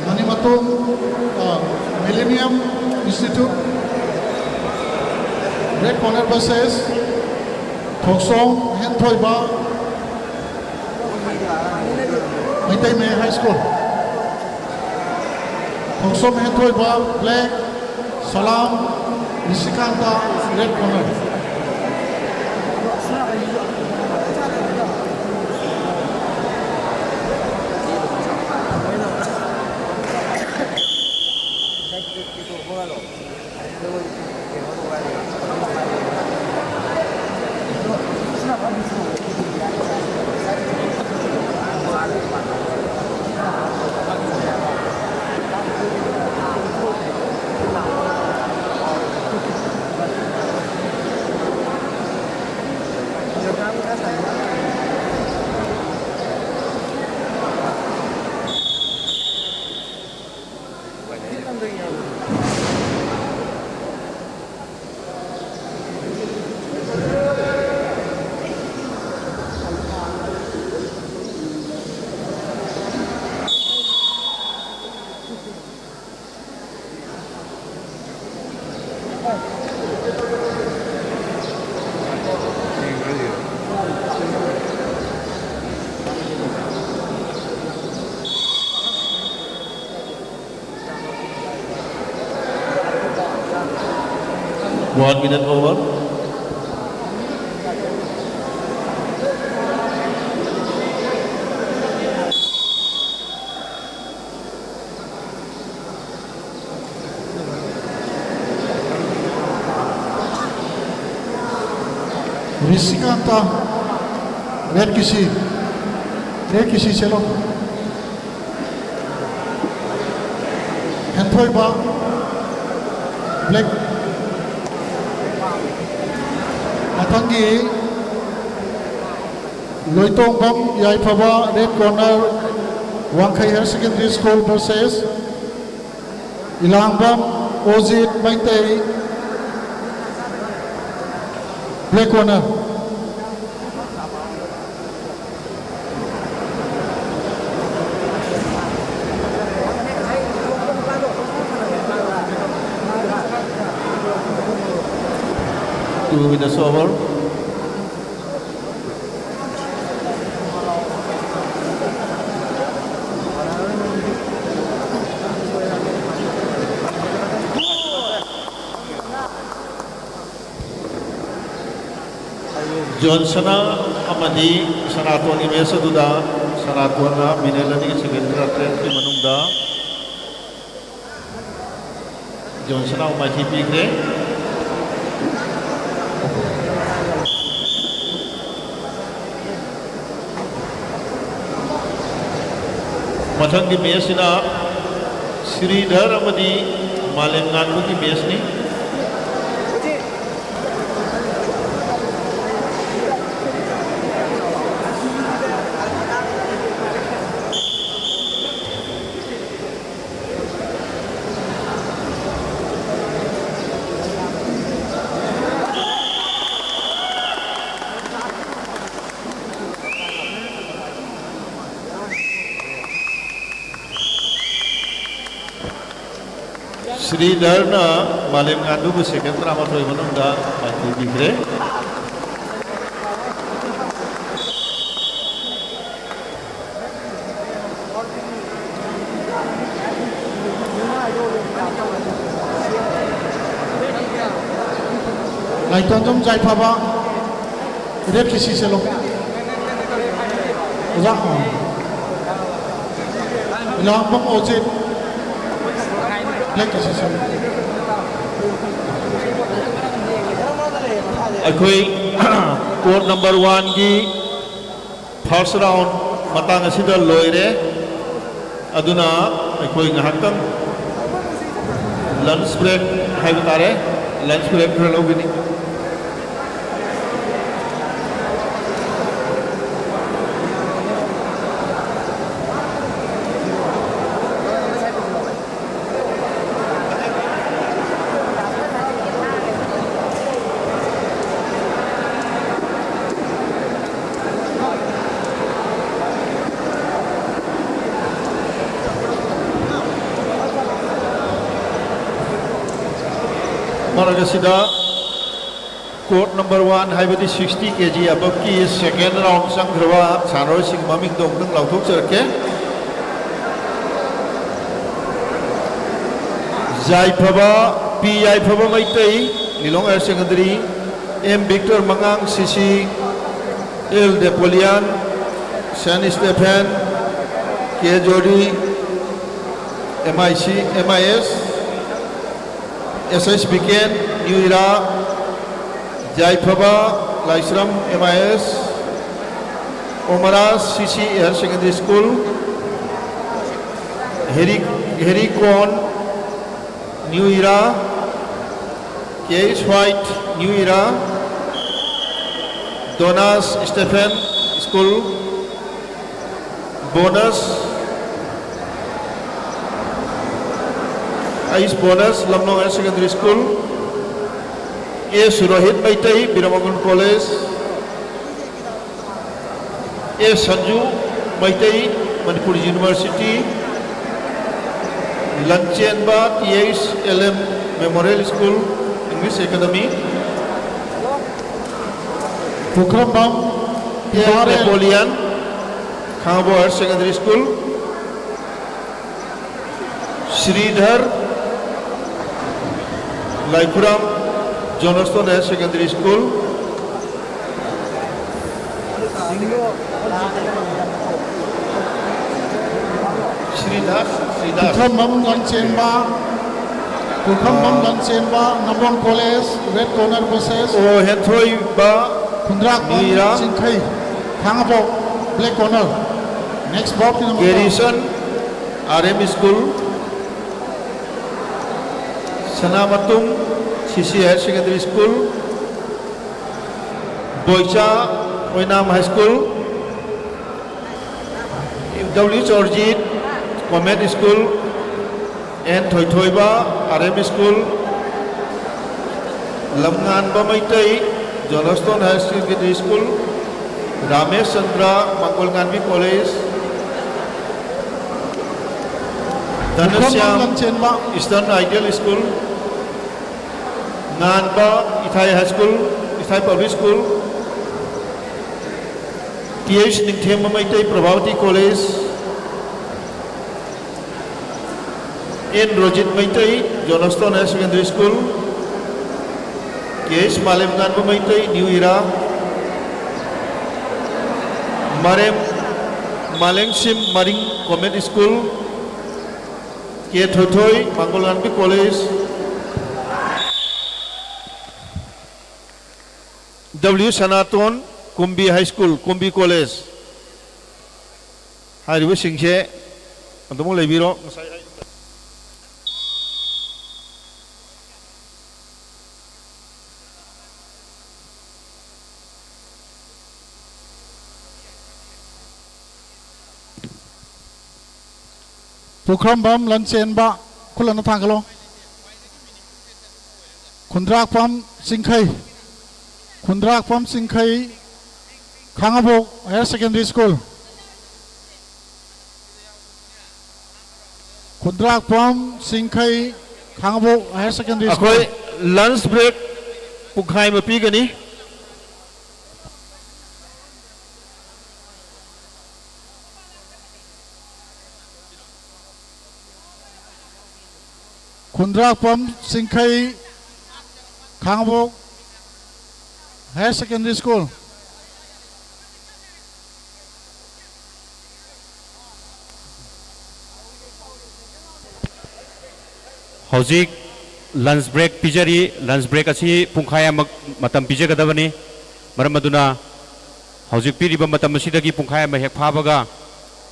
Manimatum Millennium Institute. Red corner versus Thoksong Henthoiba Maitai May High School. Thoksong Henthoiba black, Salam Risikanta red corner. One minute over. Risikanta red kisi चलो Henthoiba black Matangi Loitongbam Yaipaba red corner Wangkai Higher Secondary School versus Ilangbam Ozit Maitai black corner. Two minutes over. Johnson amadi Sanatoni Mesa Duda Sanatona Minelani Secondary Trend Manungda Johnson Machi Pigre मथंगी मेसिना श्रीधर अमदी मालेम नानबु की मेसनी श्रीधर ना मालेम नानबु second रामाथोय मनुंदा माइथि बिग्रे लाइटन जम जाय फाबा रेड किसी से लो जा ला बम ओजे ब्लैक किसी से अखोई कोड नंबर 1 की फर्स्ट राउंड मतंग असिदा लोइरे अदुना अखोई ngahaktam लंच ब्रेक है बतारे लंच ब्रेक कर लोगे नहीं मरगसिदा कोर्ट नंबर 1 हाइबदी 60 kg above की सेकेंड राउंड संग्रवा सानोर सिंह ममिंग दो नंग लाउथोक चरके जायफबा P Yaiphaba Meitei Lilong higher secondary M Victor Mangang C C L Napoleon saint Stephen K जोड़ी एमआईसी M I S S S Biken new era जायफबा लाइसरम एमआईएस ओमरा सीसी हायर सेकेंडरी स्कूल हेरी कॉन न्यू इरा केस व्हाइट न्यू इरा डोनास स्टेफेन स्कूल बोनस आइस बोनस लमनों हायर सेकेंडरी स्कूल ए सुरोहित मैतई बिरमगुन कॉलेज ए Sanju Meitei Manipur university Lanchenba THLM memorial school English academy Pukram Napoleon खांबो हायर सेकेंडरी स्कूल श्रीधर लाइकुराम Johnstone higher secondary school Shridhar Pukram Lanchenba Nambon College Red Corner Buses ओ हेथोई बा Kundrak Nuira. Sinkai Thangabo Black Corner next ball की number Garrison RM school Sanamatum CC higher secondary school Boicha Oinam high school W Chaurjit comet school N Thoithoiba RM school Lamganba Meitei Johnstone higher secondary school Ramesh Chandra Mangalganbi college Dhanashyam Lanchenba eastern ideal school Nanba Ithai high school Ithai public school TH Ningthem Meitei Prabhavati college N Rojit Meitei Johnstone higher secondary school KH Malemganba Meitei new era Malengsim Maring comet school K थोथोई मंगलगानवी college W Sanatan Kumbhi high school Kumbhi college हारिबो सिंसे ꯑꯗꯨꯃꯛ ꯂꯩꯕꯤꯔꯣ ꯄꯨꯈ꯭ꯔꯝꯕꯝ ꯂꯟꯆꯦꯟꯕ ꯈꯨꯜꯂꯅ ꯊꯥꯡꯒꯠꯂꯣ Khundrakpam Chingkhei Khundrakpam Chingkhei Khangabok higher secondary school Khundrakpam Chingkhei Khangabok higher secondary school ꯑꯩꯈꯣꯏ lunch break ꯄꯨꯡꯈꯥꯏ ꯑꯃ ꯄꯤꯒꯅꯤ Khundrakpam Chingkhei Khangabok higher secondary school ꯍꯧꯖꯤꯛ ꯂꯟꯆ ꯕ꯭ꯔꯦꯛ ꯄꯤꯖꯔꯤ ꯂꯟꯆ ꯕ꯭ꯔꯦꯛ ꯑꯁꯤ ꯄꯨꯡꯈꯥꯏ ꯑꯃ ꯃꯇꯝ ꯄꯤꯖꯒꯗꯕꯅꯤ ꯃꯔꯝ ꯑꯗꯨꯅ ꯍꯧꯖꯤꯛ ꯄꯤꯔꯤꯕ ꯃꯇꯝ ꯑꯁꯤꯗꯒꯤ ꯄꯨꯡꯈꯥꯏ ꯑꯃ ꯍꯦꯛ ꯐꯥꯕꯒ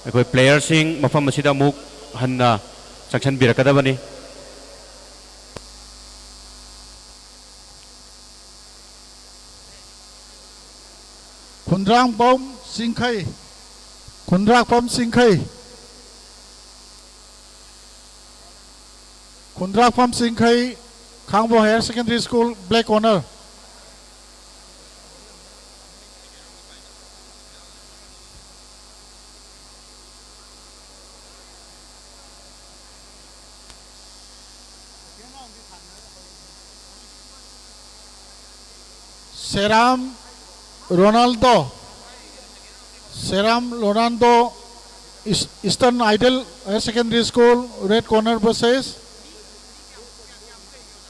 ꯑꯩꯈꯣꯏ ꯄ꯭ꯂꯦꯌꯔꯁꯤꯡ ꯃꯐꯝ ꯑꯁꯤꯗ ꯑꯃꯨꯛ ꯍꯟꯅ ꯆꯪꯁꯤꯟꯕꯤꯔꯛꯀꯗꯕꯅꯤ Khundrakpam Chingkhei Khundrakpam Chingkhei Khundrakpam Chingkhei Khangabok higher secondary school black corner Seram Ronaldo Eastern Idol Higher Secondary School red corner versus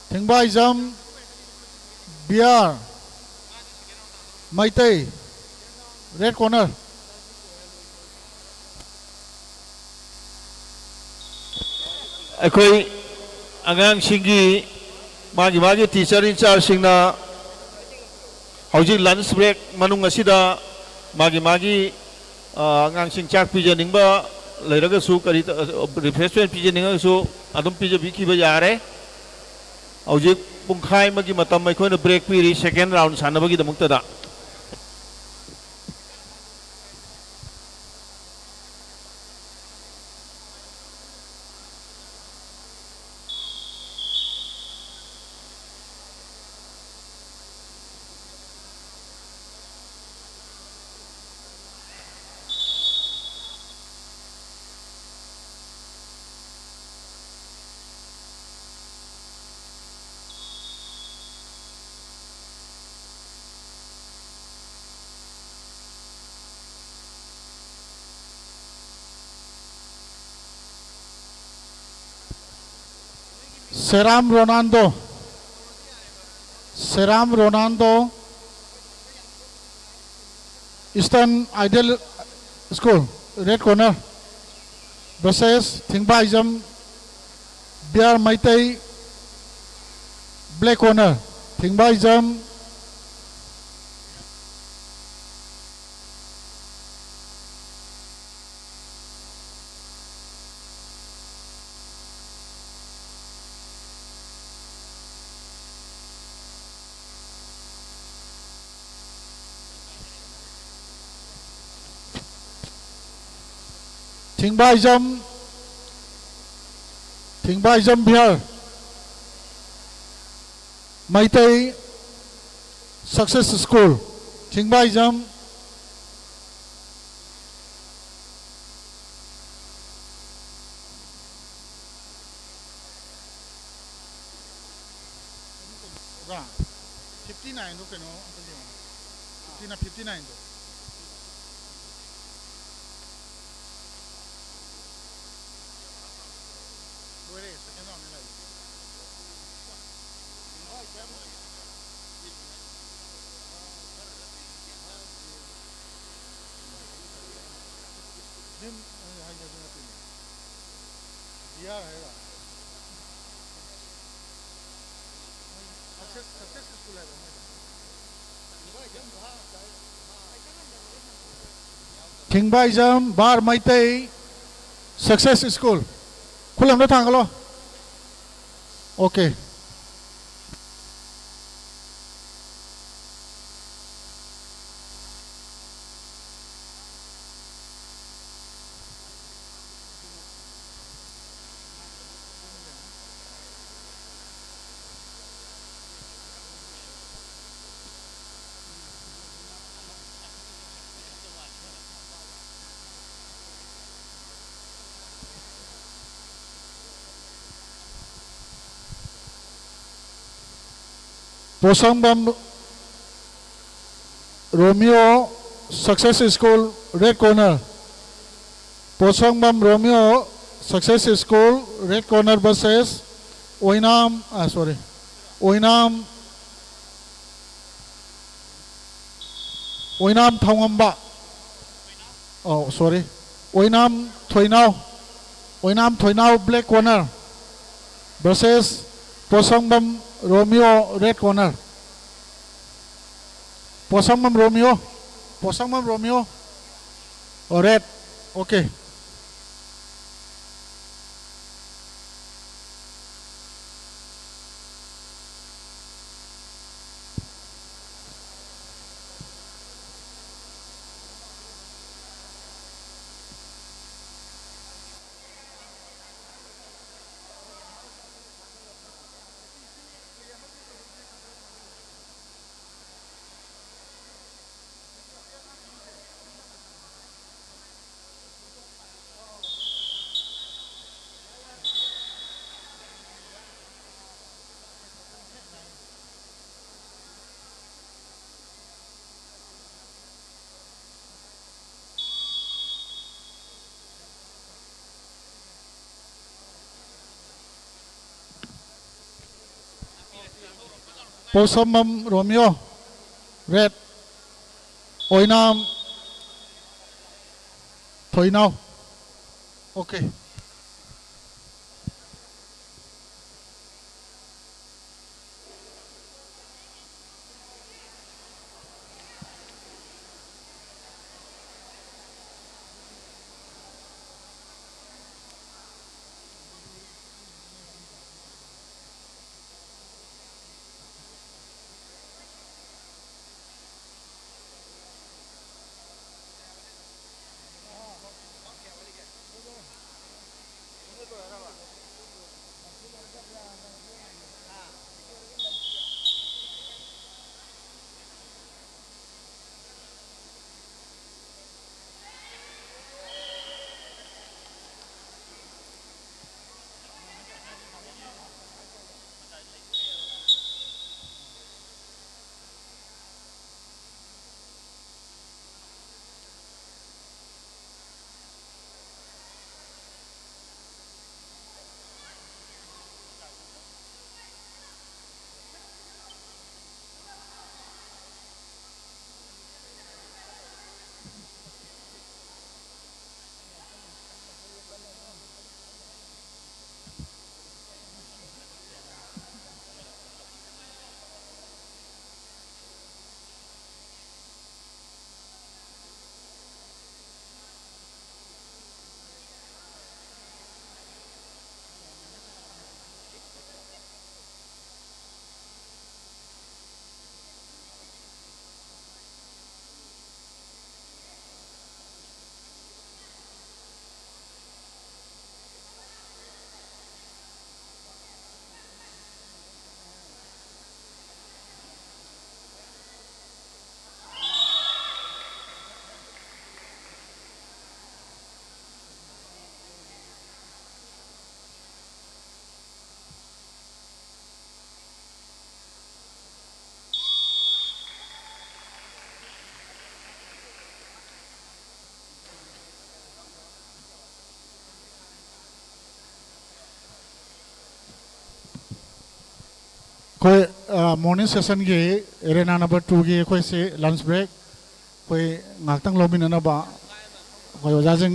Thingbaizam Biar Maitai red corner ꯑꯩꯈꯣꯏ ꯑꯉꯥꯡꯁꯤꯡꯒꯤ ꯃꯥꯒꯤ ꯇꯤꯆꯔ ꯏꯟꯆꯥꯔꯖꯁꯤꯡꯅ ꯍꯧꯖꯤꯛ ꯂꯟꯁ ꯕ꯭ꯔꯦꯛ ꯃꯅꯨꯡ ꯑꯁꯤꯗ ꯃꯥꯒꯤ ꯑꯉꯥꯡꯁꯤꯡ ꯆꯥꯛ ꯄꯤꯖꯅꯤꯡꯕ ꯂꯩꯔꯒꯁꯨ ꯀꯔꯤ ꯔꯤꯐ꯭ꯔꯦꯁꯃꯦꯟ ꯄꯤꯖꯅꯤꯡꯉꯒꯁꯨ ꯑꯗꯨꯝ ꯄꯤꯖꯕꯤꯈꯤꯕ ꯌꯥꯔꯦ ꯍꯧꯖꯤꯛ ꯄꯨꯡꯈꯥꯏ ꯑꯃꯒꯤ ꯃꯇꯝ ꯑꯩꯈꯣꯏꯅ ꯕ꯭ꯔꯦꯛ ꯄꯤꯔꯤ ꯁꯦꯀꯦꯟ round ꯁꯥꯟꯅꯕꯒꯤꯗꯃꯛꯇꯗ Seram Ronaldo Eastern Idol School red corner versus Thingbaizam Biar Maitai black corner Thingbaizam Thingbaizam Biar Maitai Success School Thingbaizam Ra 59 do keno 59 do Thingbaizam Bar Maitai success school खुलम दा थांगलो okay Posangbam Romeo success school red corner Posangbam Romeo success school red corner versus Oinam sorry Oinam Thangamba sorry Oinam Thoinao black corner versus Posangbam Romeo red corner Posangbam Romeo और red okay Posangbam Romeo red Oinam Thoinao okay कोई morning session की arena number 2 की कोई से lunch break कोई ngakhtang lobinana ba कोई ओजाजों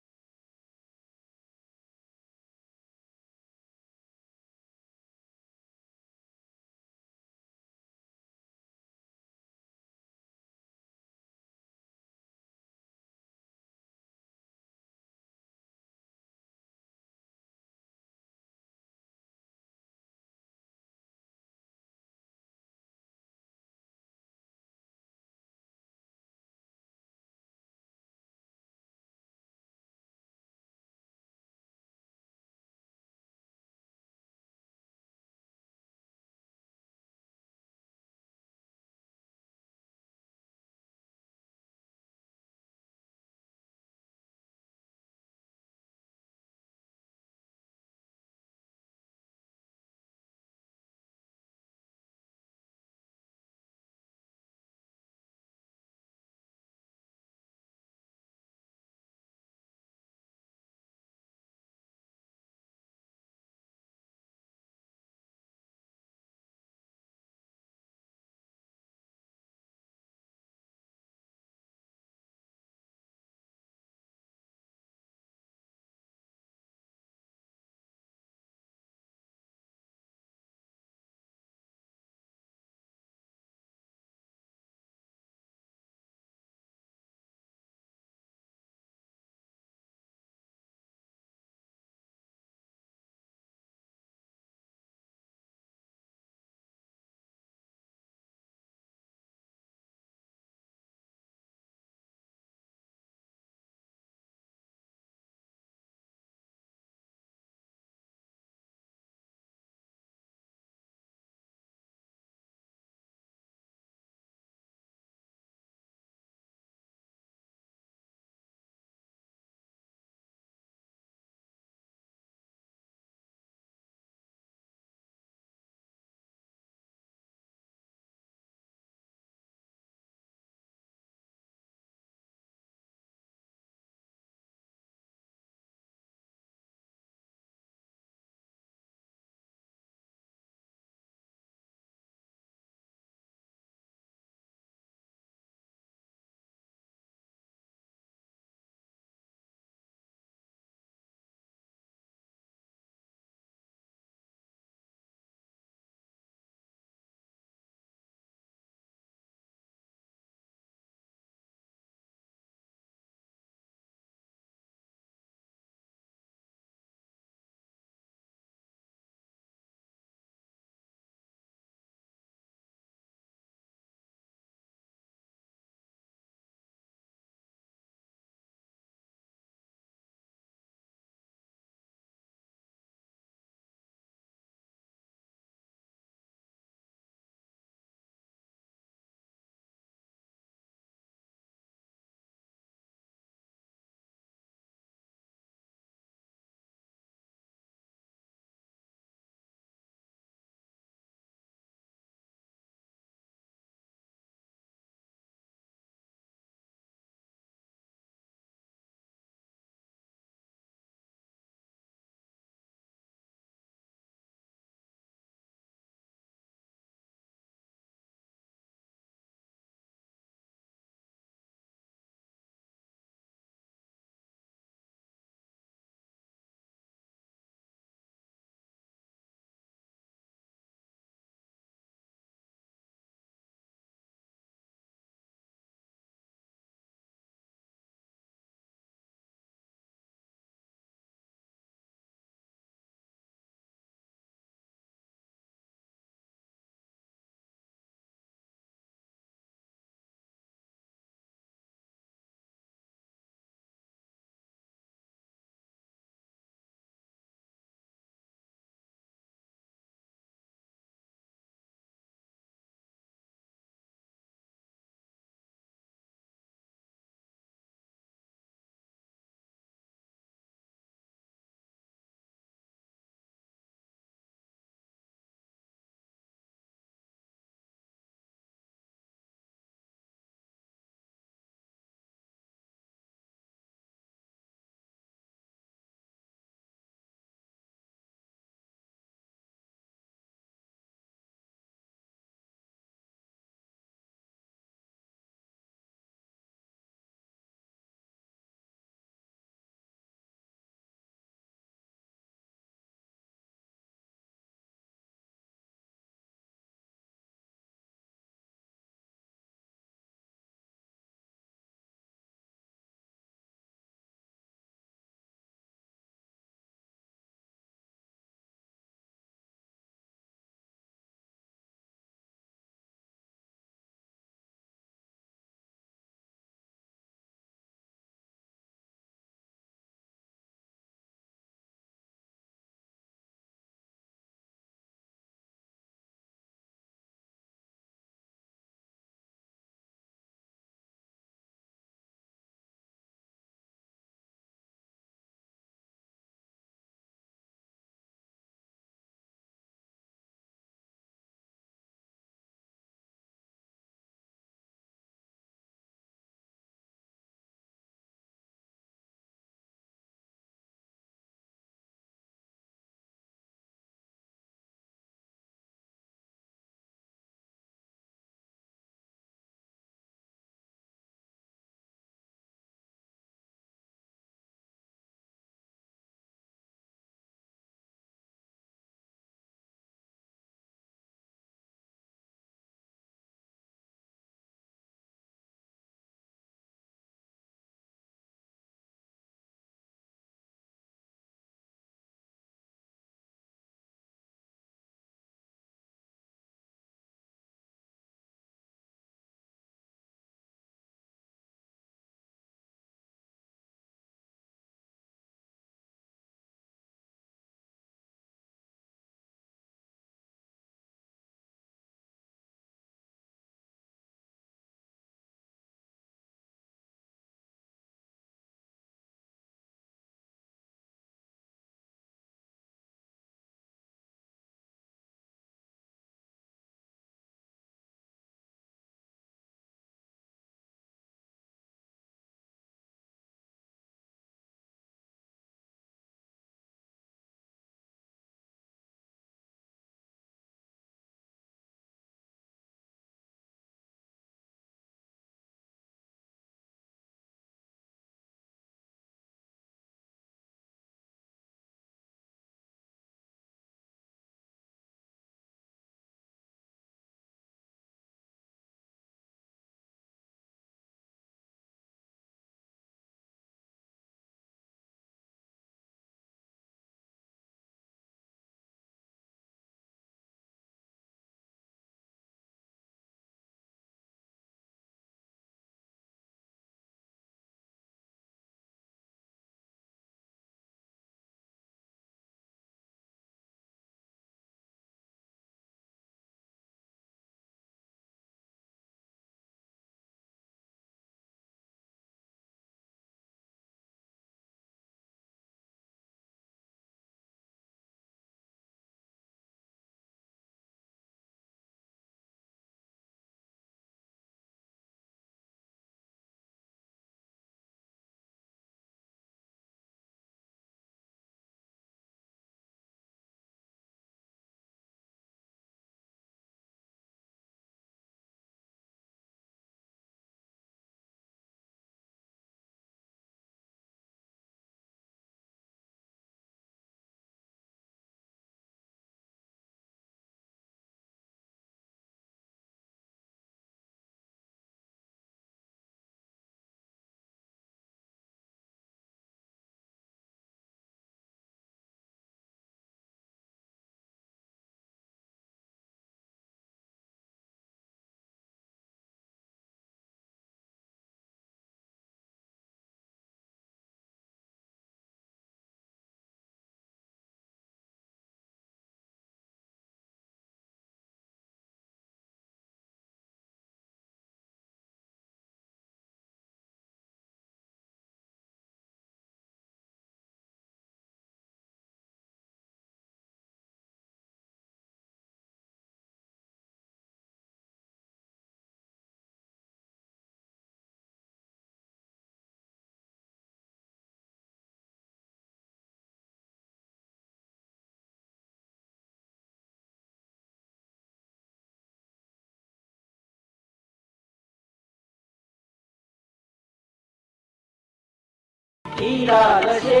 ꯏꯔꯥꯜꯂꯁꯦ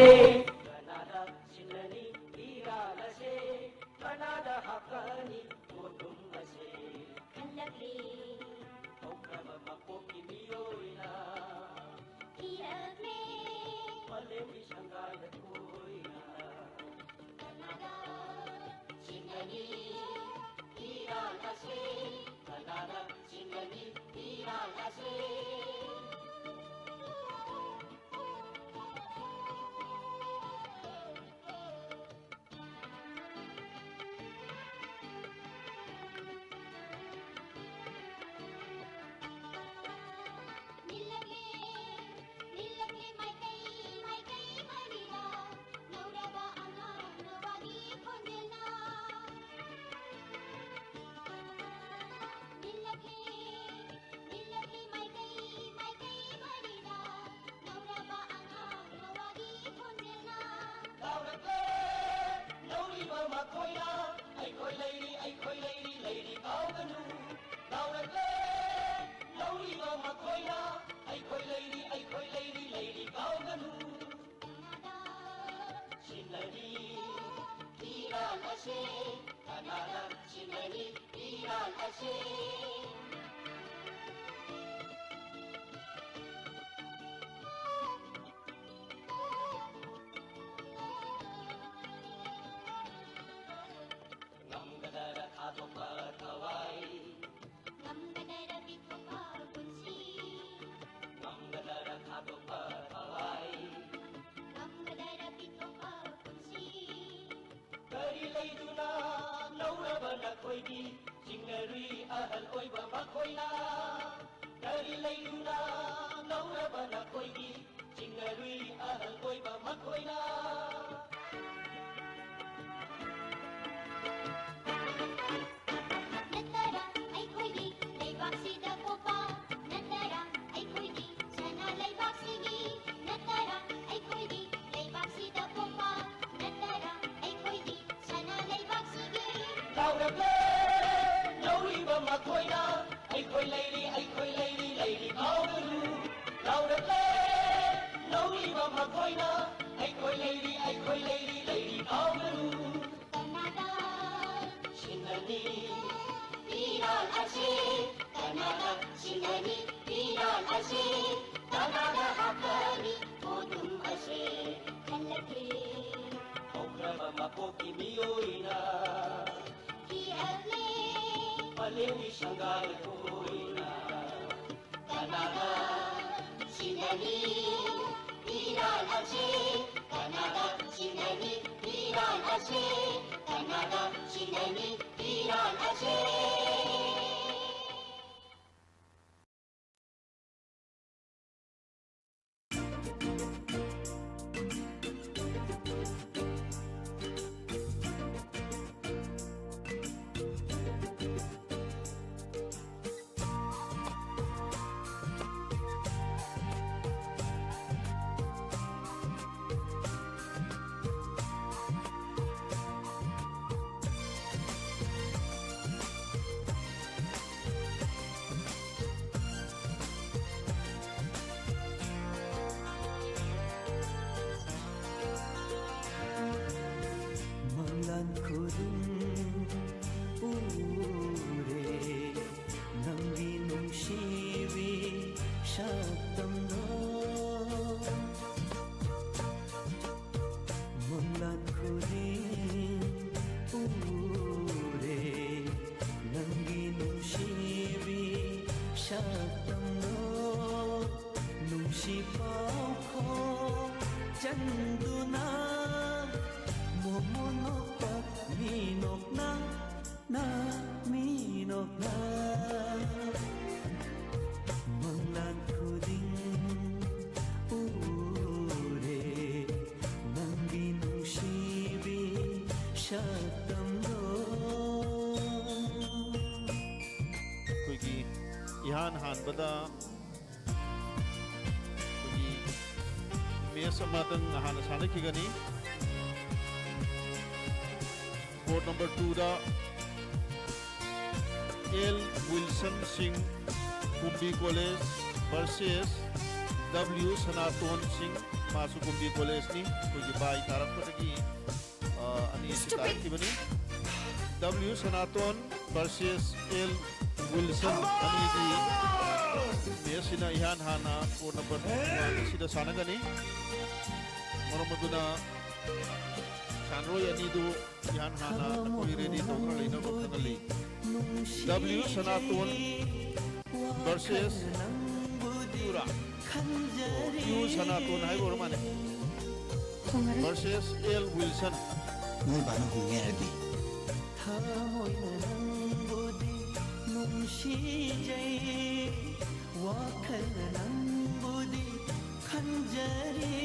ꯀꯅꯥꯗ ꯁꯤꯜꯂꯅꯤ ꯏꯔꯥꯜꯂꯁꯦ ꯀꯅꯥꯗ ꯍꯥꯞꯀꯅꯤ ꯄꯣꯠꯇꯨꯝ ꯑꯁꯦ ꯍꯜꯂꯛꯂꯤ ꯍꯧꯈ꯭ꯔꯕ ꯃꯄꯣꯛꯀꯤ ꯃꯤꯑꯣꯏꯅ ꯏꯔꯛꯂꯦ ꯃꯥꯂꯦꯝꯒꯤ ꯁꯪꯒꯥꯏꯗ ꯊꯣꯏꯅ ꯀꯅꯥꯗ ꯁꯤꯟꯒꯅꯤ ꯏꯔꯥꯜꯂꯁꯦ ꯀꯅꯥꯗ ꯁꯤꯟꯒꯅꯤ ꯏꯔꯥꯜꯂꯁꯦ ನಿಲ್ಲಕ್ಕೆ ಮೈಕೈ ಮೈಕೈ ಮರಿದ ನೌರವ ಅನಾನವಾಗಿ ಕೊಂದೆನ ನಿಲ್ಲಕ್ಕೆ ಮೈಕೈ ಮೈಕೈ ಮರಿದ ನೌರವ ಅನಾನವಾಗಿ ಕೊಂದೆನ ꯂꯧꯔꯤꯕ ꯃꯈꯣꯏꯅ ꯑꯩꯈꯣꯏ ꯂꯩꯔꯤ ꯂꯩꯔꯤ ꯀꯥꯎꯒꯅꯨ ꯂꯥꯎꯔꯛꯂꯦ ꯂꯧꯔꯤꯕ ꯃꯈꯣꯏꯅ ꯑꯩꯈꯣই ꯂꯩꯔꯤ ꯀꯥꯎꯒꯅු ꯁꯤꯟꯅꯔꯤ 이랄하세 ꯀꯅꯥꯗ 신내니 이랄하세 ꯉꯝꯒꯗꯔ ꯊꯥꯗꯣꯛꯄ ꯊꯋꯥꯏ 남가다라 비토파 본시 ꯉꯝꯒꯗꯔ ꯊꯥꯗꯣꯛꯄ ꯊꯋꯥꯏ 남가다라 비토파 본시 ꯀꯔꯤ ꯂꯩꯗꯨꯅ ꯂꯧꯔꯕ ꯅꯈꯣꯏꯒꯤ ꯆꯤꯡꯅꯔꯨꯏ ꯑꯍꯜ ꯑꯣꯏꯕ ꯃꯈꯣꯏꯅ ꯀꯔꯤ ꯂꯩꯗꯨꯅ ꯂꯧꯔꯕ ꯅꯈꯣꯏꯒꯤ ꯆꯤꯡꯅꯔꯨꯏ ꯑꯍꯜ ꯑꯣꯏꯕ ꯃꯈꯣꯏꯅ ꯅꯠꯇꯔ ꯑꯩꯈꯣꯏꯒꯤ ꯂꯩꯕꯥꯛꯁꯤꯗ ꯄꯣꯛꯄ ꯅꯠꯇꯔ ꯑꯩꯈꯣꯏꯒꯤ ꯁꯅꯥ ꯂꯩꯕꯥꯛꯁꯤꯒꯤ ꯅꯠꯇꯔ ꯑꯩꯈꯣꯏꯒꯤ ꯂꯩꯕꯥꯛꯁꯤꯗ ꯄꯣꯛꯄ ꯅꯠꯇꯔ ꯑꯩꯈꯣꯏꯒꯤ ꯁꯅꯥ ꯂꯩꯕꯥꯛꯁꯤꯒꯤ ꯂꯥꯎꯔꯛꯂꯦ ꯂꯧꯔꯤꯕ ꯃꯈꯣꯏꯅ ꯑꯩꯈꯣꯏ ꯂꯩꯔꯤ ꯀꯥꯎꯒꯅꯨ ꯂꯥꯎꯔꯛꯂꯦ ꯂꯧꯔꯤꯕ ꯃꯈꯣꯏꯅ ꯑꯩꯈꯣꯏ ꯂꯩꯔꯤ ꯀꯥꯎꯒꯅු ꯀꯅꯥꯗ 신나니 이랄하세 그나다 신나니 이랄하세 그나다 하까니 모둠 하세 갈라게 ꯍꯧꯈ꯭ꯔꯕ ꯃꯄꯣꯛꯀꯤ ꯃꯤꯑꯣꯏꯅ 기할래 ꯃꯥꯂꯦꯝꯒꯤ ꯁꯪꯒꯥꯏꯗ ꯊꯣꯏꯅ 그나다 신나니 이랄하세 그나다 신나니 이랄하세 그나다 신나니 이랄하세 Manglan khudum ure nangi nungsiwi shaktam no Manglan khudum ure nangi nungsiwi shaktam no nungsi pao kho chanduna Momonokpa minok na minok na Manglan khuding ure nangi nungsibi shaktam no ꯑꯩꯈꯣꯏꯒꯤ ꯏꯍꯥꯟ ꯍꯥꯟꯕꯗ ꯑꯩꯈꯣꯏꯒꯤ ꯃꯦꯠꯆ ꯑꯃꯇꯪ ꯍꯥꯟꯅ ꯁꯥꯟꯅꯈꯤꯒꯅꯤ court number 2 दा L Wilson Singh Kumbhi college versus W Sanatan Singh मासु Kumbhi college नी कोई by Tarak पटकी अनि तारक की बनी W Sanaton versus L Wilson ani di mesina ihan hana ko number 1 sida sanagani moromaduna sanroy ani du ihan hana ko ready to leina ko kangali W Sanaton versus Yura U Sanaton hai bor mane versus L Wilson noi bana hungerdi ꯊꯃꯣꯏꯅ ꯅꯪꯕꯨꯗꯤ ꯅꯨꯡꯁꯤꯖꯩ ꯋꯥꯈꯜꯅ ꯅꯪꯕꯨꯗꯤ ꯈꯟꯖꯔꯤ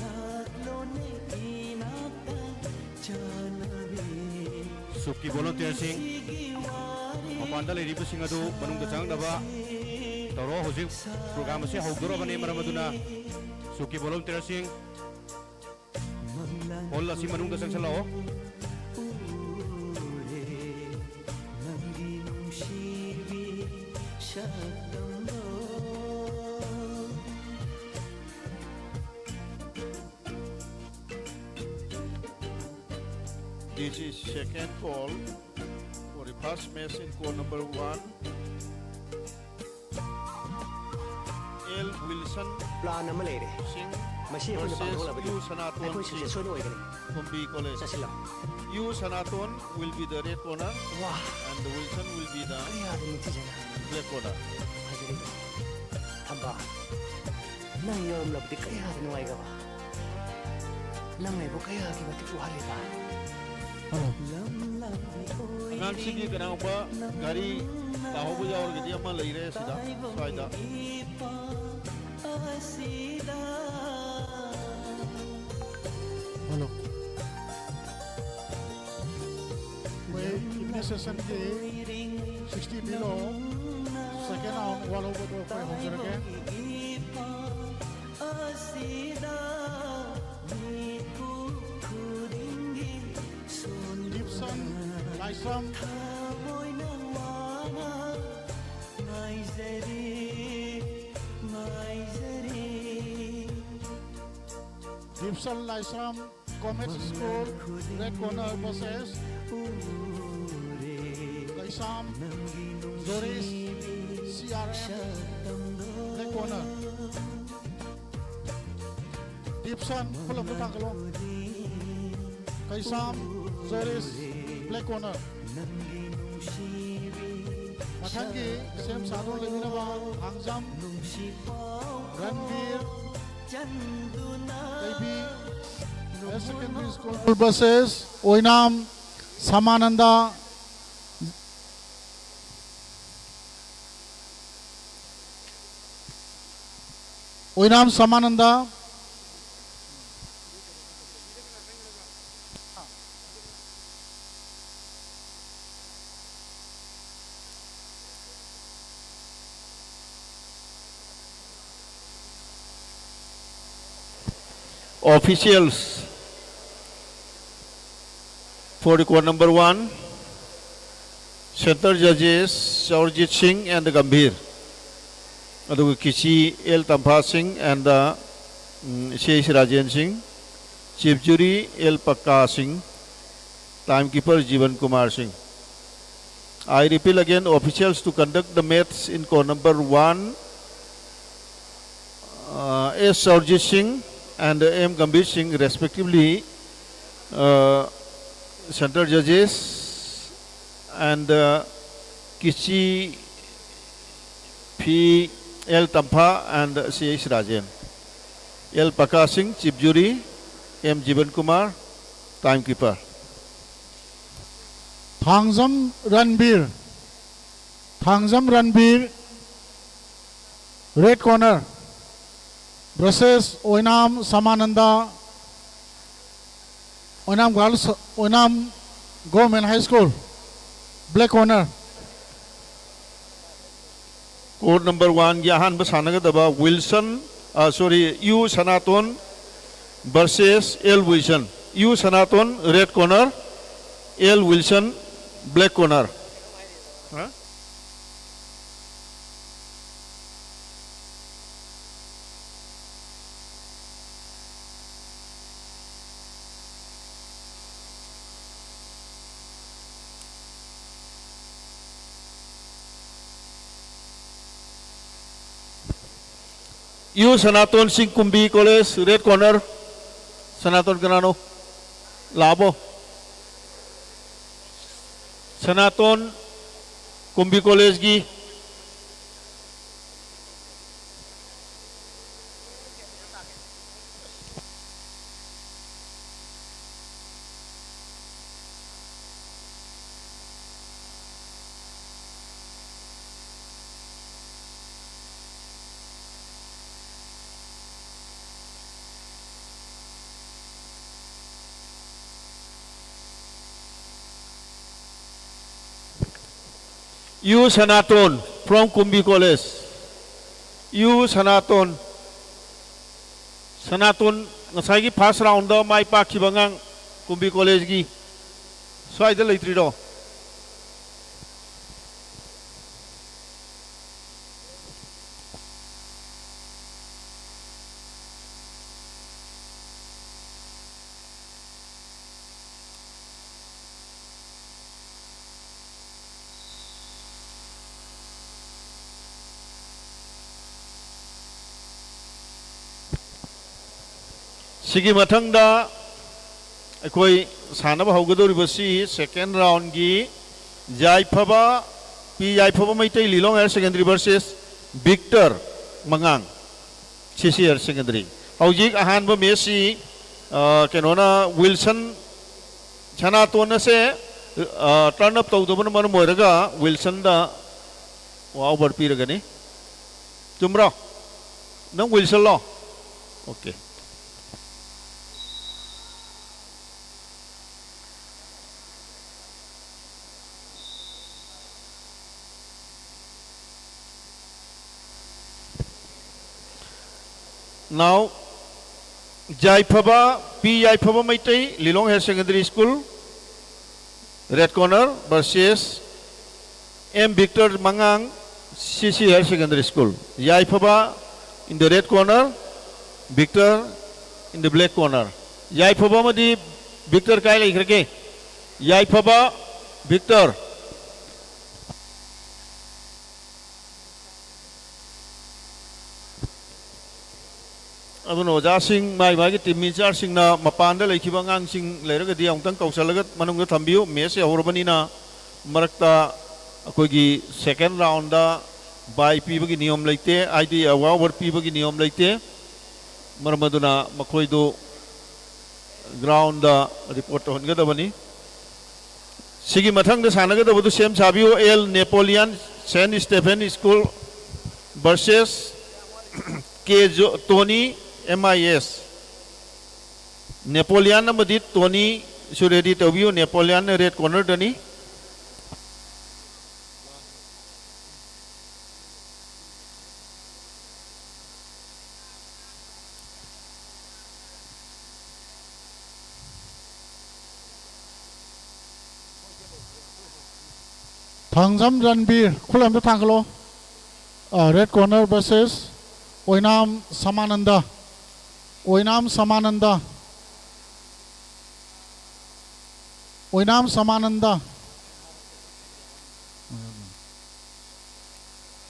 ꯂꯥꯛꯂꯣꯅꯦ ꯏꯅꯥꯛꯇ ꯆꯥꯅꯕꯤ ꯁꯨꯞꯀꯤ ꯚꯣꯂꯨꯟꯇꯤꯌꯔꯁꯤꯡ ꯃꯄꯥꯟꯗ ꯂꯩꯔꯤꯕꯁꯤꯡ ꯑꯗꯨ ꯃꯅꯨꯡꯗ ꯆꯪꯅꯕ ꯇꯧꯔꯣ ꯍꯧꯖꯤꯛ ꯄ꯭ꯔꯣꯒ꯭ꯔꯥꯝ ꯑꯁꯤ ꯍꯧꯗꯣꯔꯕꯅꯤ ꯃꯔꯝ ꯑꯗꯨꯅ ꯁꯨꯞꯀꯤ ꯚꯣꯂꯨꯟꯇꯤꯌꯔꯁꯤꯡ ꯍꯣꯜ ꯑꯁꯤ ꯃꯅꯨꯡꯗ ꯆꯪꯁꯤꯜꯂꯛꯑꯣ This is second call for the first match in call number 1. L Wilson plan ama leire Singh masi ko na versus panghola ba U Sanaton ko Singh successful oy gani from B College. sa sila U Sanaton will be the red corner wah and the Wilson will be the kaya din ti jana black corner. hajari aba nang yom labdi kaya din wai ga ba nang ay bo kaya ki mati ko hali ba Angan sigi kanang ba gari taho bu jawar gidi amma leire sida saida. Hello वे evening session के 60 below second round वालों को तो कोई हो सके Gibson Lysam Gibson Lysam Comet School red corner versus Lysam Zoris CRM red corner Gibson full of the Kaisam Zoris black corner Mathangi Sem Sadon Levinaba Hangzam Ranveer Baby Secondary School versus Oinam Samananda Oinam Samananda Officials for the court number 1, center judges Saurjit Singh and Gambhir. Adu Kichi L Tampa Singh and Shesh Rajan Singh. Chief jury L Pakka Singh. Timekeeper Jivan Kumar Singh. I repeat again, officials to conduct the match in court number 1, S. Saurjit Singh and M. Gambhir Singh respectively, center judges, and Kichi P. L. Tampa and C.H. Rajan. L. Pakka Singh, Chief Jury, M. Jivan Kumar, Timekeeper. Thangzam Ranbir red corner versus Oinam Samananda Oinam Government High School black corner Court number 1 Yahan Basanagadaba Wilson U Sanaton versus L Wilson. U Sanaton red corner, L Wilson black corner. Huh? U Sanatan Singh Kumbhi college red corner Sanatan कनानो लाबो Sanatan Kumbhi college की U Sanatan from Kumbhi college U Sanatan Sanatan ngसाई first round माई पाखिबा ngang Kumbhi college की स्वाइद लेत्रिदो सिगी मथंगदा अखोई सानब हौगदोरिबसी second round की जायफबा P Jaiphaba Meitei Lilong higher secondary versus Victor Mangang CC higher secondary हौजिक अहानबा मेसी केनोना विल्सन सनातन से टर्न अप तौदबन मन मोरगा विल्सन दा ओवर पीरगनी चुमरा नंग Wilson low okay Now, Jaipaba P. Jaipaba Maitai Lilong Hair Secondary School, red corner versus M. Victor Mangang CC Hair Secondary School. Jaipaba in the red corner, Victor in the black corner. Jaipaba Madi Victor Kaila Ikrake. Jaipaba Victor. ओजा माई my team incharge मपान लेकिन लेरगदी अमुतंग कौशलग मनुंग थम्बियो match हौरबनीना मरक्ता अखोगी सेकेंड राउंड बाय पीबगी नियम लेते आईडी ओवर पीबगी नियम लेते मरमदुना मखोइदो ग्राउंड रिपोर्ट होनगदबनी सिगी मथंग सानगदबदु सेम साबियो L Napoleon saint Stephen school versus K Tony MIS Napoleon नमदी टोनी सुरेडी तबियो नेपोलियन रेड कॉर्नर दनी थांजम रणबीर खुलम तो थांगलो red corner versus Oinam Samananda Oinam Samananda Oinam Samananda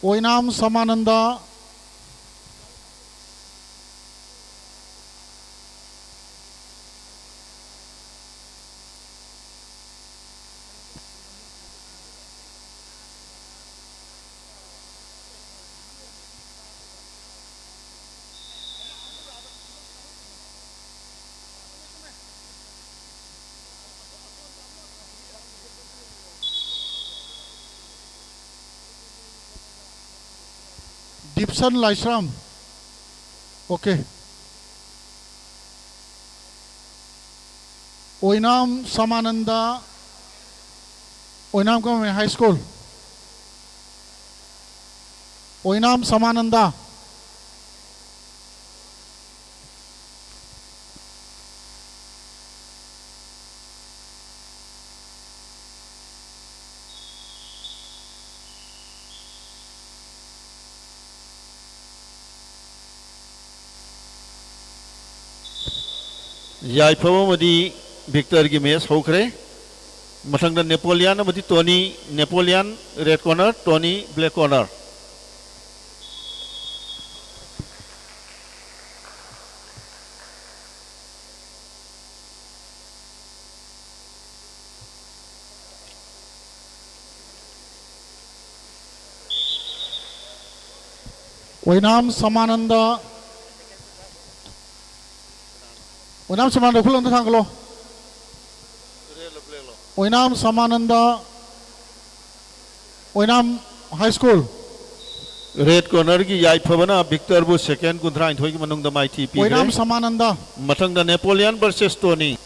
Oinam Samananda Dipson लाइश्राम okay Oinam Samananda Oinam government high school Oinam Samananda याइफबमदी विक्टर की मैच होखरे मथंग नेपोलियन मदी Tony Napoleon red corner Tony black corner Oinam Samananda Fulan Tanglo Oinam Samananda Oinam High School Red corner ki yai phabana Victor bu second kunthra thoi ki manung da mai thi pi Oinam Samananda mathang da Napoleon versus Tony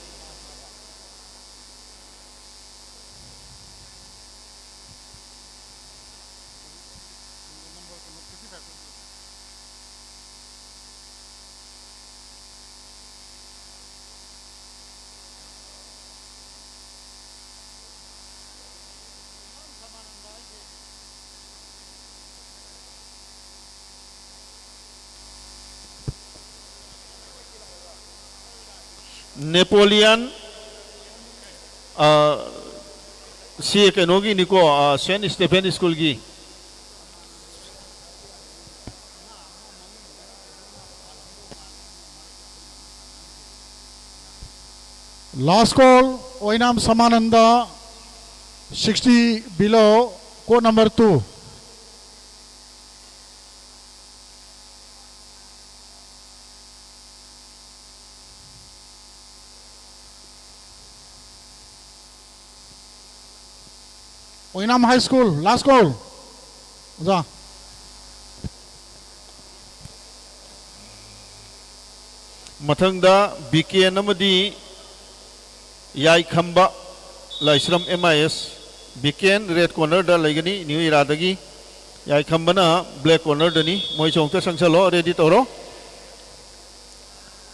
Napoleon si kenogi niko Saint Stephen School gi Last call Oinam Samananda 60 below court number 2 Oinam High School, last call. Ja. mathang da BKN amadi yai khamba Laisram MIS BKN red corner da laigani New Era dagi yai khamba na black corner dani moi chong ta sangsalo ready toro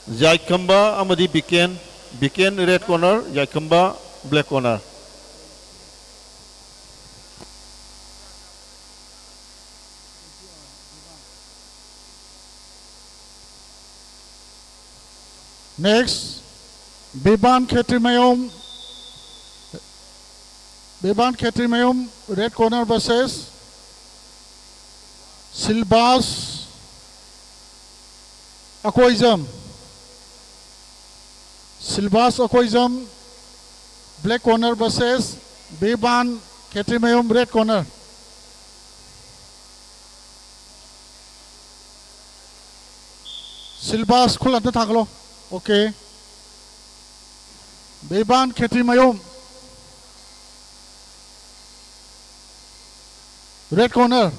yai khamba amadi BKN red corner yai khamba black corner Next, Beban Ketrimayom, red corner versus Silbas Akoizam. Black corner versus Beban Ketrimayom, red corner. Silbas Kulanta Tanglo. Okay. Beban Ketrimayom. Red corner.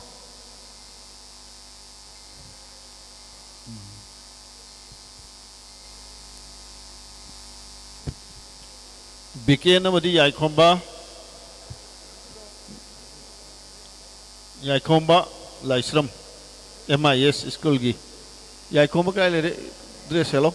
BKN amadi yai khamba Laisram MIS school gi yai khamba kai le dress hello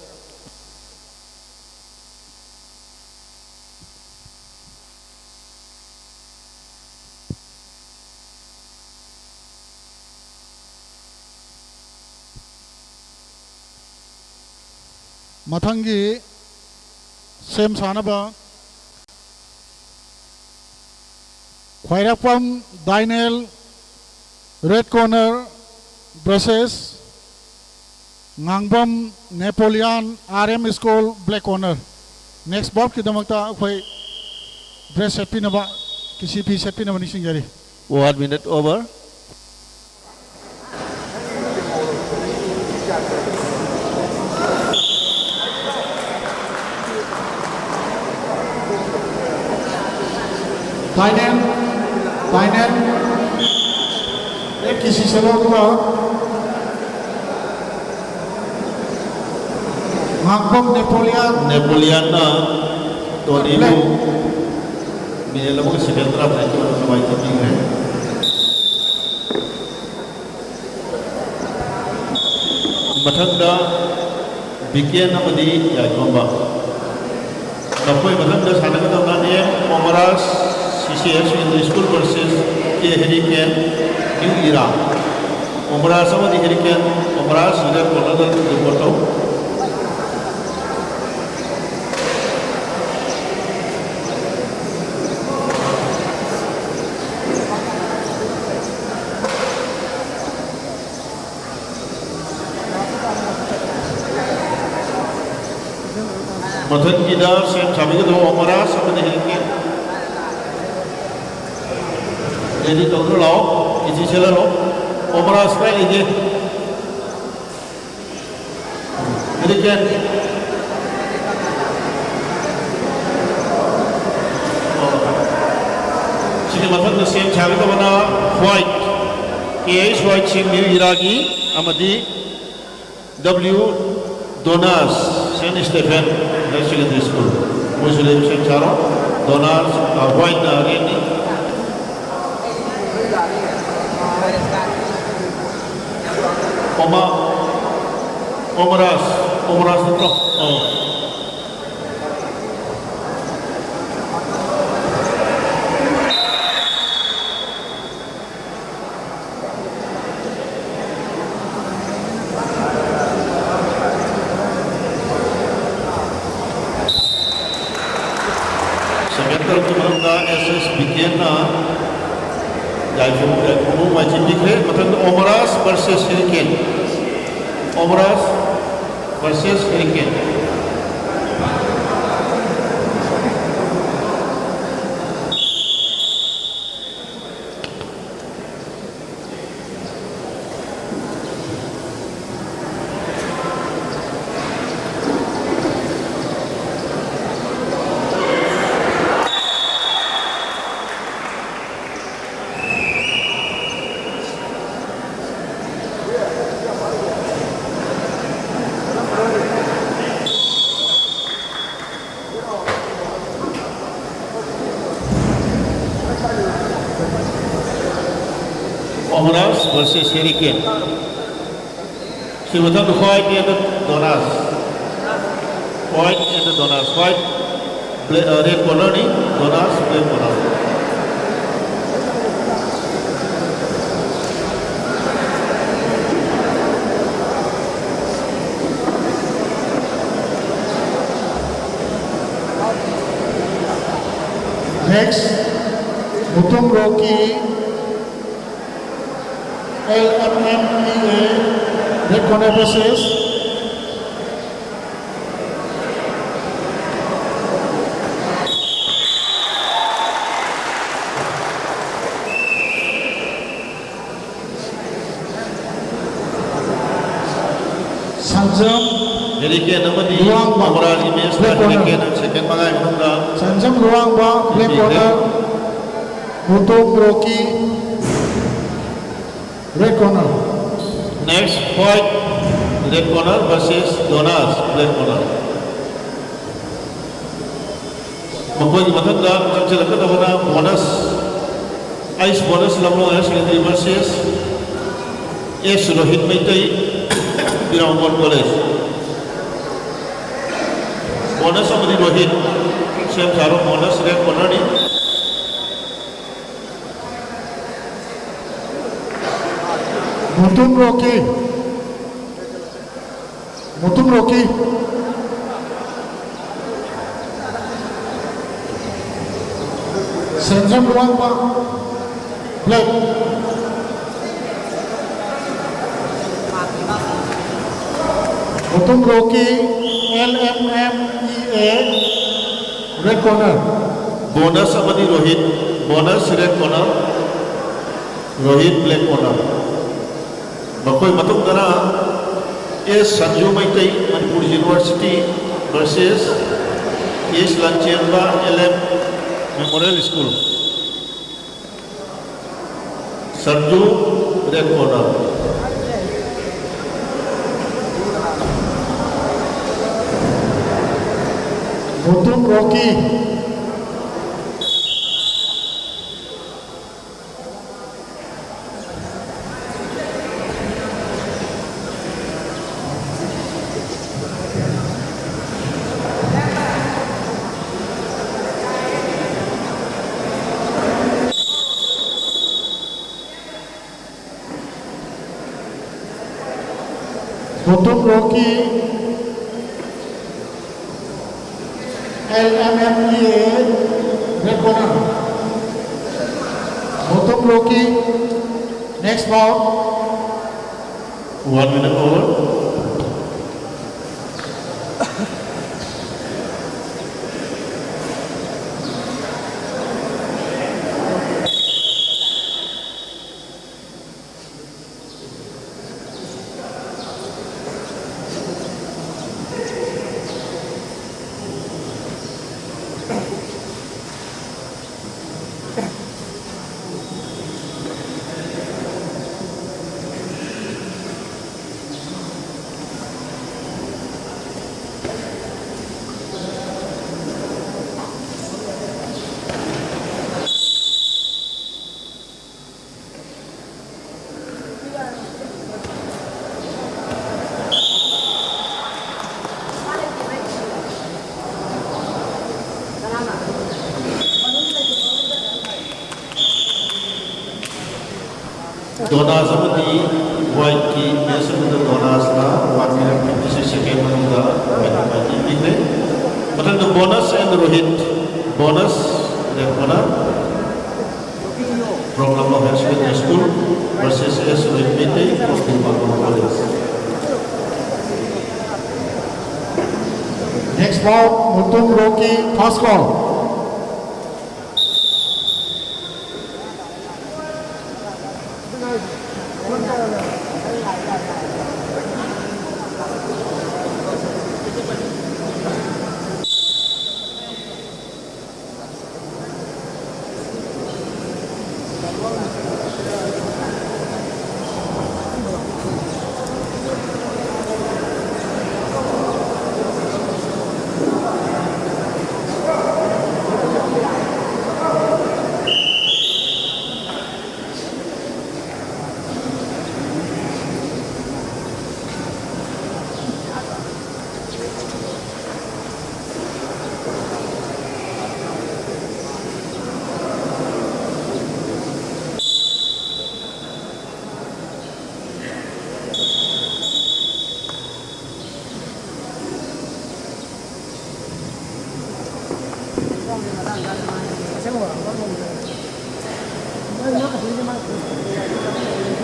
Mathangi same Sanaba Khwairapam Dainel red corner versus Ngangbam Napoleon RM School black corner. Next bob ki damakta khoi dress set pinaba kisi pi set pinaba nising jari. 1 minute over Dainel kisi selo dua Ngangbam Napoleon na Tony bu minela mo second trap na ito sa white team hai mathang da BKN amadi yai khamba napoi mathang da sana ka na ne Omaras CCS in the school versus Hurricane New Era Omaras amadi Hurricane Omaras red corner da photo Mathang kita same sabi ko Omaras amadi Hurricane jadi dokter lo isi sila lo Omaras pa ije second. Sini mathang na same chagi ka bana white. KH White Singh New Iragi amadi W Donas Saint Stephen High Secondary School. Muslim same charo Donas white na rin ni. Omaras itu. Oh. Sebentar tu mereka SS bikin jadi umum macam dikhe, macam Omaras versus Hurricane. Omaras versus Hurricane. Omaras versus Hurricane. Simultan White and Donas. White and Donas. White red color ni, Donas black color. Next, Mutum Rocky LMMEA Red Corner versus Sanjam Hurricane namanya Luang Bang. Omaras image Black corner. Hurricane second bagai menunggu. Sanjam Luangba Black Corner, Mutum Rocky Red Corner. Next, White red corner versus Donas black corner. Mengkoi makan dah macam cakap dah mana bonus, ice bonus lalu High Secondary versus S Rohit Maitai Birawan College. Bonus sama di Rohit, same caro bonus red corner ni. Mutum Rocky Sanjam Luangba Black. Mutum Rocky LMMEA Red Corner. Bonus sama di Rohit, bonus red corner, Rohit black corner. Mengkoi matung dana S Sanju Maitai Manipur University versus S Lanchemba LM Memorial School. Sanju red corner. Mutum Rocky Mutum Rocky LMMEA Red Corner. Mutum Rocky next ball. 1 minute over. Donas amati white ki mesa muda donas na 1 minute 56 second manuda white bigre. Matang the bonus and Rohit bonus dan mana from Lama High School versus S Rohit Mete from Tilmakan College. Next ball, Mutum Rocky, fast ball.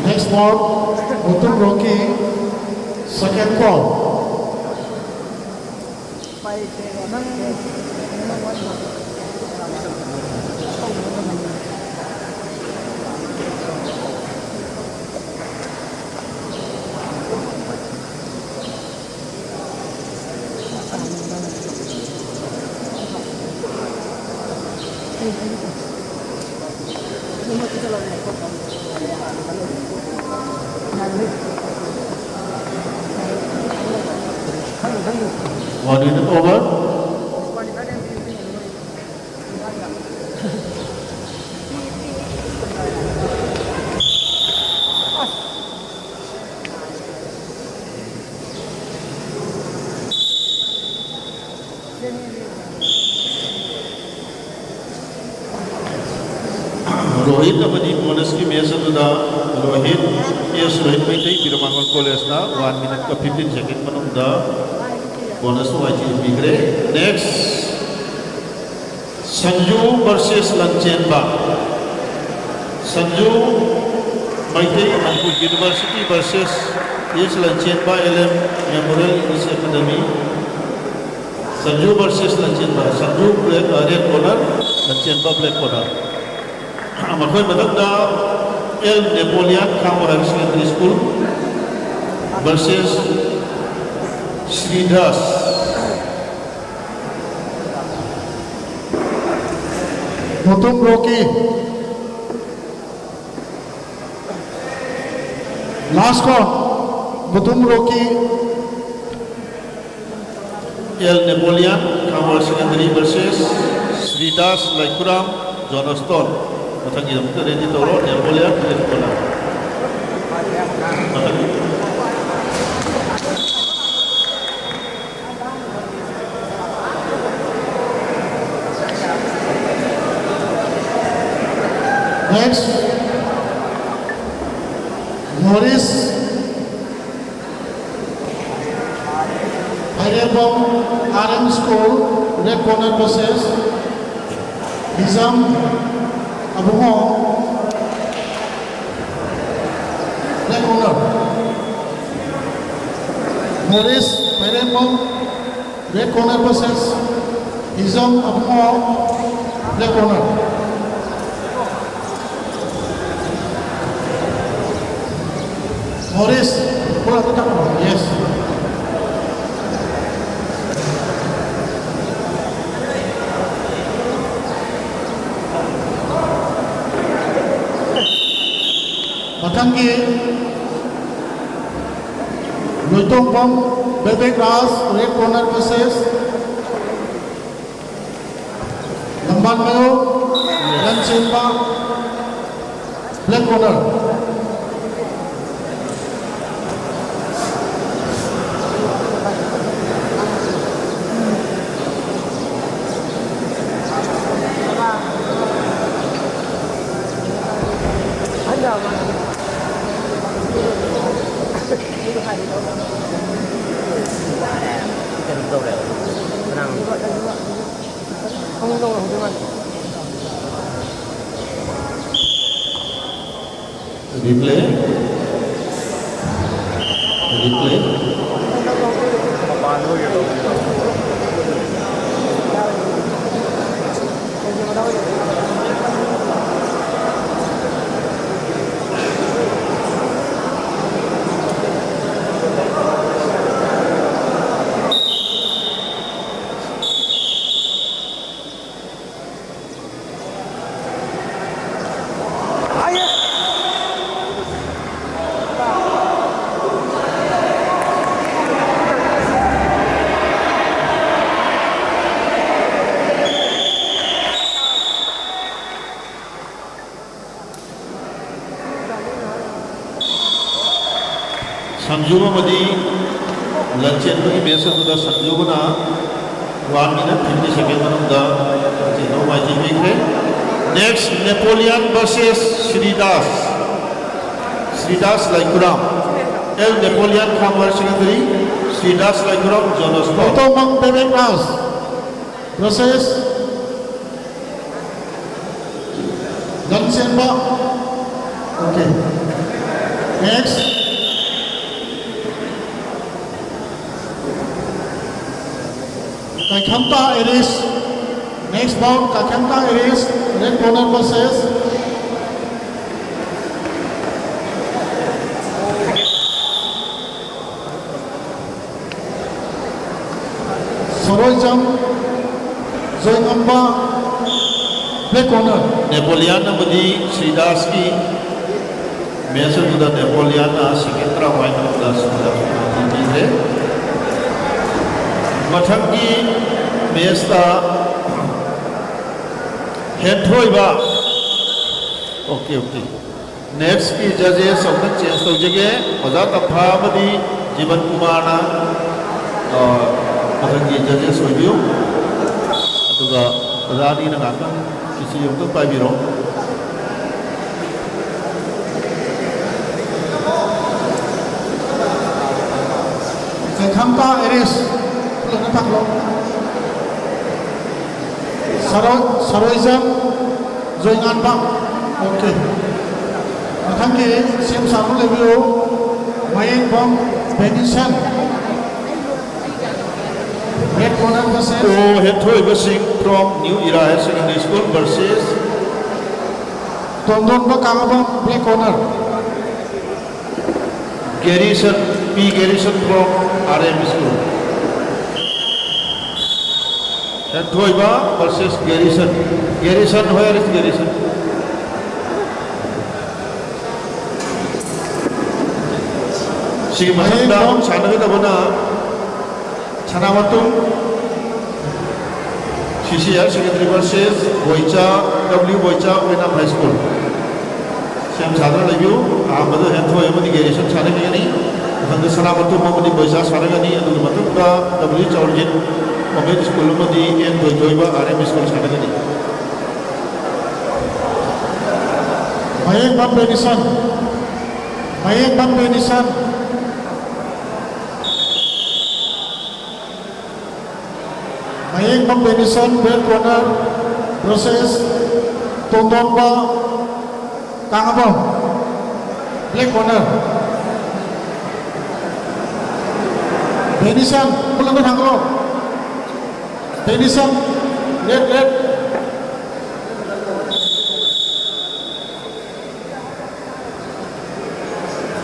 Next ball, Mutum Rocky, second ball. One minute over. Rohit amadi bonus ki mesa tu da Rohit yes Rohit Mete Tilmakan College na 1 minute ka 15 second manung da bonus tu aji bigre. Next Sanju versus Lanchenba. Sanju Mete Manipur University versus yes Lanchenba LM Memorial English Academy. Sanju versus Lanchenba. Sanju black red corner, Lanchenba black corner. Makoy matanda El Napoleon Kamo Higher Secondary School versus Sridas. Mutum Rocky. Last call, Mutum Rocky. El Napoleon Kamo Higher Secondary versus Sridas Laikuram Jonaston. Matang idam kita ready toro Napoleon left corner. Matang Next, Morris Hyderabad RM School, red corner versus Nizam Abuho, red corner. Morris Hyderabad, red corner versus Nizam Abuho, red corner. Morris, bola tetap yes. Matangi Loitongpom Bebek Ras red corner versus Lamban Mayo Lan Senpa black corner. Replay. Replay. Sanjuba Madi Lanchen to Mesa to the Sanjubana 1 minute 50 seconds of the no mighty victory. Next Napoleon versus Sridas. Sridas Laikuram. El Napoleon Khamar Secretary Sridas Laikuram Jonas Loitongpom Bebek Ras versus Lan Senpa. Okay. Next. Kakanta Iris. Next bout Kakanta Iris red corner versus Sorojam Zoingamba black corner. Napoleon Madi Sridas ki Mesa to the Napoleon Sikitra Wine of the Suda. Matangi Mesta Hentoiba. Okay. Next की judges of the chance to jage Azat Aphamadi Jiban Kumana Matangi judges with you. Aduga Azadi Nagaka kisi yung to paibiro. Kakanta Iris Saroizam Zoingamba. Okay. Matangi Sim Samu Levio Mayengpom Benison red corner versus So Hentoiba Singh from New Era Higher Secondary School versus Tondonba Kangabom black corner. Garrison P. Garrison from RM School. Hentoiba versus Garrison. Garrison, where is Garrison? Si Mahindra Chanavita Bana Chanavatum CCR Secretary versus Boicha W. Boicha Wenam High School. Sam Sadra Review, Ahmadu Hentoiba the Garrison Chanavini, and the Sanavatum Mamadi Boicha Saragani and the Matuka W. Chaurjin. Public School Madi and Boiba RM School Sanagani. Mayengpom Benison. Mayengpom Benison. Mayengpom Benison red corner versus Tondonba Kangabom black corner. Benison pulang ke tanglo. Benison red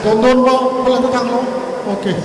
Tondonba pulang ke tanglo. Okay.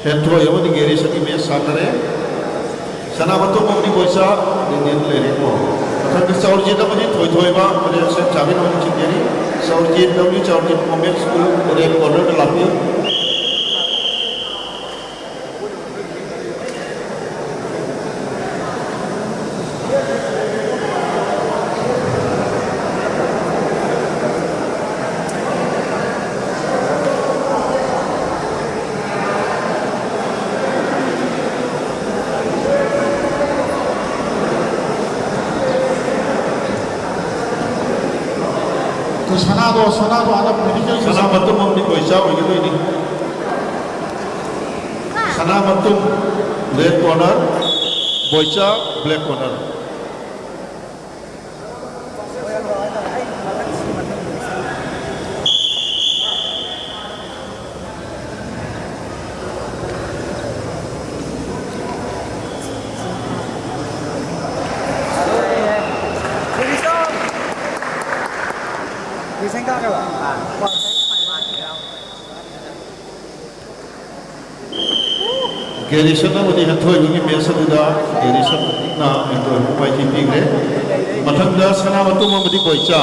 Heathrow यमनि गेरी सकी में सानरे सनामतो ममनी बोइसा दिन लेरे को अथक सौरजीत मनि थोय थोयबा मने से चाबिन मनि चिंगेरी Sourjit W Sourjit moment school red corner लापी तो सना आना मेडिकल सनामतो ममनी बोइसा ओइगे नि सनामतो रेड कॉर्नर बोइसा ब्लैक कॉर्नर गेरिसन मनि हथोय बुगी मेसदुदा गेरिसन ना एंतो उपाय की पिग्रे मथंदा सनामतुम मदि Boicha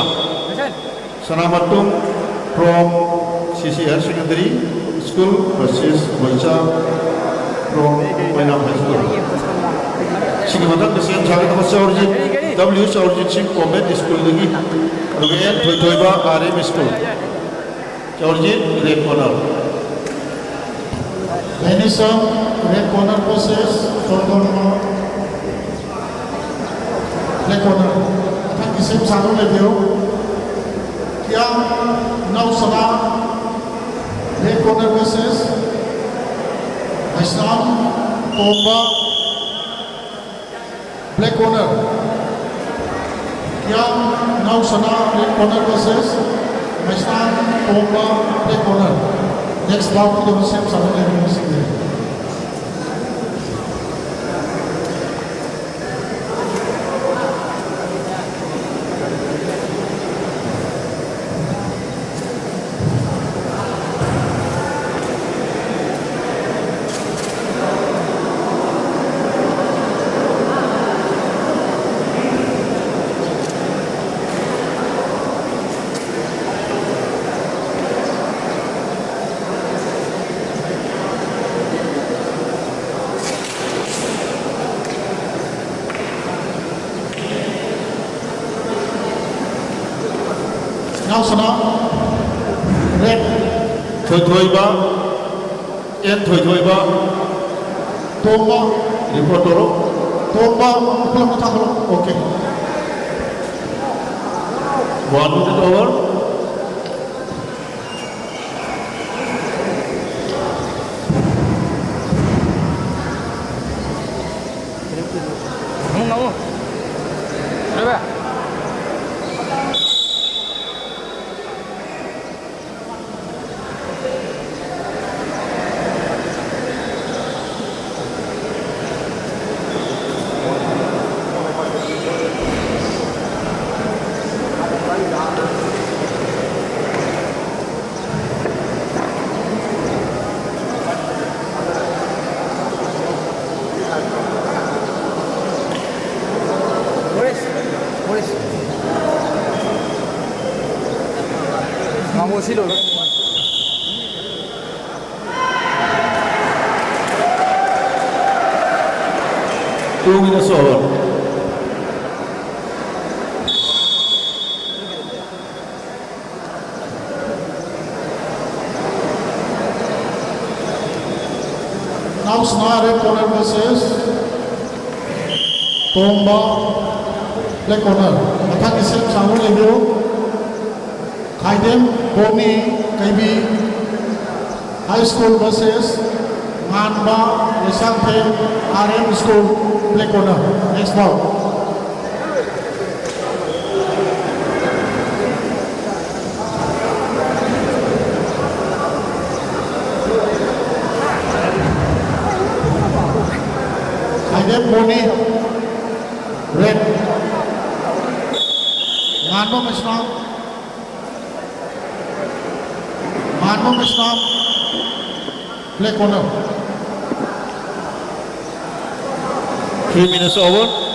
Sanamatum from CCR secondary school versus Boicha from Mainam high school सिंग मथंग दसेन जागे नमस्ते औरजी W Sourjit Singh comment school लगी रुगेन Thoithoiba RM school Sourjit red corner Venison, red corner versus third corner, black corner. Attack the same side of the view. Kia, now Sana, red corner versus Islam, Tomba, black corner. Kia, now Sana, red corner versus Islam, Tomba, black corner. Next bout to the same side of the view. Now Sana, red, Thoithoiba N Thoithoiba Tomba, रिपोर्टरो Tomba, pulang ke tanggal, okay. 1 minute over Silo. 2 minutes over. Now Sana, red corner versus Tomba, black corner. Attack the same side of the view. Kaidem, Bomi, KB, High School versus Manba, Nisanthe, RM School, black corner. Next ball. Jaidev Boni, red. Manmo Islam, black corner. 3 minutes over.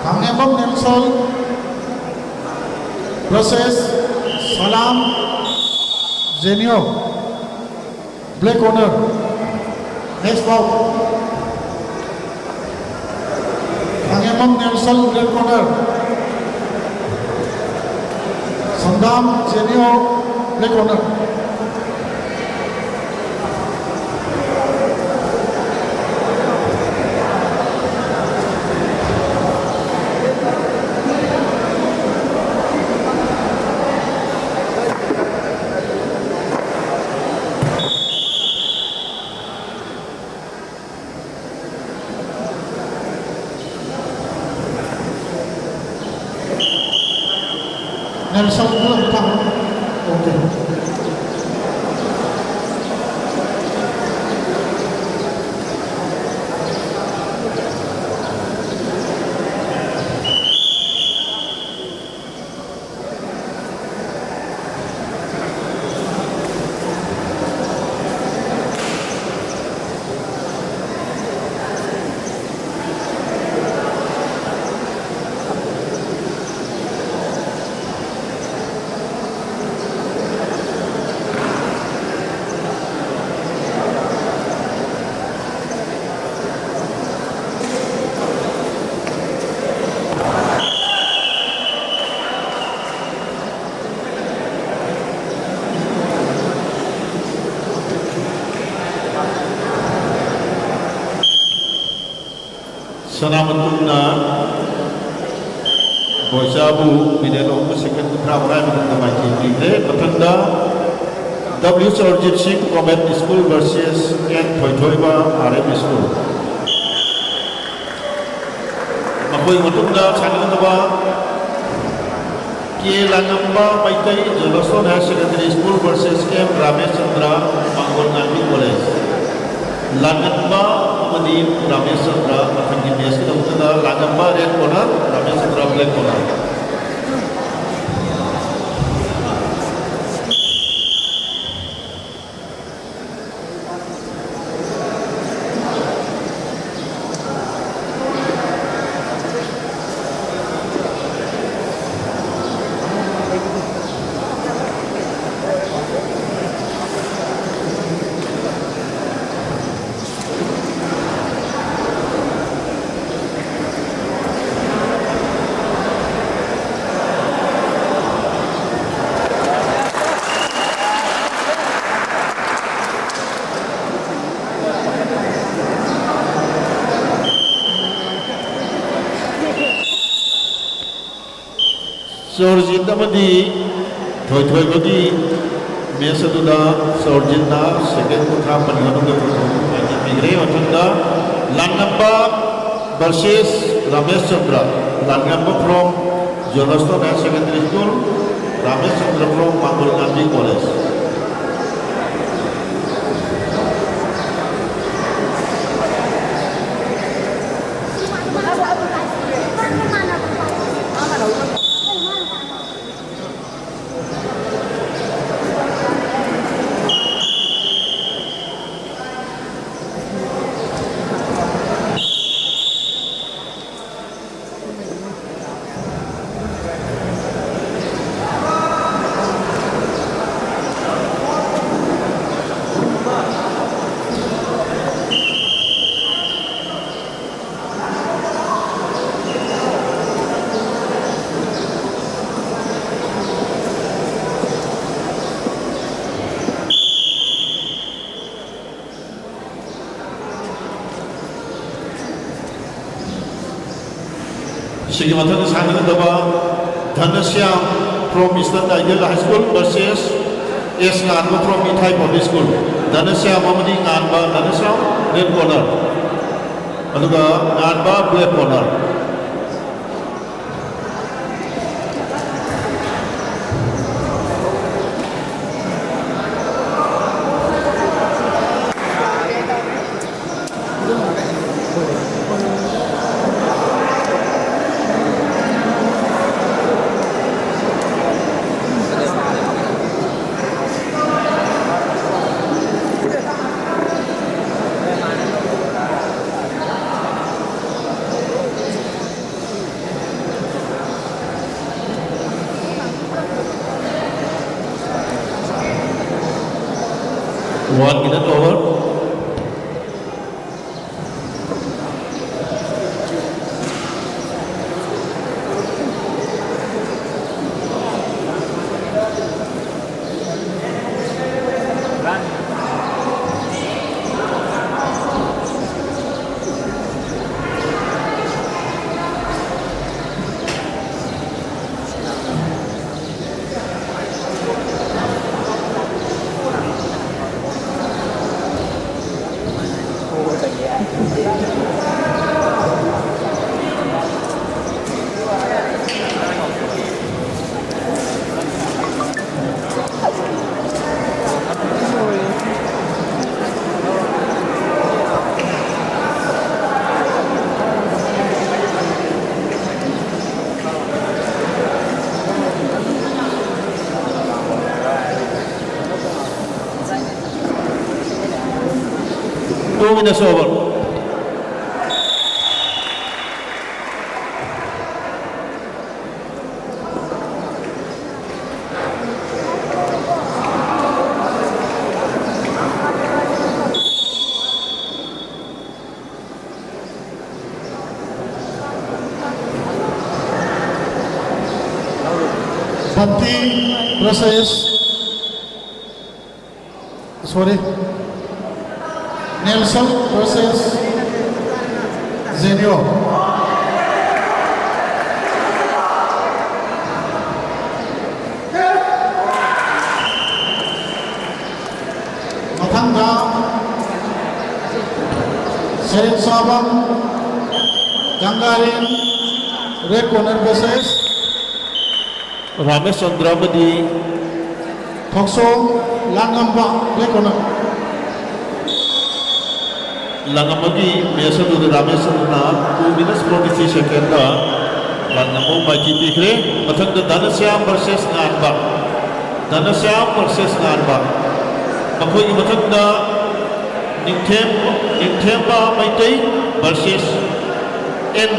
Kangembom Nelson versus Salam Zenio, black corner. Next bout. Kangembom Nelson, red corner. Salam Zenio, black corner. Nelson belum tahu. Oke. Sanamatuna Bojabu Bidelo second Pravai Maki Patanda W. Sarjit Singh Comment School versus N. Toitoiba RM School. Makoi Matunda Sananaba K. Langamba Maitai Joloson High Secondary School versus M. Ramesh Chandra Mangol Nandi College. Langamba Amadi Ramesh Chandra Matangi Meski Dhamtada Langamba red corner, Ramesh Chandra black corner. Sorjit amadi thoi bagi mesaduda sorjitna second kutha panihanu ke prothom migre matunda Langamba versus Ramesh Chandra. Langamba from Jolaston High Secondary School, Ramesh Chandra from Mangol Nandi College. ꯑꯁꯤꯒꯤ ꯃꯊꯪꯗ ꯁꯥꯟꯅꯒꯗꯕ ꯙꯅꯁ꯭ꯌꯥꯝ from Eastern Ideal High School versus S Nganba from Ithai Public School. Dhanashyam amadi Nganba, Dhanashyam red corner. Aduga Nganba black corner. One minute over. Two minutes over. Bhakti versus Nelson versus Zenio. Mathanga Serin Sabam Gangarin red corner versus Ramesh Chandramadi Thokso Langamba red corner. Langamagi Mesadu Ramesh Chandra 2 minutes 43 seconds. Langamau Maiki Pikre. Mathanga Dhanashyam versus Nganba. Dhanashyam versus Nganba. Makoi Mathanga Ningthemba Maitai versus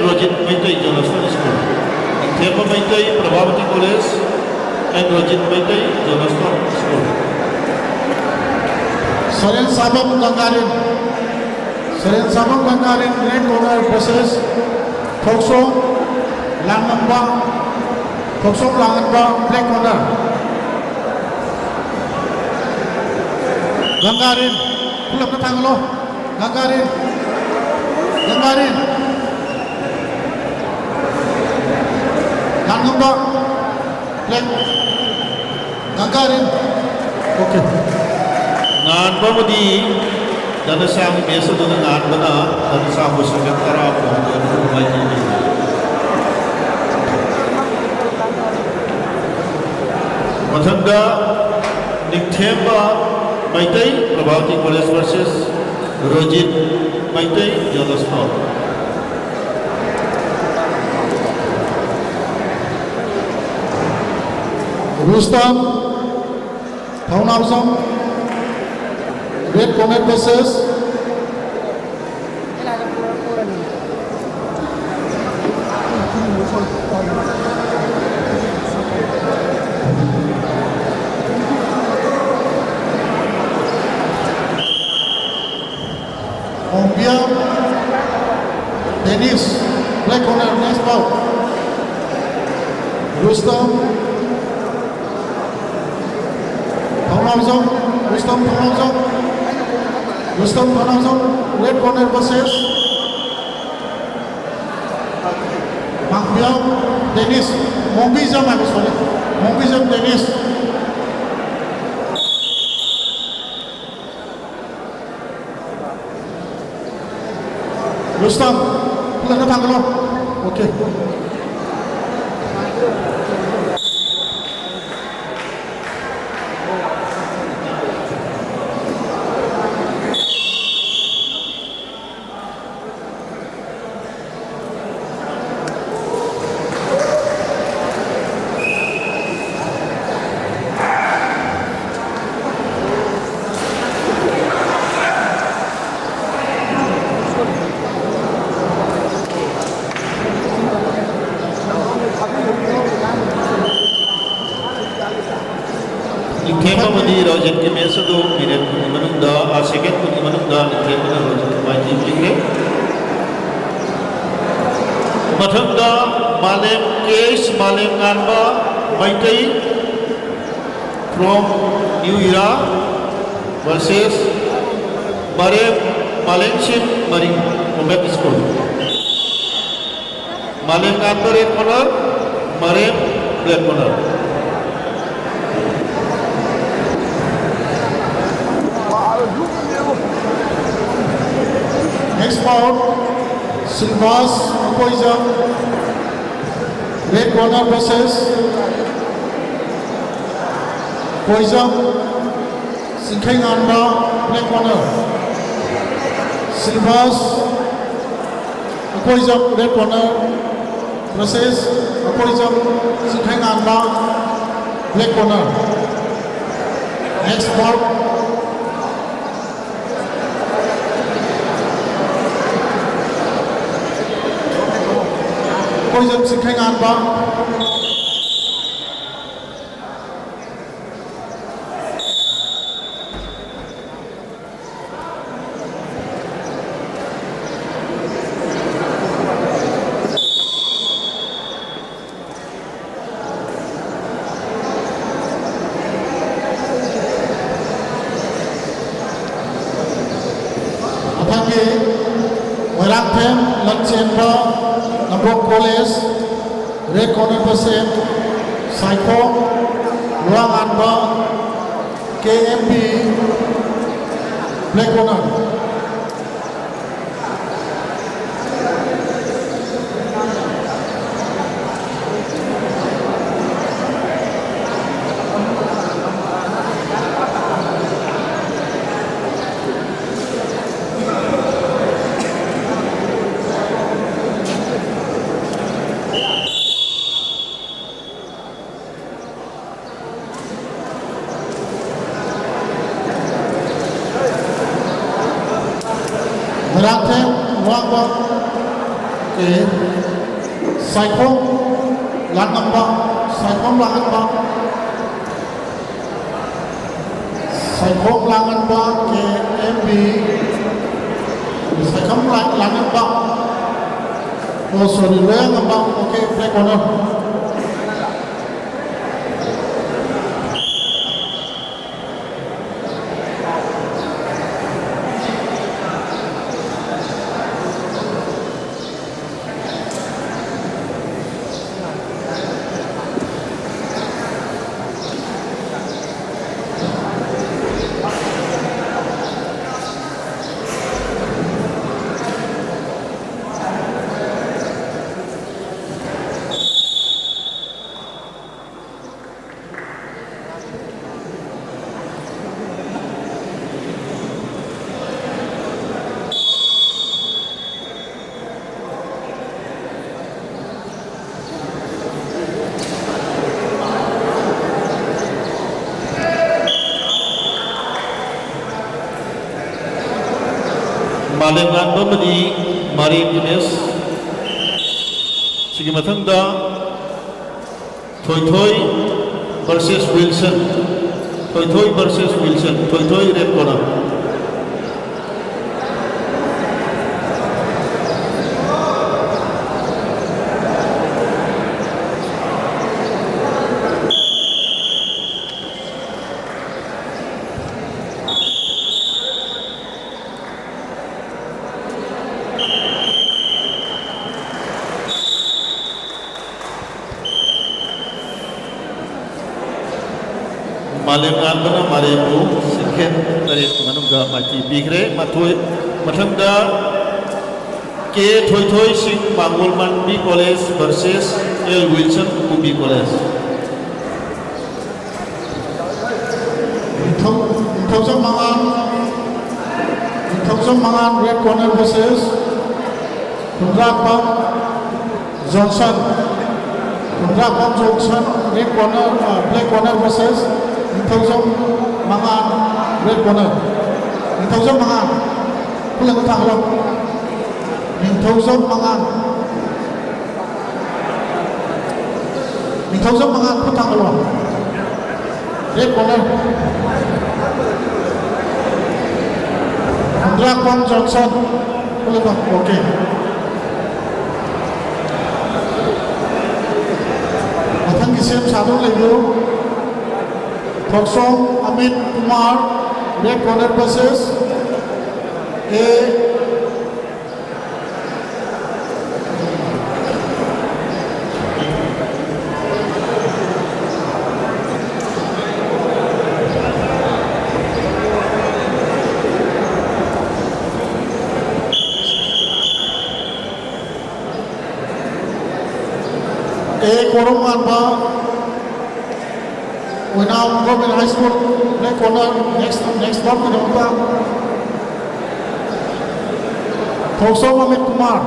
Rojit Maitai Jonathan School. Ningthemba Maitai Prabhavati College and Rojit Maitai Jonathan School. Serin Sabam Gangarin red corner versus Thokso Langamba black corner. Gangarin pull up the tangalo. Gangarin Langamba black Gangarin. Okay. Nganba Mudi Dhanashyam Mesadu Nganba na Dhanashyam Busakantara from Maiki. Mathanga Ningthemba Maitai Prabhavati College versus Rojit Maitai Jonasno. Rustam Thaunamsam red corner versus Ombia Dennis black corner next ball. Rustam Thaunamsam red corner versus Mangbiam Dennis, Mongbizam, I'm sorry, Mongbizam Dennis. Rustam, pulang ke Bangalore. Okay. Ikemamadi Rajan ke mesa do minit manungda second pun manungda ikemana Rajan maji bingke mathangda Malem Case Malem Nganba Maitai from New Era versus Malengship Maring Combat School. Malem Nganba red corner, Marem black corner. Next bout, Silvas Poison, red corner versus Poison, Sinkheng Anba, black corner. Silvas Poison, red corner versus Poison, Sinkheng Anba, black corner. Next bout. Poison Sinkheng Anba. Apagi Merang Them Lanchenba Nambok College, red corner person, Psycho, Luang Anba, KMB, black corner. Merate, Luangba, okay, Psycho, Langamba, Psycho Langamba, Psycho Langamba, KMB, Psycho Langamba, oh sorry, Langamba, okay, black corner. Malem Nganba Madi Mari Gunes Sigi Mathangda Thoi Thoi versus Wilson, Thoi Thoi versus Wilson, Thoi Thoi red corner. Malem Albana Maremu Sikhen Tarit Manunga Mati Bigre Matui Matanga K Toy Singh Bangulman B College versus L Wilson UB College. Thousand Mangan red corner versus Kundrakpam Johnson. Kundrakpam Johnson red corner black corner versus Thousand Mangan red corner. Thousand Mangan pulang utang lo. Thousand Mangan utang lo. Red corner. Kundrakpam Johnson pulang utang. Okay. Matang kisem satu lagi. Thoksong Amit Kumar red corner versus A Korongan ba Winam Government High School black corner next block kita buka Thoksong Amit Kumar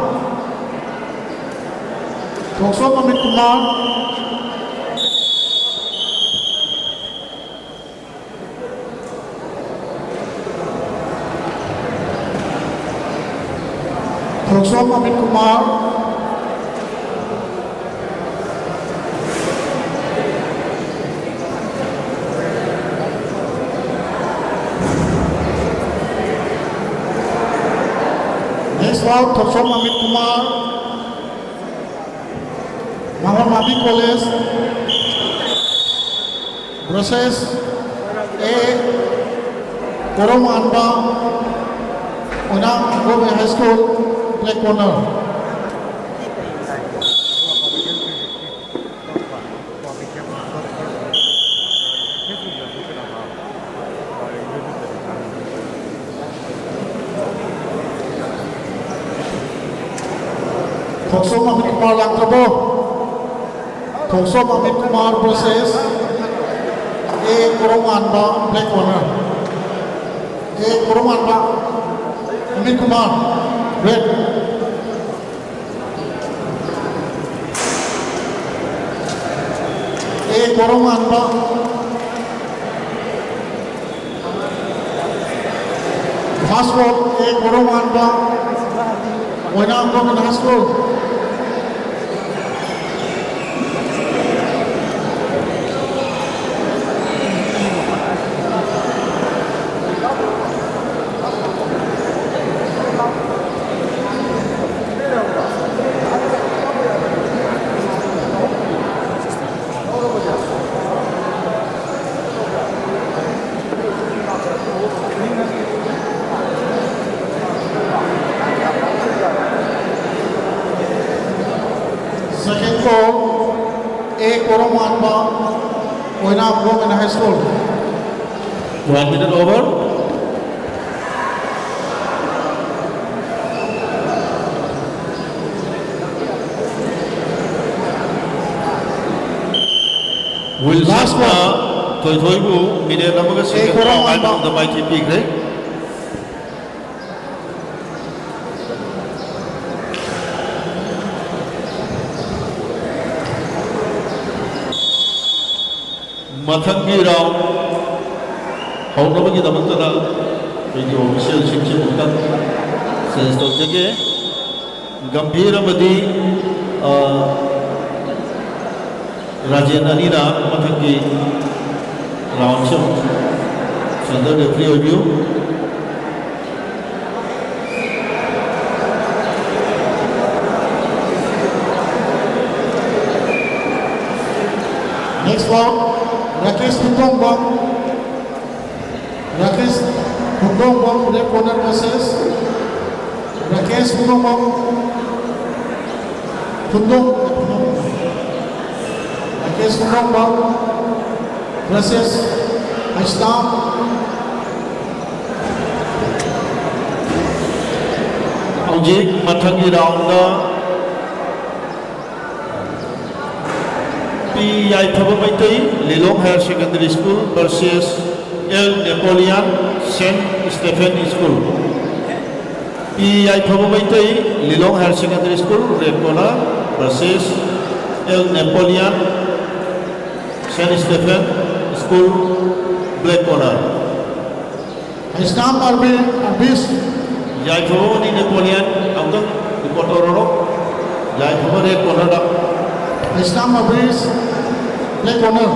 next round Thoksong Amit Kumar Mangon Mabi College versus A Korongan ba Winam Government High School black corner. Thoksong Amit Kumar lang trabo. Thoksong Amit Kumar versus A Korongan ba black corner. A Korongan ba Amit Kumar red. A Korongan ba fast ball A Korongan ba Winam Government High School. Second call, A Korongan ba Winam Government High School. 1 minute over. Last one. Toy bu minute namaga sih. Korongan ba the mic Bigre. Mathangi round ꯍꯧꯅꯕꯒꯤꯗꯃꯛꯇ ꯑꯩꯒꯤ ꯑꯣꯐꯤꯁꯤꯌꯦꯜꯁꯤꯡꯁꯤ ꯑꯃꯨꯛꯇꯪ change ꯇꯧꯖꯒꯦ ꯒꯝꯚꯤꯔ ꯑꯃꯗꯤ ꯔꯥꯖꯦꯟ ꯑꯅꯤꯅ ꯃꯊꯪꯒꯤ ꯔꯥꯎꯟꯁꯤ center referee ꯑꯣꯏꯕꯤꯌꯨ Next round, Rakesh Pundongbam red corner versus Rakesh Pundongbam Rakesh Pundongbam versus Islam Hojik mathangi round P Yaithaba Maitai Lilong Higher Secondary School versus L Napoleon Saint Stephen School. P Yaithaba Maitai Lilong Higher Secondary School red corner versus L Napoleon Saint Stephen School black corner. Islam Arbis Yaithaba ni Napoleon angkang di Portororo. Yaithaba red corner dak. Islam Arbis black corner.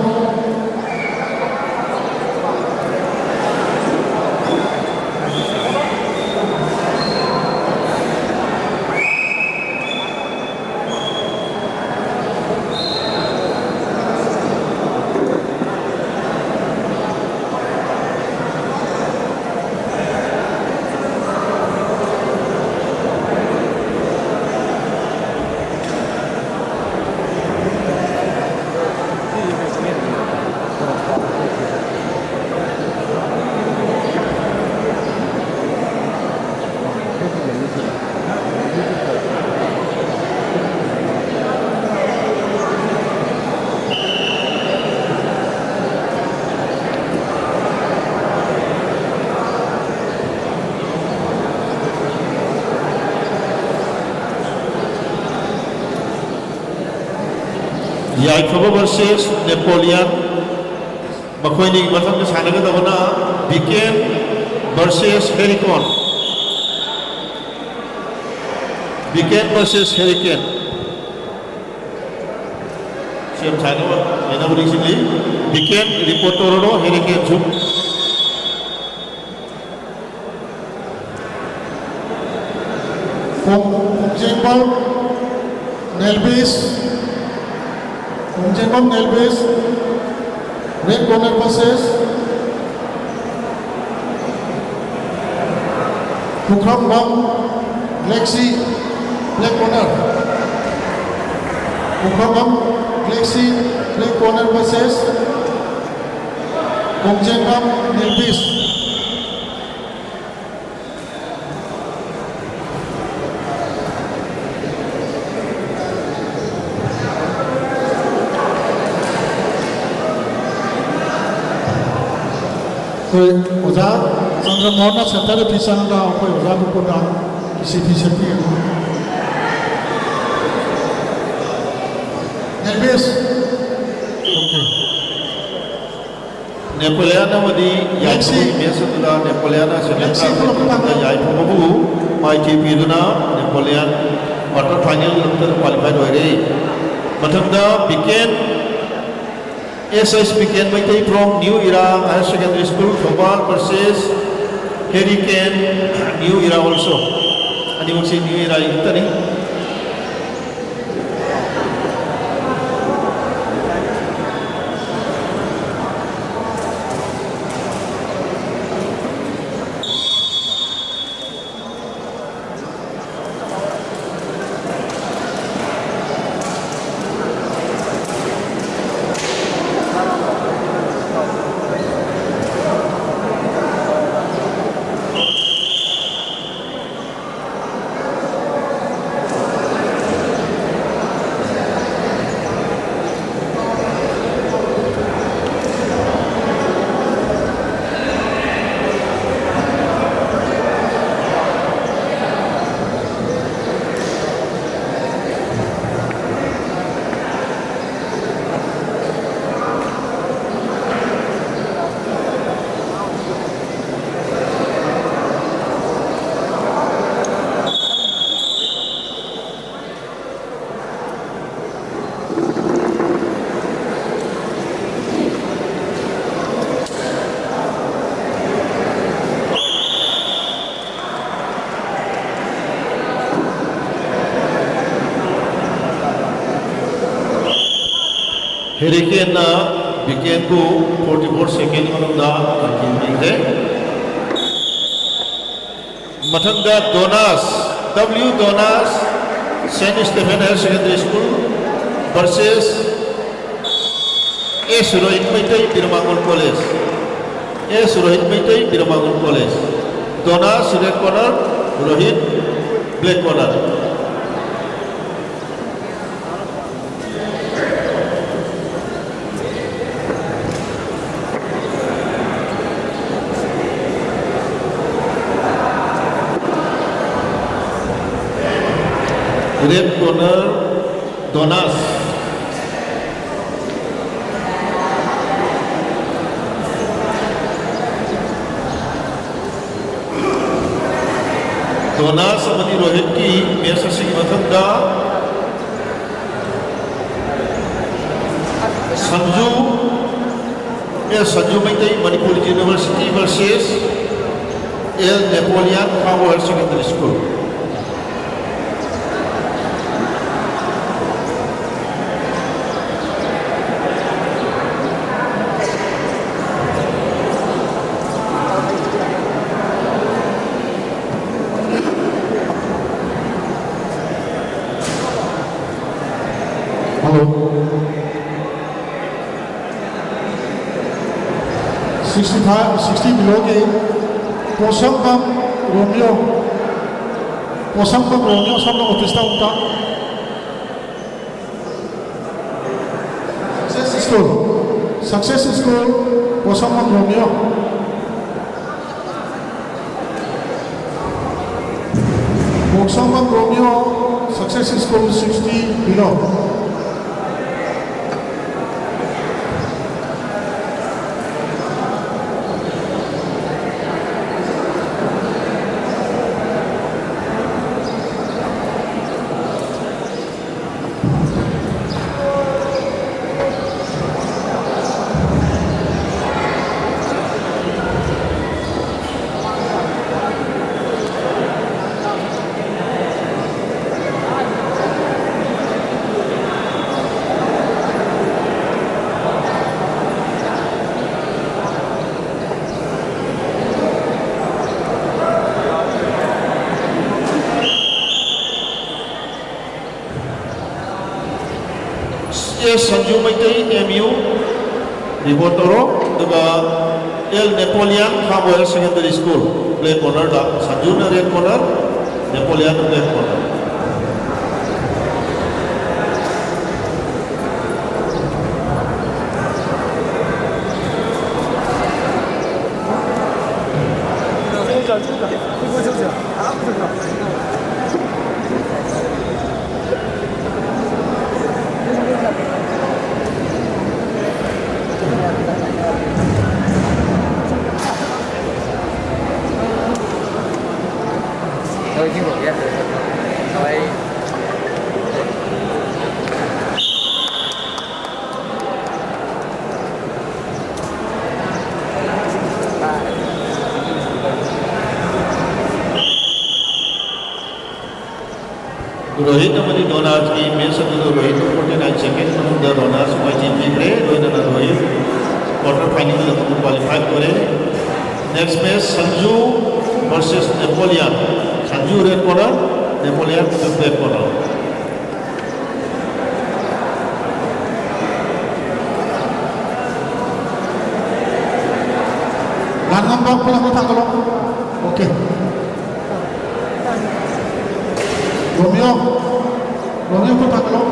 Yaithaba versus Napoleon. Makoy ni mathang ka sanaga dabana Biken versus Hurricane. Biken versus Hurricane. Siap sanaga ena beri sini. Biken report torono Hurricane zoom. Kumjengpal Nelbis Kumjengpal Nelbis red corner versus Kukramgam Lexi black corner. Kukramgam Lexi black corner versus Kumjengpal Nelbis. कोई ओजा Chandramohan centre पिसन का कोई ओजा को ना किसी भी से भी नेल्बिस okay Napoleon madi Yaithaba mesatula Napoleon sebentar Yaithaba bu mai TP duna Napoleon quarter final nanti qualified hoire. Mathangda Biken SS Biken Maitai from New Era Higher Secondary School Bhopal versus Hurricane New Era also. Ani masih New Era itu ni. Hurricane na Biken ko 44 second manungda ranking hai. Mathangda Donas W Donas Saint Stephen Higher Secondary School versus S Rohit Maitai Tirumangol College. S. Rohit Maitai, Biramagun College. Donas, red corner, Rohit, black corner. Red corner, Donas. Donas amadi Rohit ki match asing mathangda Sanju Maitai Manipur University versus L. Napoleon Higher Secondary School. Hello. 60 below game. Posangam Romeo. Posangam Romeo sama otista unta. Success is school. Posangam Romeo. Posangam Romeo. Success is school 60 below. S. Sanju Maitai MU Ribotoro L. Napoleon Higher Secondary School play corner Sanju na red corner Napoleon black corner. Rohit amadi Donas ki match adu Rohit 49 seconds the Donas wajib bigre Rohit quarter final la qualify kore. Next match Sanju versus Napoleon. Sanju red corner, Napoleon black corner. Langan bang pulang ke tanggalong. Okay. Romeo ke tanggalong.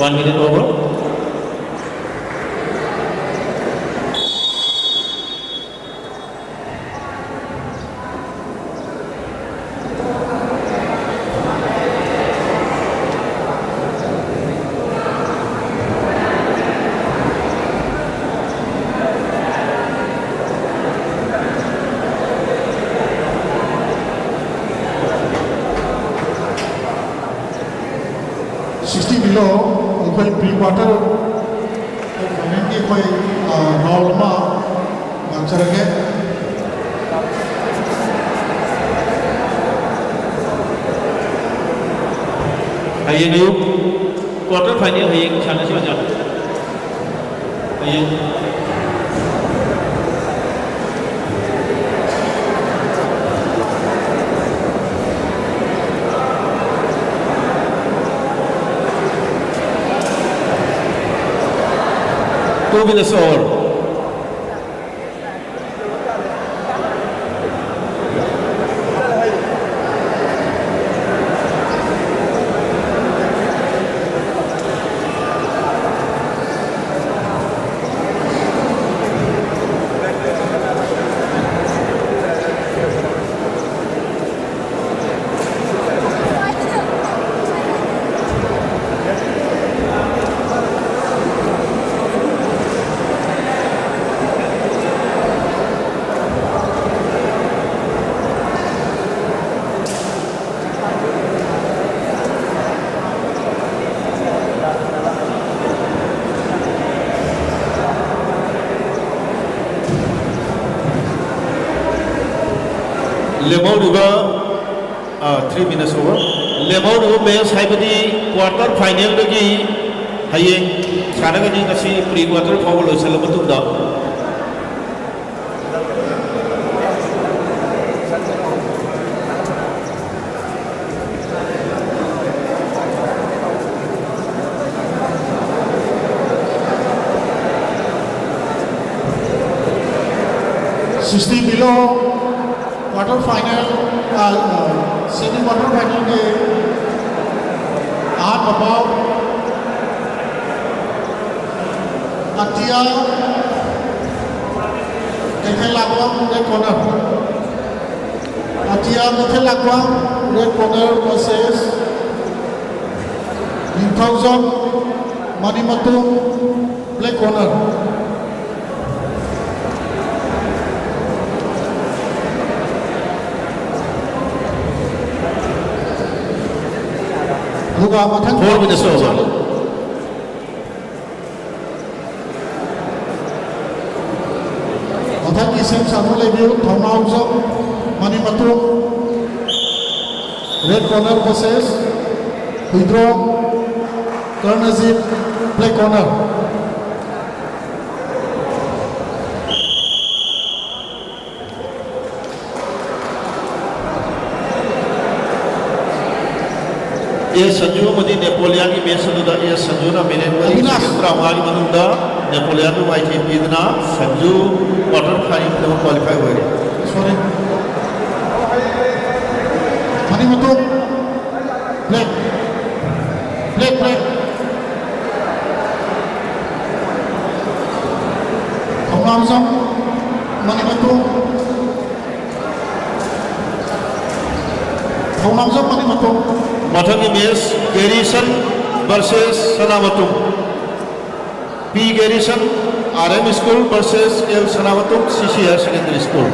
1 minute over. below अखोई pre quarter की अखोई round में मांचरगे हयेंग अयुक quarter final हयेंग सानसे ओजा हयेंग 2 minutes over. लेमौरुगा 3 minutes over. लेमौरुगा मैच हाइबदी क्वार्टर फाइनल दगी हयेंग सानगनी ngasi प्री क्वार्टर फाइनल लोइसल मतुंदा below quarter final semi quarter final के 8 अबाव अतिया देखे लागवाम रेड कॉर्नर अतिया देखे लागवाम red corner versus 2000 Manimatu black corner होगा मथन 4 minutes over. मथन की सेम सामने लेबियो Thounaojam Manimatu red corner versus विद्रो कर्नजीत ब्लैक कॉर्नर ये संजू मधी नेपोलियन की मैच सुधा ये संजू ना मिले त्रामागी मनुदा नेपोलियन में वाइट इतना संजू क्वार्टर फाइनल में क्वालिफाई हुए sorry Manimatu black black black Thounaojam Manimatu Thounaojam Manimatu मथंगी match Garrison versus Sanawatum P Garrison RM school versus L Sanawatum CC higher secondary school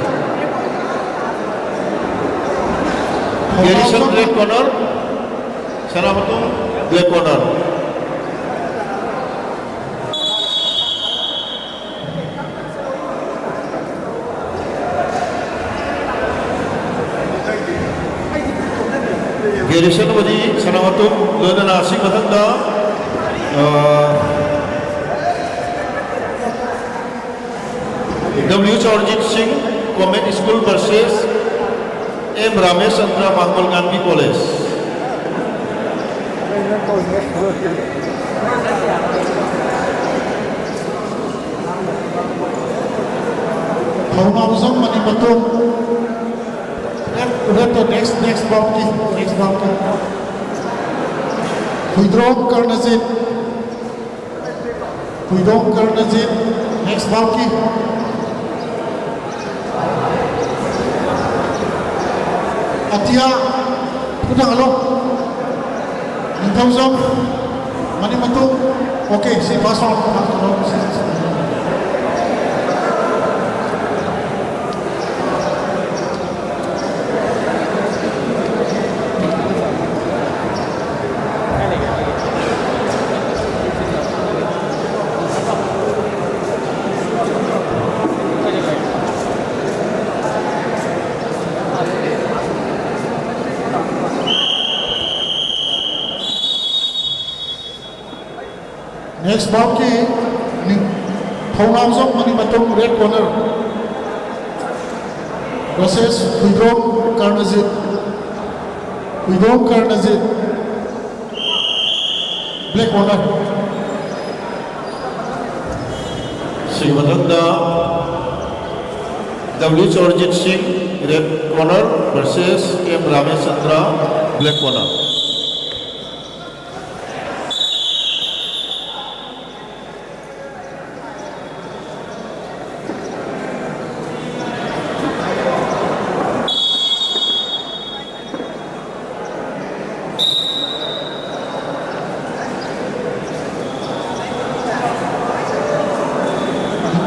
Garrison red corner Sanawatum black corner Garrison मधी सनावतुम लोना सिंह मथंगा W Chaurjit Singh comment school versus M Ramesh Chandra Mangal Gandhi college Thounaojam Manimatu तो next bout की विद्रो Karnajit Huidong Karnajit, next Balki. Atia, Putang Alo. Nintawzong, Manimatung. Okay, si pass on. Next ball ki Thonamzong Manimatung red corner versus Huidong Karnajit. Huidong Karnajit black corner. Simatanda W. Chorjit Singh red corner versus M. Ramesh Chandra black corner.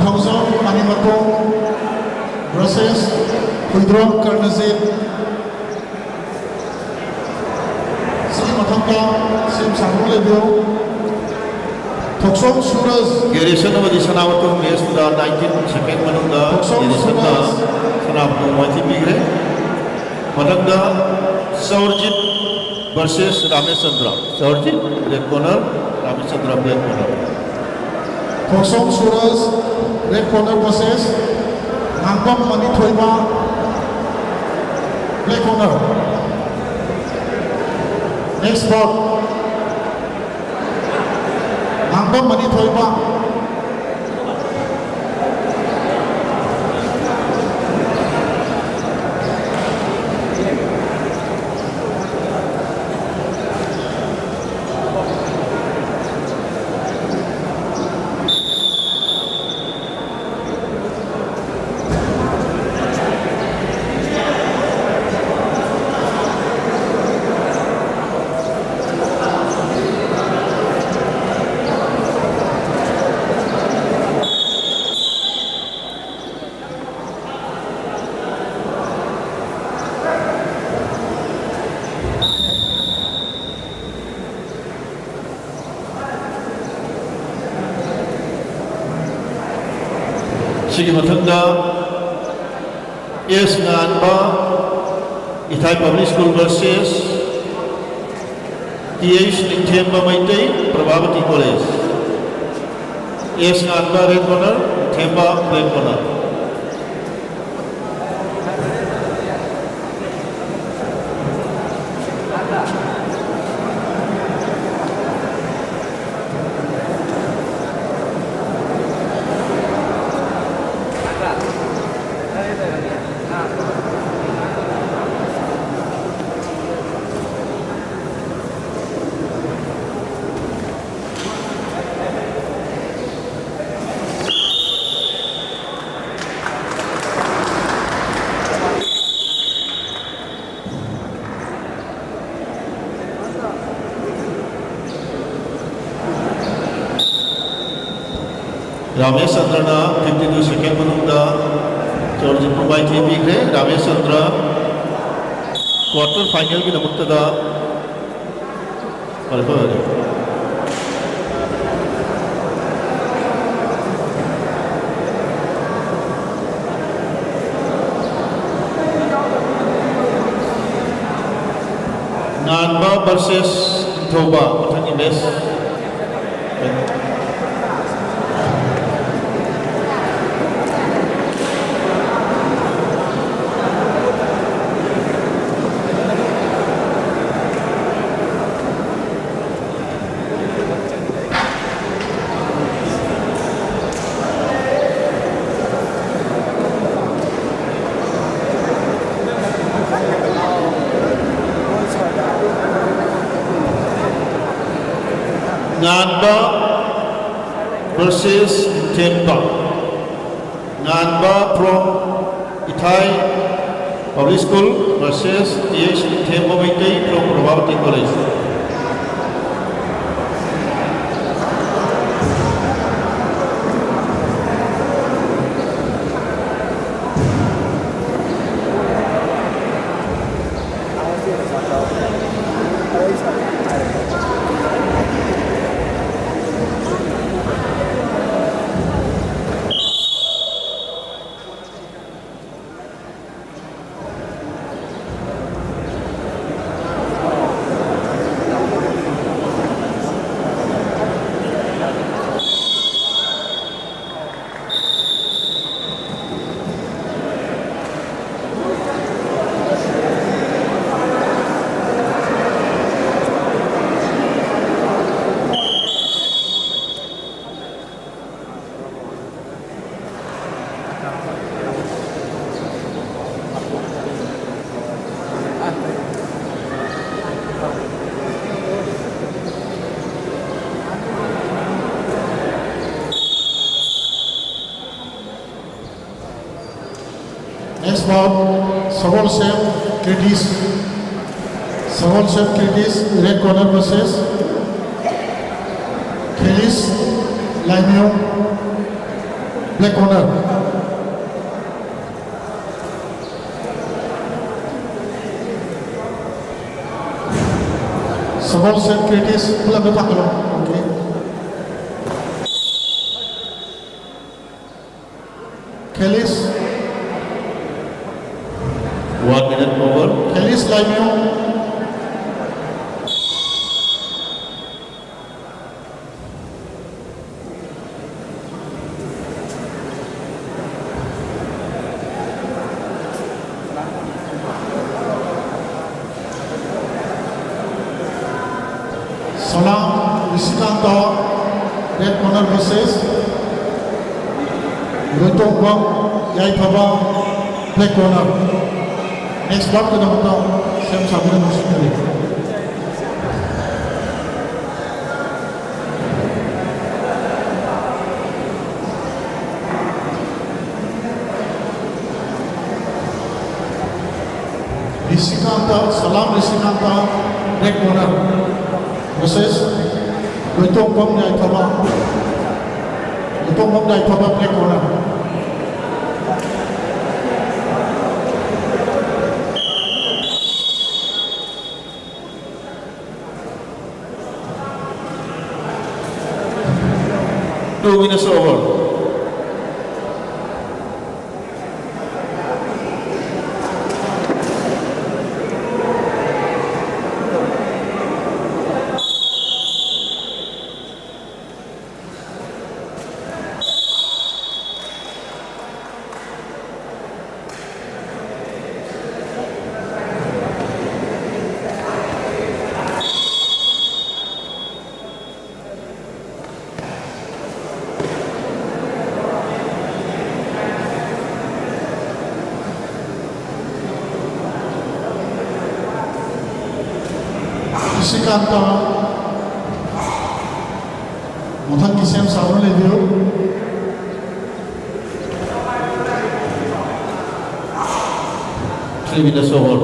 Thongzong Manimatung versus Huidong Karnajit. Sigi Mathangka Sim Sangu Lebio Thoksong Suraj Garrison of the Sanavatum is the 19 second Manunda Garrison Sanavatum Mati Bigre Madanda Saurjit versus Ramesh Chandra. Saurjit red corner, Ramesh Chandra black corner. Thoksong Suraj red corner versus Nangpam Manithoiba black corner. Next ball Nangpam Manithoiba. Sigi Mathanda S. Nganba Ithai Public School versus TH Ningthemba Maitai Prabhavati College. S. Nganba red corner, Themba black corner. Ramesh Chandra 52 second Manunda Chorjit Mumbai Bigre Ramesh Chandra quarter final की नमुत्तदा perform Nganba versus Thoba matang imes Nganba versus Tempa. Nganba from Ithai Public School versus TH Tempa Maitai from Prabhavati College. Next bout, Sahol Sam Kritis. Sahol Sam Kritis, red corner versus Kelis Laimio, black corner. Sahol Sam Kritis, pulang ke belakang. Okay. Kelis 1 minute over. Kelis Laimio. Salam Risikanto, red corner versus Lutong Bang Yai Paba, black corner. Next bout kita dapat Sam Sabira masuk kali. Risikanta, Salam Risikanta, red corner versus Lutong Bang Yai Paba, Lutong Bang Yai Paba, black corner. Two minutes over. Risikanta Mothang ki Sam Sabira le diyo. Three minutes over.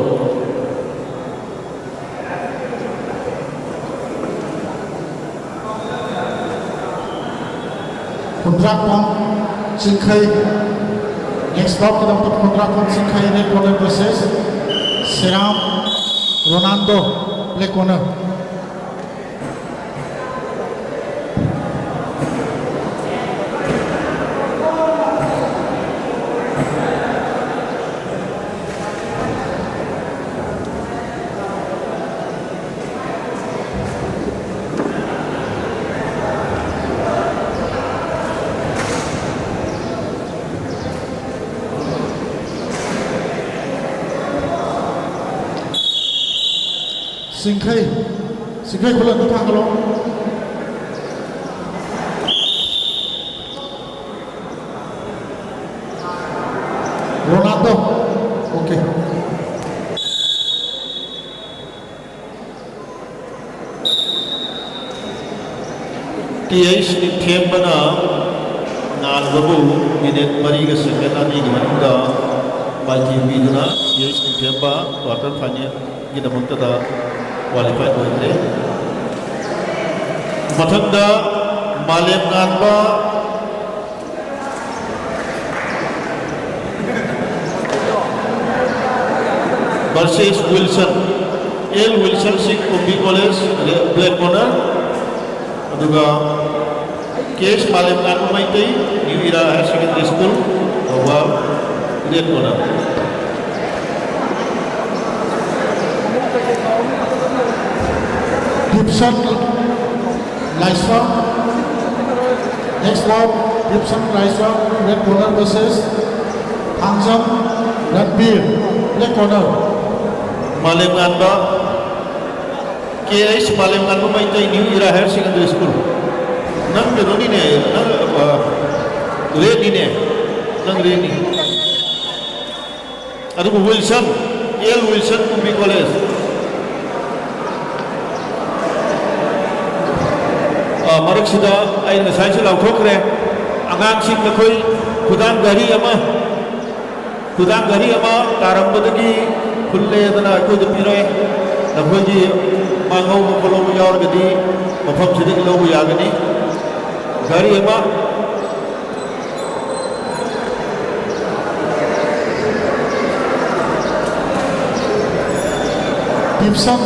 Kontrak pang Singkai. Next bout kita dapat kontrak pang Singkai, red corner versus Seram Ronaldo, black corner. Singkai, Singkai kulat datang kalau Ronaldo, okay. TH Nikhembana Nanbabu minute Mariga second ani Manunda by TV Duna TH Nikhemba quarter final Gidamuntada qualified with it. Matanda Malem Nanba versus Wilson. L. Wilson Singh Kumbi College, Black Corner. Aduga Kesh Malem Nanba Maitai, New Era Higher Secondary School, Owa, Red Corner. Gibson Lysra. Next round, Gibson Lysra, red corner versus Hangjam Ranbir, black corner. Malem Nanba KH Malem Nanba Maitai, New Era Higher Secondary School. Nang Roni ne, nang Reni ne, nang Reni. Aduga Wilson, L. Wilson Kumbi College. Marak sida ay nasay sa lauthokre angang sing nakoy khudang gari ama tarambadagi khulle dana ko de piroy nakoy ji mangau mo polo mo yor gadi mafam sida lo mo yagani gari ama Gibson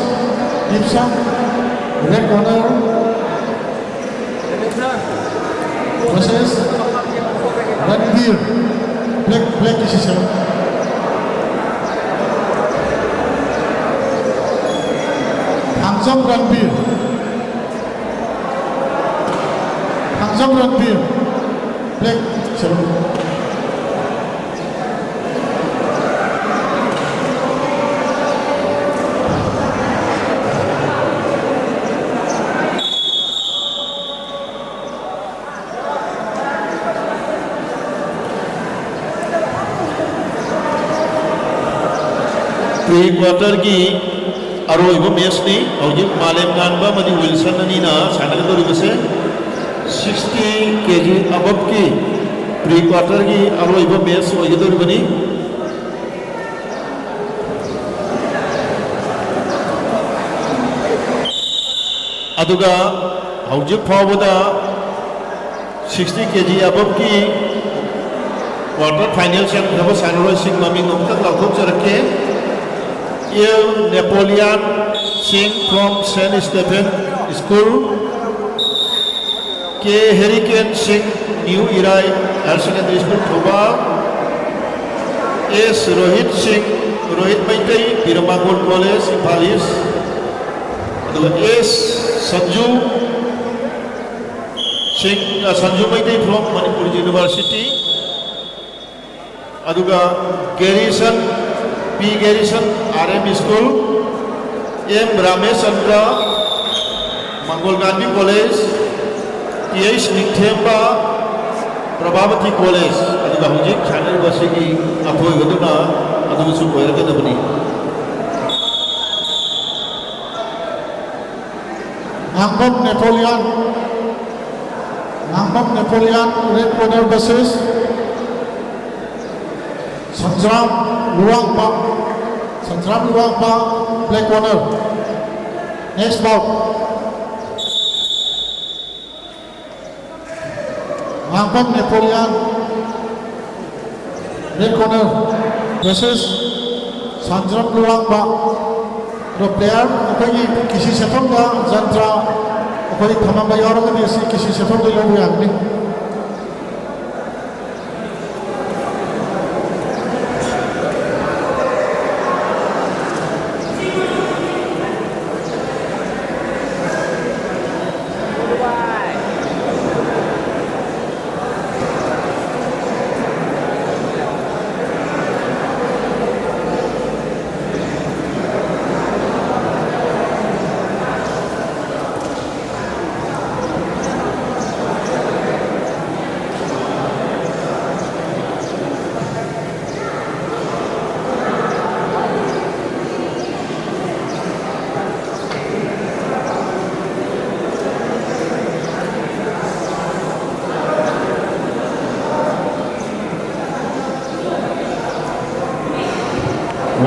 red corner versus Ranbir, black decision. Hangjam Ranbir, black decision. Pre-quarter की अरोइब match ने और ये मालेम नानबा money Wilson ने ना सानक तो रिबसे 60 kg अबब की pre-quarter की अरोइब match और ये तो रिबनी अदुगा हौजिक फावदा 60 kg अबब की quarter final से जब सानरोय सिंह ममिंग तक लाखों चरके Il Napoleon Singh from Saint Stephen School, K. Hurricane Singh New Era Higher Secondary School, Thoba, S. Rohit Singh, Rohit Maitai, Piramangol College, Palis, S. Sanju Singh, Sanju Maitai from Manipur University, Aduga Garrison P. Garrison RM School, M. Ramesh Chandra, Mangol Gandhi College, TH Nikhemba, Prabhavati College. Aduga hujik channel basi ki athoi gaduna aduga su koyar kada bani. Hangjam Napoleon, red corner versus Sanjram Luangpa, black corner. Next bout. Hangjam Napoleon, red corner versus Sanjram Luangpa. The player, अखोई किसी सेफम का जंत्रा अखोई थमा बयार का देसी किसी सेफम के लोग यानी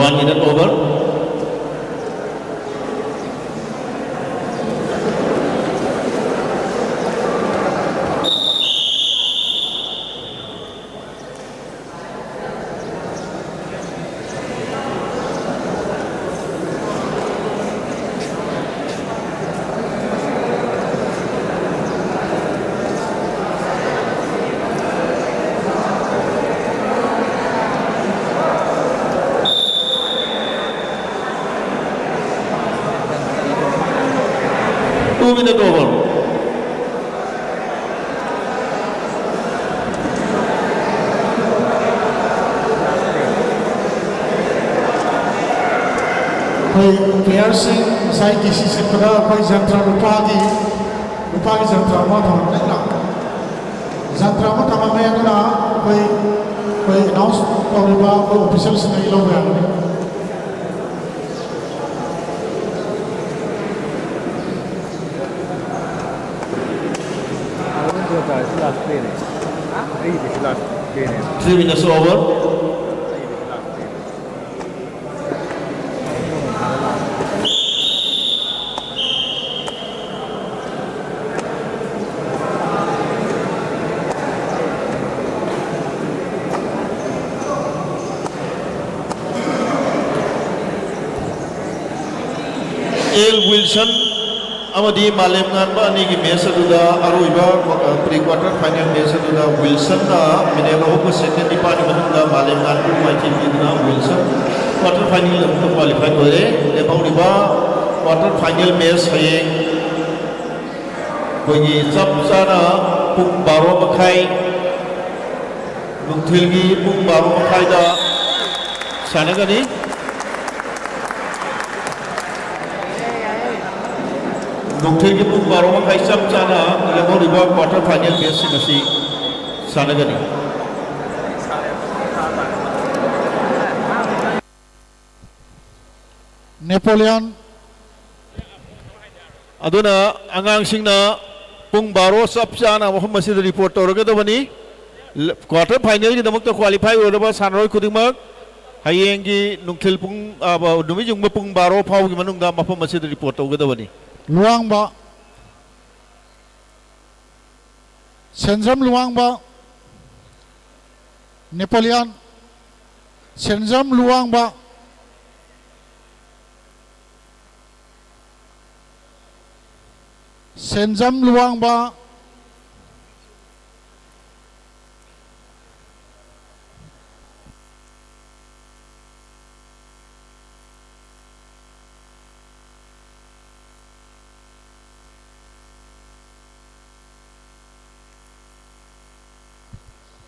1 minute over. Minute over. कोई प्लेयर सिंह साई किसी से पता कोई जंत्रा रुपा की जंत्रा में था ना जंत्रा में था मैं ना कोई अनाउंस और कोई ऑफिशियल से नहीं लोग हैं last play ne. This is last play ne. 3 minutes over. El Wilson amadi malem ngan ba ni gi match aduda aroiba pre quarter final match aduda Wilson na mineba ho second dipani manunda malem ngan ku mai team na Wilson quarter final le to qualify kore le bauriba quarter final match haye koi gi chap chana pung 12 makhai lungthil gi pung 12 makhai da sanagani Nukthil ki pung 12 makhai chap chana level riba quarter final match si sanagani Napoleon aduna angang singna pung 12 chap chana Muhammad Sid report tawragabani quarter final ki damakta qualify oraba sanroi khudingmak hayengi nukthil pung numi jungba pung 12 phau ki manungda Muhammad Sid report tawgadabani Luang ba Senzam Luang ba Napoleon Senzam Luang ba Senzam Luang ba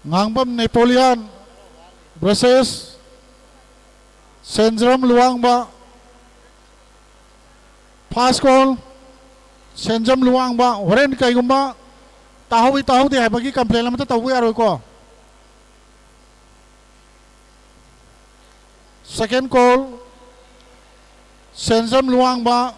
Ngangbam Napoleon versus Senzam Luang ba Pass call Senzam Luang ba horen kaigumba tahu de habagi complain lamata tahu yaro ko second call Senzam Luang ba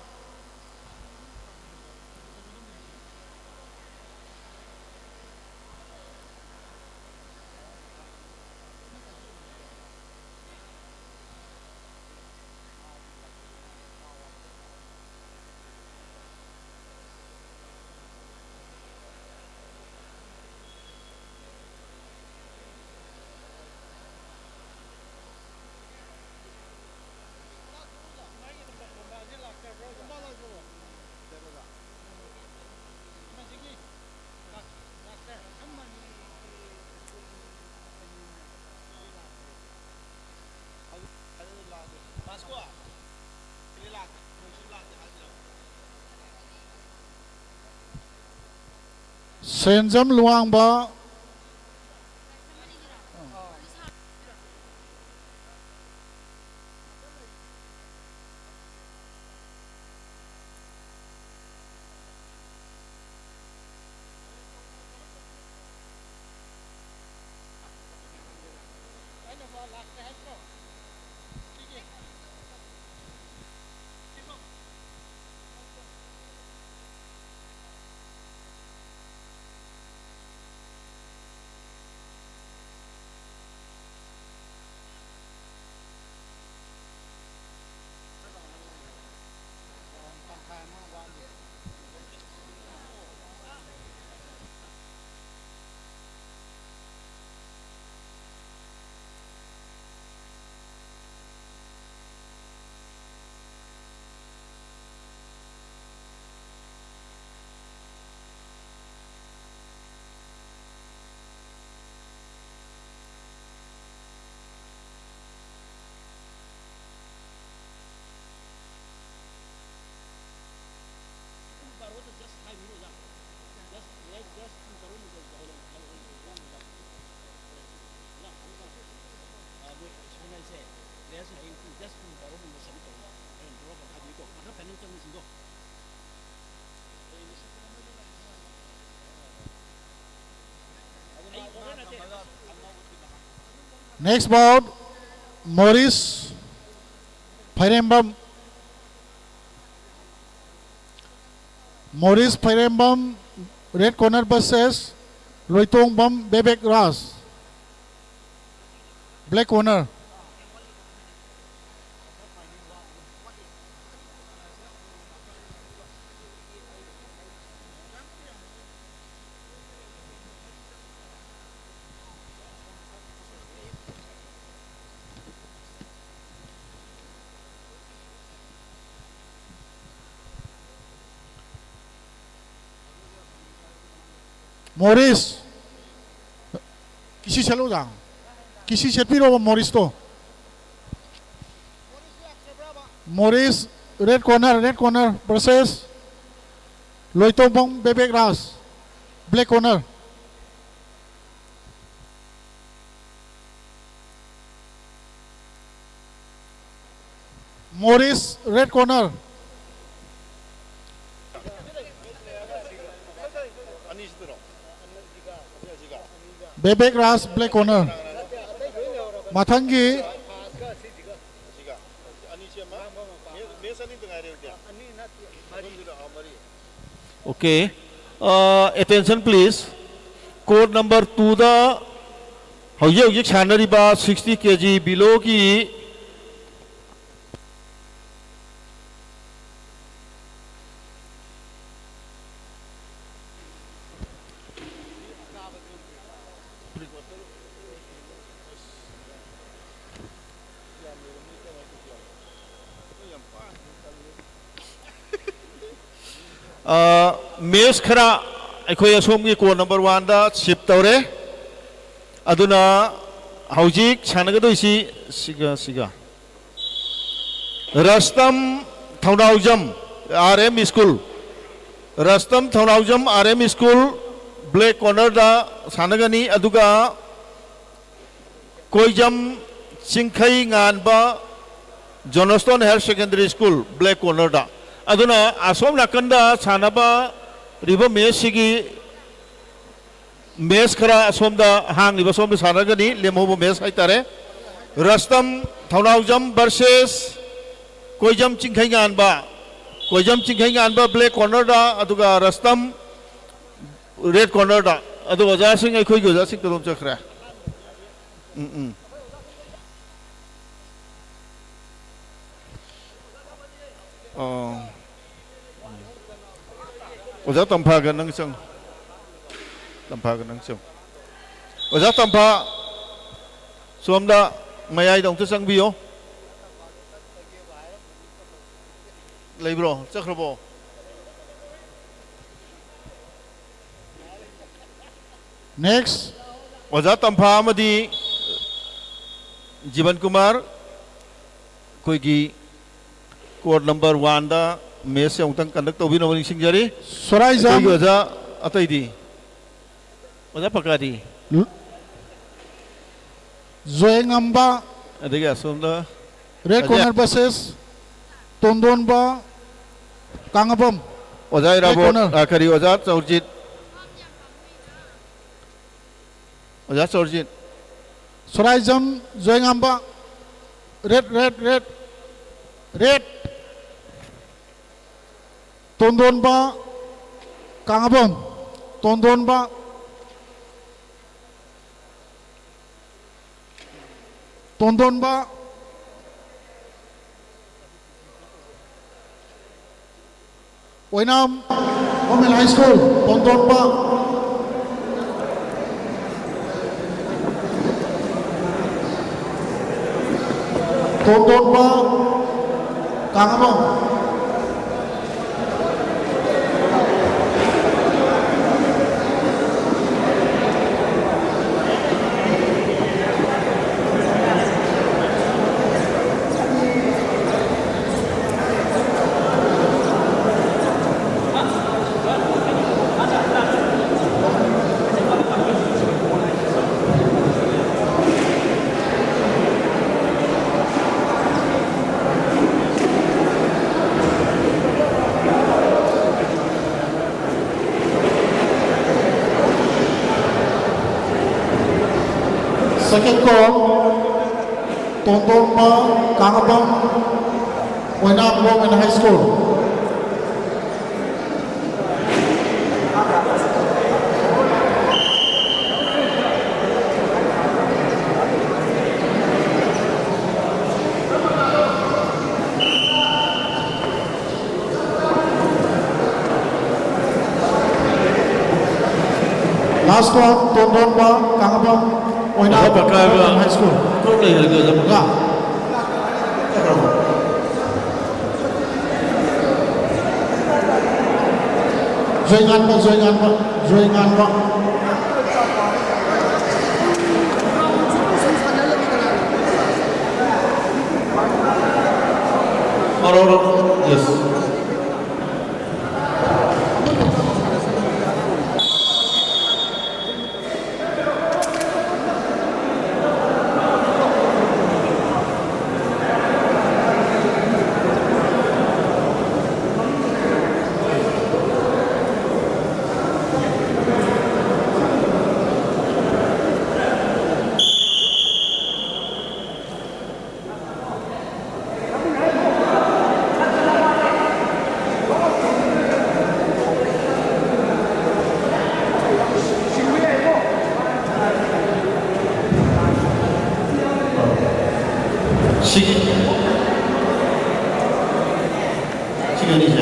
Senzam Luang ba Next bout, Maurice Phairembam. Maurice Phairembam, red corner versus Loitongbam Bebek Ras, black corner. Maurice, किसी चलो जा, किसी चेपी रो Maurice तो, Maurice red corner versus Loitongbam Bebek Ras, black corner. Maurice red corner. Bebek Ras black corner. Mathangi Okay. Attention please. Code number 2 da hojik chanari ba 60 kg below ki मेस खरा अखोई असोम की कोड नंबर 1 दा shift तौरे अदुना हौजिक सानगदोइसी सिगा Rustam Thounaojam RM school Rustam Thounaojam RM school black corner दा सानगनी अदुगा Koijam Chingkhei Ganba Johnstone higher secondary school black corner दा अदुना असोम नाकंदा सानबा रिबो मेसिगी मेस खरा असोम दा हांग रिबो सोम सानगनी लेमोबो मेस हाइतारे Rustam Thounaojam versus Koijam Chingkhei Ganba black corner दा अदुगा रस्तम रेड कॉर्नर दा अदुगा जासिंग अखोई गो जासिंग तरोम चखरा ओजा तंफा गनंग चंग ओजा तंफा सोमदा मयाई दंग चंग बियो लेब्रो चख्रबो next ओजा तंफा मदी जीवन कुमार कोई की कोड नंबर 1 दा मेस से उंगतंग कंडक्ट तो भी नवनिंग सिंगजरी Soraizam ओजा अतई दी ओजा पका दी Zoengamba अदेगे असोमदा red corner versus Tondonba Kangabam. ओजा इराबो corner. आखरी ओजा चौरजित ओजा चौरजित Soraizam Zoengamba red Tondonba Kangabam Tondonba Oinam Women High School Tondonba Kangabam. second call Tontonpa Kangabang Oinam Women High School. Last one, Tontonpa Kangabang Oinam Women High School. Không lấy được rồi mà. Rồi ngàn vọng. Yes. 시간이죠.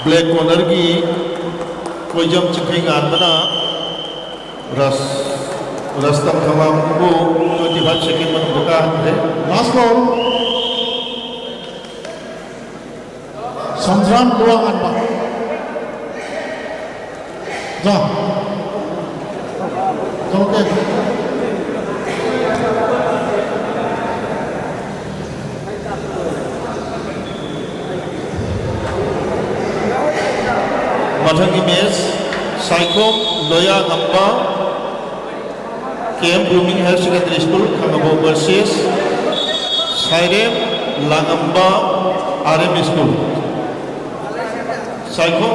Black corner की कोई जम चिखई गान बना रस्तम खमाम को 25 second में बुका है Last call Sandran Luanganpa. Okay. मथंगी match Saikhom Loya Ganba KM blooming higher secondary school खंगबो versus Sairem Langamba RM school Saikhom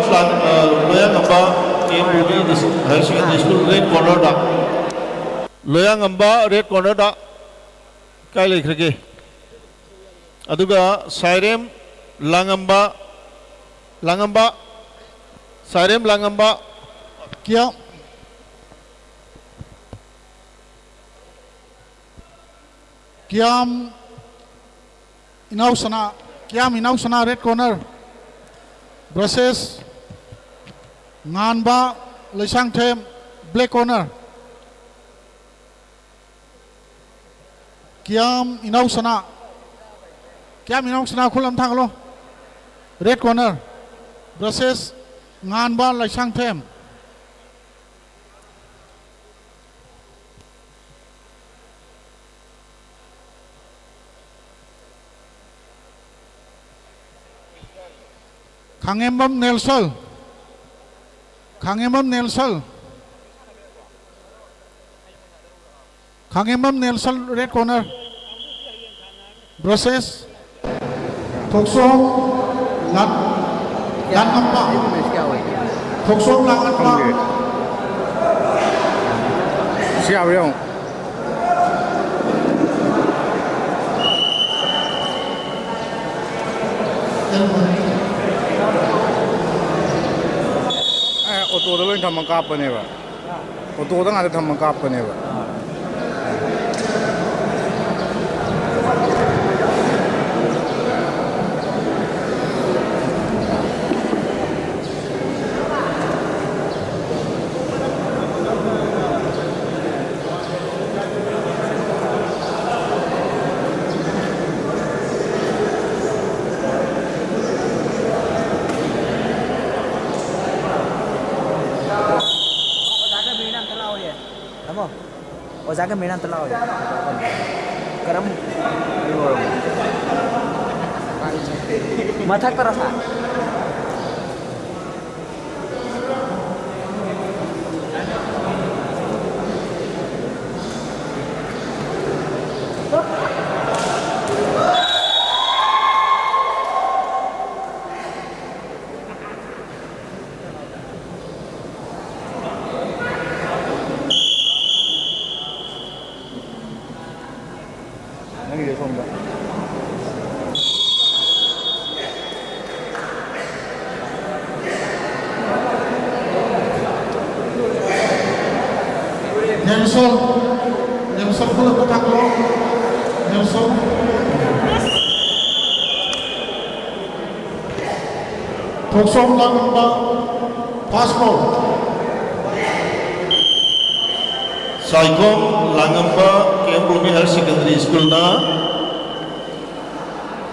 Loya Ganba KM blooming higher secondary school red corner दा लोया गंबा रेड कॉर्नर दा काय लेखरगे अदुगा साइरेम लांगंबा Sarem Langamba Kiam Inausana red corner versus Nganba Lesang Them black corner. Kiam Inausana Kulam Tangalo red corner versus Nganba Lesang Them. Kangembam Nelson red corner versus Toksong Langamba. Toksong Langamba. Siap dong. Auto đó lên thầm bằng cáp này vậy. Auto đó ngay thầm bằng cáp này vậy. Giá cái miếng ăn tao lau vậy. Karam Mathak terasa. Nanti dia somba. Nelson, Nelson pula petak lo, Nelson. Thoksom lang ba pass ball. Saikom Langamba KM Rumi Higher Secondary School na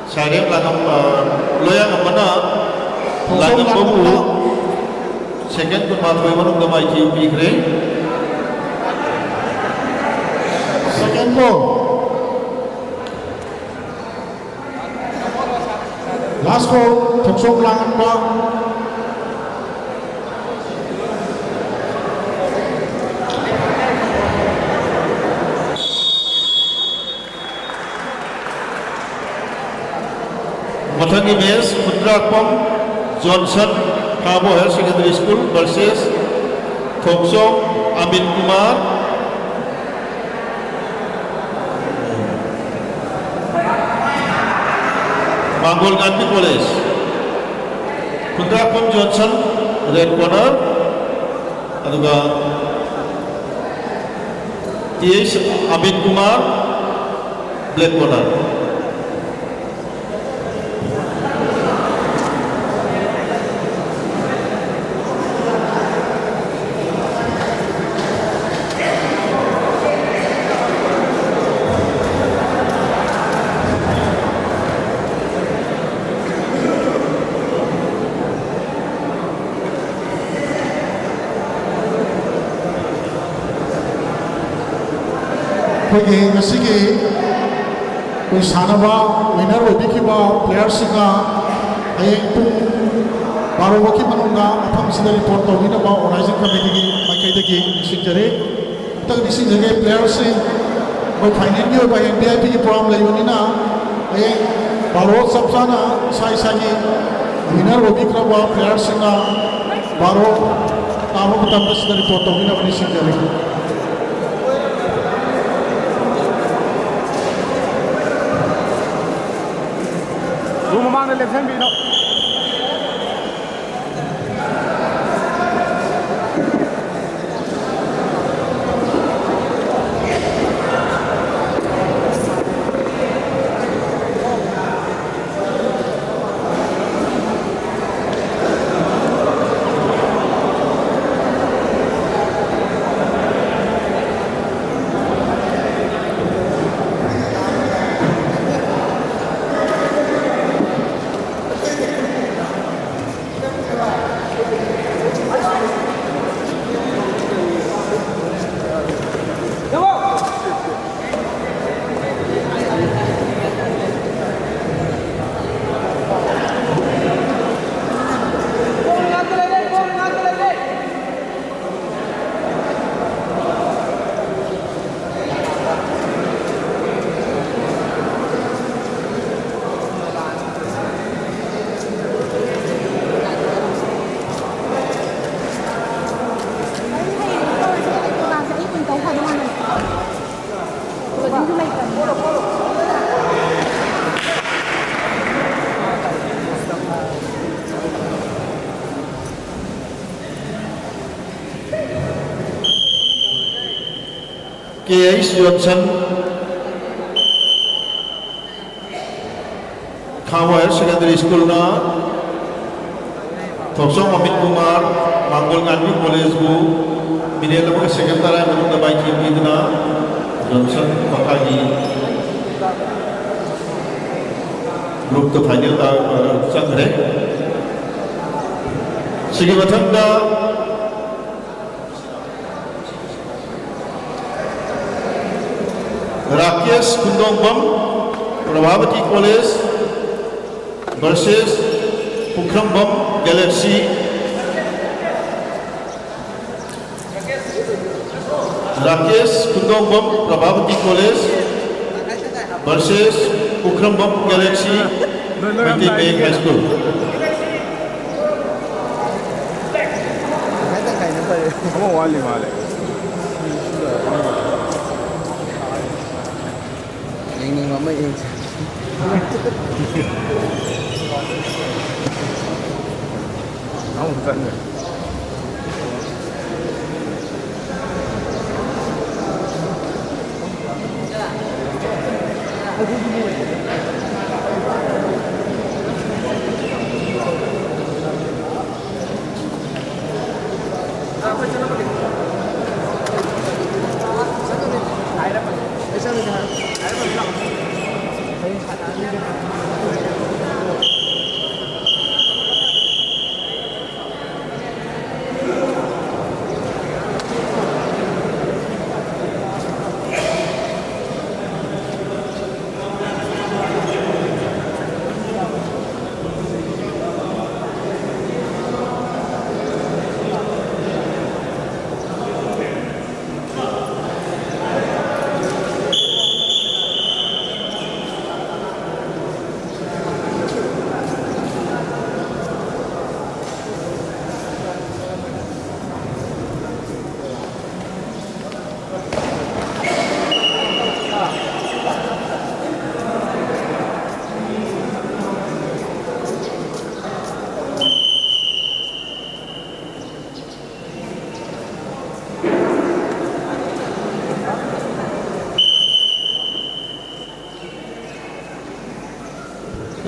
Sarem Langamba Loyang Amana Langamba bu second kun mathoi manuk damai ki pikre Second ball. Last ball, Thoksom lang ba. Mathani Mes Kundrakpam Johnson Kabo Higher Secondary School versus Thoksom Amin Kumar Manggol Gandhi College. Kundrakpam Johnson red corner aduga TH Amin Kumar black corner. ꯑꯩꯈꯣꯏꯒꯤ ꯉꯁꯤꯒꯤ ꯑꯩꯈꯣꯏ ꯁꯥꯟꯅꯕ winner ꯑꯣꯏꯕꯤꯈꯤꯕ ꯄ꯭ꯂꯦꯌꯔꯁꯤꯡꯅ ꯍꯌꯦꯡ ꯄꯨꯡ 12ꯐꯥꯎꯒꯤ ꯃꯅꯨꯡꯗ ꯃꯐꯝꯁꯤꯗ report ꯇꯧꯕꯤꯅꯕ organising ꯀꯃꯤꯇꯤꯒꯤ ꯃꯥꯏꯀꯩꯗꯒꯤ ꯅꯤꯡꯁꯤꯡꯖꯔꯤ ꯑꯃꯨꯛꯇꯪ ꯅꯤꯡꯁꯤꯡꯖꯒꯦ ꯄ꯭ꯂꯦꯌꯔꯁꯤꯡ ꯑꯩꯈꯣꯏ ꯐꯥꯏꯅꯦꯜꯒꯤ ꯑꯣꯏꯕ ꯍꯌꯦꯡ VIPꯒꯤ ꯄ꯭ꯔꯣꯒ꯭ꯔꯥꯝ ꯂꯩꯕꯅꯤꯅ ꯍꯌꯦꯡ 12 ꯆꯞ ꯆꯥꯅ ꯏꯁꯥ ꯏꯁꯥꯒꯤ ꯋꯤꯅꯔ ꯑꯣꯏꯕꯤꯈ꯭ꯔꯕ ꯄ꯭ꯂꯦꯌꯔꯁꯤꯡꯅ 12 ꯇꯥꯕ ꯃꯇꯝꯗ ꯁꯤꯗ ꯔꯤꯄꯣꯔꯠ ꯇꯧꯕꯤꯅꯕ ꯅꯤꯡꯁꯤꯡꯖꯔꯤ Rumah mana left hand bino? KH Johnson Khawa Higher Secondary School na Thoksom Amin Kumar Manggol Gandhi College bu Minela mga secretary manung na baiki na Johnson makagi group to final ta sangre sige mathanda Rakesh Kundongbam, Prabhavati College versus Pukhrambam Galaxy. Rakesh Kundongbam, Prabhavati College versus Pukhrambam Galaxy, Mati Bay High School. Kamu wali male. Ini mama ini. Kamu bukan ni.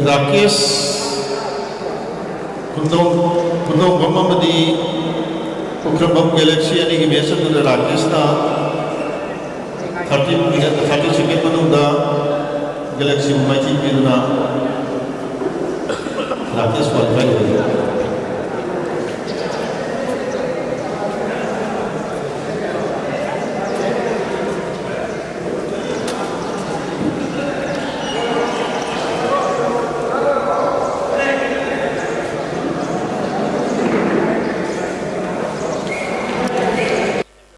Rakesh Kundongbam amadi Pukhrambam Galaxy ani gi match adu Rakesh na 30 second manungda Galaxy maichi piduna Rakesh qualify